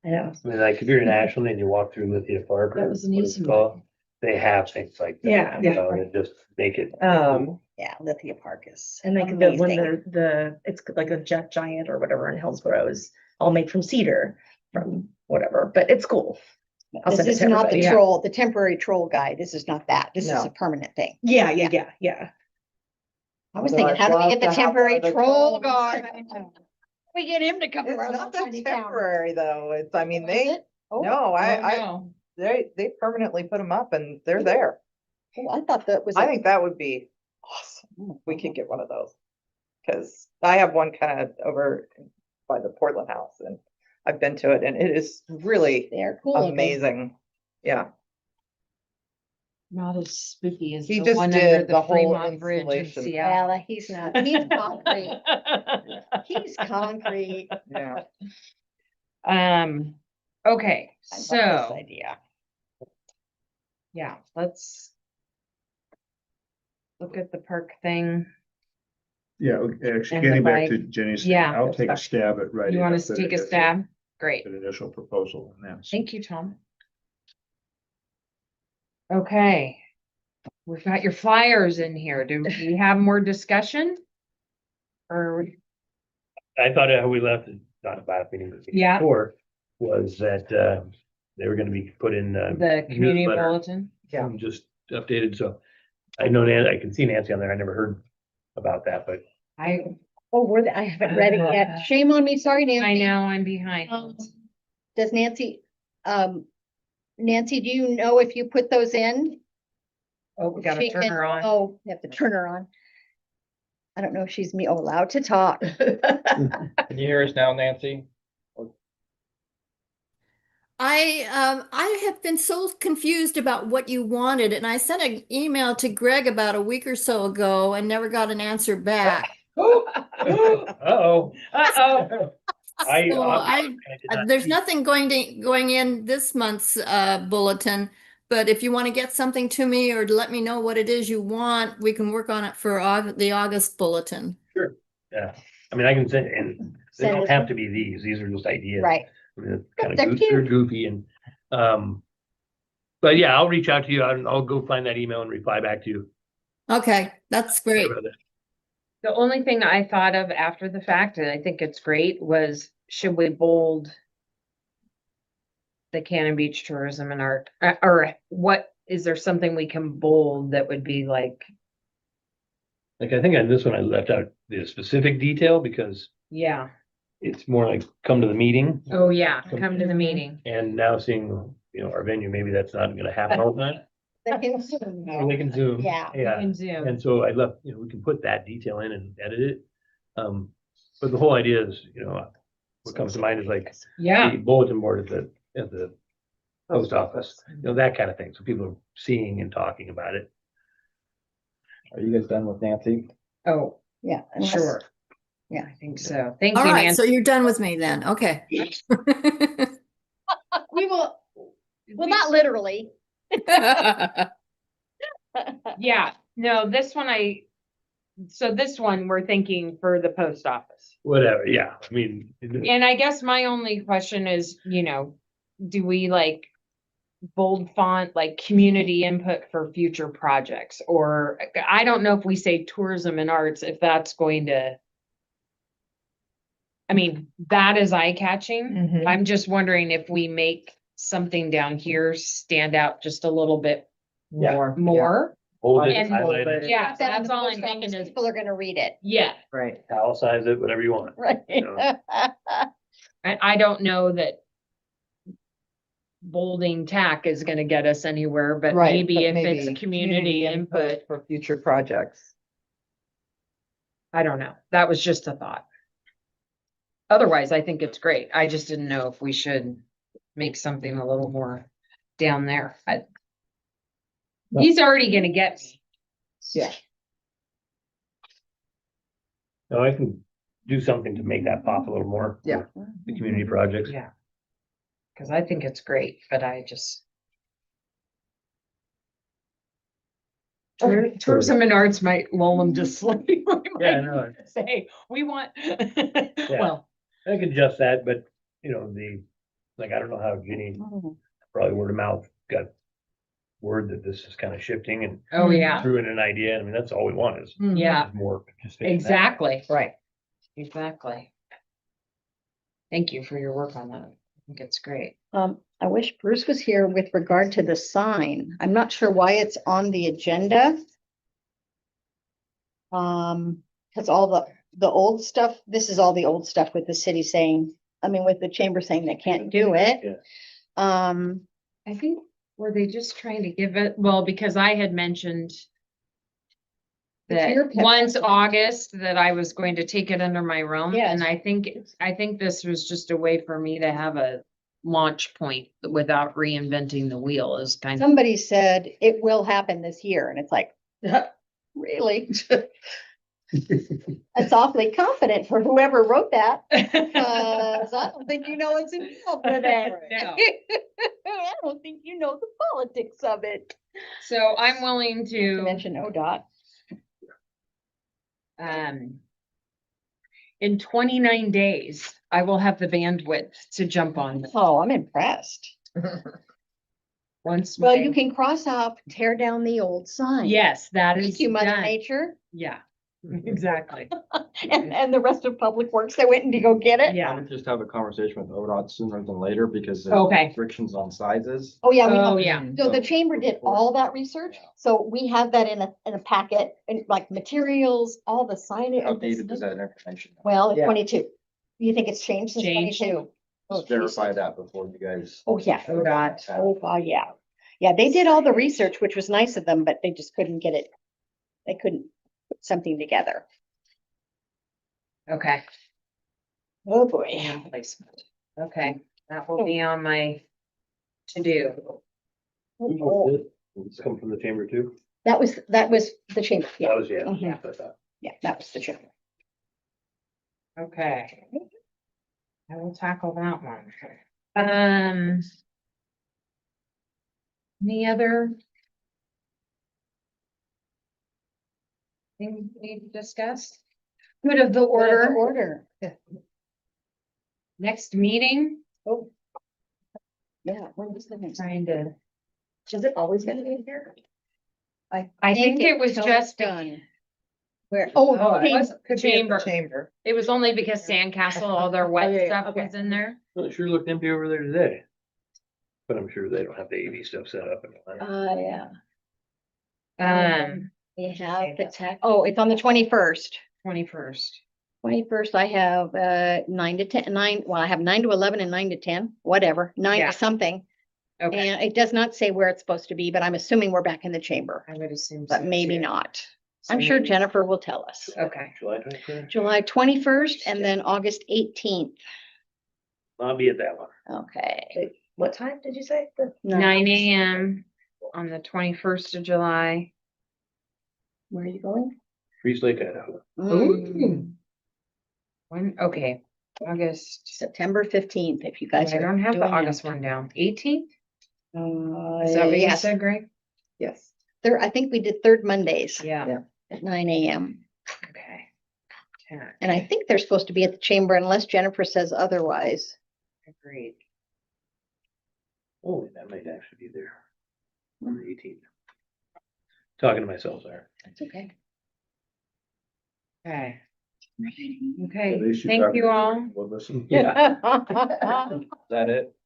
I know.
I mean, like if you're in Ashland and you walk through Lithia Park,
That
or
was an
what it's
easy
called, they have things like that.
Yeah.
You know, that just make it.
Yeah, Lithia Park is.
And like the, when
amazing.
it's like a jet giant or whatever in Hillsborough is all made from cedar, from whatever, but it's cool. I'll
This
send it
is
to
not the
everybody.
troll, the temporary troll guy. This is not that. This is
No.
a permanent thing.
Yeah.
I was
So
thinking,
I'd
how do we
love
get the
to have
temporary
one of the
troll
trolls.
guy? We get him to come to
It's
our
not
little
that
tiny town.
temporary though. It's, I mean,
Is
they,
it? Oh,
no, they permanently put them up and they're there.
oh, I thought that was.
I think that would be awesome. if We could get one of those. Cause I have one kind of over by the Portland House and I've been to it and it is really
They're cool. looking.
amazing. Yeah.
Not as spooky as
He
the
just
one
did
under
the
the
whole
Fremont Bridge in
installation.
Seattle.
Well, he's not, he's concrete. He's concrete.
Yeah.
Okay,
I love this
so,
idea.
yeah, let's look at the park thing.
Yeah, actually,
And
getting
the
back to
bike.
Jenny's,
Yeah.
I'll take a stab at writing.
You want
up
us to
the
take a
initial-
stab? Great.
An initial proposal and then.
Thank you, Tom. Okay. We've got your flyers in here. Do we have more discussion? Or,
I thought how we left it, not a bad meeting, but
Yeah.
before, was that, they were gonna be put in,
the community
newsletter.
bulletin?
Yeah.
and just updated, so I know I can see Nancy on there, I never heard about that, but
Oh, I haven't read it yet. Shame on me. Sorry, Nancy.
I know, I'm behind.
Does Nancy, do you know if you put those in?
Oh, we gotta
She
turn
can-
her on.
Oh, you have to turn her on. I don't know if she's allowed to talk.
Can you hear us now, Nancy?
I have been so confused about what you wanted, and I sent an email to Greg about a week or so ago and never got an answer back.
Uh-oh.
Uh-oh.
There's nothing going in this month's bulletin, but if you want to get something to me or let me know what it is you want, we can work on it for the August bulletin.
Yeah, I mean, I can send, and they
Send
don't
it
have
to-
to be these are just ideas.
Right.
I mean, it's
But
kind
they're
of, they're
cute.
goofy and, but yeah, I'll reach out to you, I'll go find that email and reply back to you.
Okay, that's great.
The only thing I thought of after the fact, and I think it's great, was should we bold the Cannon Beach Tourism and Art, or what, is there something we can bold that would be like,
Like, I think on this one, I left out the specific detail because
yeah,
it's more like come to the meeting.
oh yeah, come to the meeting.
And now seeing, our venue, maybe that's not gonna happen all the time.
They can Zoom,
Or they can Zoom.
Yeah.
You
Yeah,
can Zoom.
and so I left, we can put that detail in and edit it. But the whole idea is, what comes to mind is like
Yeah,
the bulletin board at the post office, that kind of thing. So people are seeing and talking about it.
Are you guys done with Nancy?
oh,
Yeah. unless-
sure.
Yeah.
I think so. Thank
All
you,
right, so
Nancy.
you're done with me then. Okay.
We will, well, not literally.
Yeah, no, this one so this one we're thinking for the post office.
Whatever, yeah, I mean.
And I guess my only question is, do we like bold font, like community input for future projects? Or I don't know if we say tourism and arts, if that's going to I mean, that is eye-catching.
Mhm.
I'm just wondering if we make something down here stand out just a little bit
Yeah.
more.
Hold it,
And
highlight it,
Yeah,
Put that in
that's
the
all I'm
post
thinking
office,
is,
People are gonna read it.
yeah,
Right.
italicize it, whatever you want.
Right.
Yeah.
I don't know that bolding tack is gonna get us anywhere, but
Right,
maybe
but
if
maybe
it's community input,
for future projects.
I don't know. That was just a thought. Otherwise, I think it's great. I just didn't know if we should make something a little more down there. He's already gonna get me.
Yeah.
No, I can do something to make that pop a little more. for
Yeah.
The community projects.
Yeah. Cause I think it's great, but I just. Tourism and arts might lull them just slightly.
Yeah, I know.
Say, we want.
Yeah.
Well,
I can adjust that, but like, I don't know how Ginny, probably word of mouth, got word that this is kind of shifting and
oh, yeah,
threw in an idea. I mean, that's all we want is
yeah,
more participation.
exactly,
Right.
exactly. Thank you for your work on that. I think it's great.
I wish Bruce was here with regard to the sign. I'm not sure why it's on the agenda. Cause all the old stuff, this is all the old stuff with the city saying, I mean, with the chamber saying they can't do it.
Yeah.
I think, were they just trying to give it, well, because I had mentioned
It's your
that
pet
once
project.
August that I was going to take it under my realm.
Yes.
And I think this was just a way for me to have a launch point without reinventing the wheel is kind of.
Somebody said it will happen this year and it's like, really? That's awfully confident for whoever wrote that. I don't think you know what's involved with that.
No.
I don't think you know the politics of it.
So I'm willing
To
to,
mention ODOT.
in 29 days, I will have the bandwidth to jump on this.
Oh, I'm impressed.
Once.
Well,
my-
you can cross out, tear down the old sign.
Yes, that is
Thank you, Mother
done.
Nature.
Yeah, exactly.
And the rest of Public Works, they went to go get it.
I
Yeah,
would just have a conversation with ODOT sooner than later because there's
Okay.
restrictions on sizes.
Oh, yeah. we
oh,
know.
yeah.
So the chamber did all that research, so we have that in a packet, and like materials, all the signage.
Outdated is that information?
Well, it's
Yeah.
22. You think it's changed since
Changed.
22? Oh,
Just verify
Jesus.
that before you guys.
Oh, yeah.
ODOT.
Oh, yeah. Yeah, they did all the research, which was nice of them, but they just couldn't get it. They couldn't put something together.
Okay.
Oh, boy.
And placement. Okay, that will be on my to-do.
It's come from the chamber too.
That was the chamber.
That
Yeah,
was, yeah.
Mhm.
that's what I thought.
yeah, that was the chamber.
Okay. I will tackle that one. Any other? Thing we discussed? Good of the order,
Order.
next meeting,
Oh. Yeah, when was the next?
trying to,
Is it always gonna be here?
I think it was
till
just,
done. Where?
Oh,
Oh,
it was
Could be at
chamber.
the chamber.
It was only because Sandcastle, all their wet
yeah,
stuff
okay.
was in there.
Well, it sure looked empty over there today. But I'm sure they don't have the AV stuff set up.
yeah. We have
Okay,
the
that's
tech. Oh, it's on the 21st.
21st.
21st, I have 9 to 10, 9, well, I have 9 to 11 and 9 to 10, whatever, 9
Yeah.
to something.
Okay,
And it does not say where it's supposed to be, but I'm assuming we're back in the chamber,
I would assume.
but
so,
maybe
too.
not.
So
I'm sure
maybe-
Jennifer will tell us.
Okay,
July 21st.
July 21st and then August 18th.
I'll be at that one.
Okay.
What time did you say?
9 AM on the 21st of July.
Where are you going?
Priest Lake, Idaho.
Mm,
When, okay, August.
September 15th, if you guys
I
are.
don't have the
doing that.
August one down. 18th? Is that what you
Yes,
said, Greg?
Yes.
I think we did third Mondays
Yeah.
at 9 AM.
Okay. 10,
And I think they're supposed to be at the chamber unless Jennifer says otherwise.
agreed.
Oh, that might actually be there. On the 18th. Talking to myself there.
That's okay.
Okay.
At
Okay,
least
thank you all.
Well, listen.
Yeah. Is that it?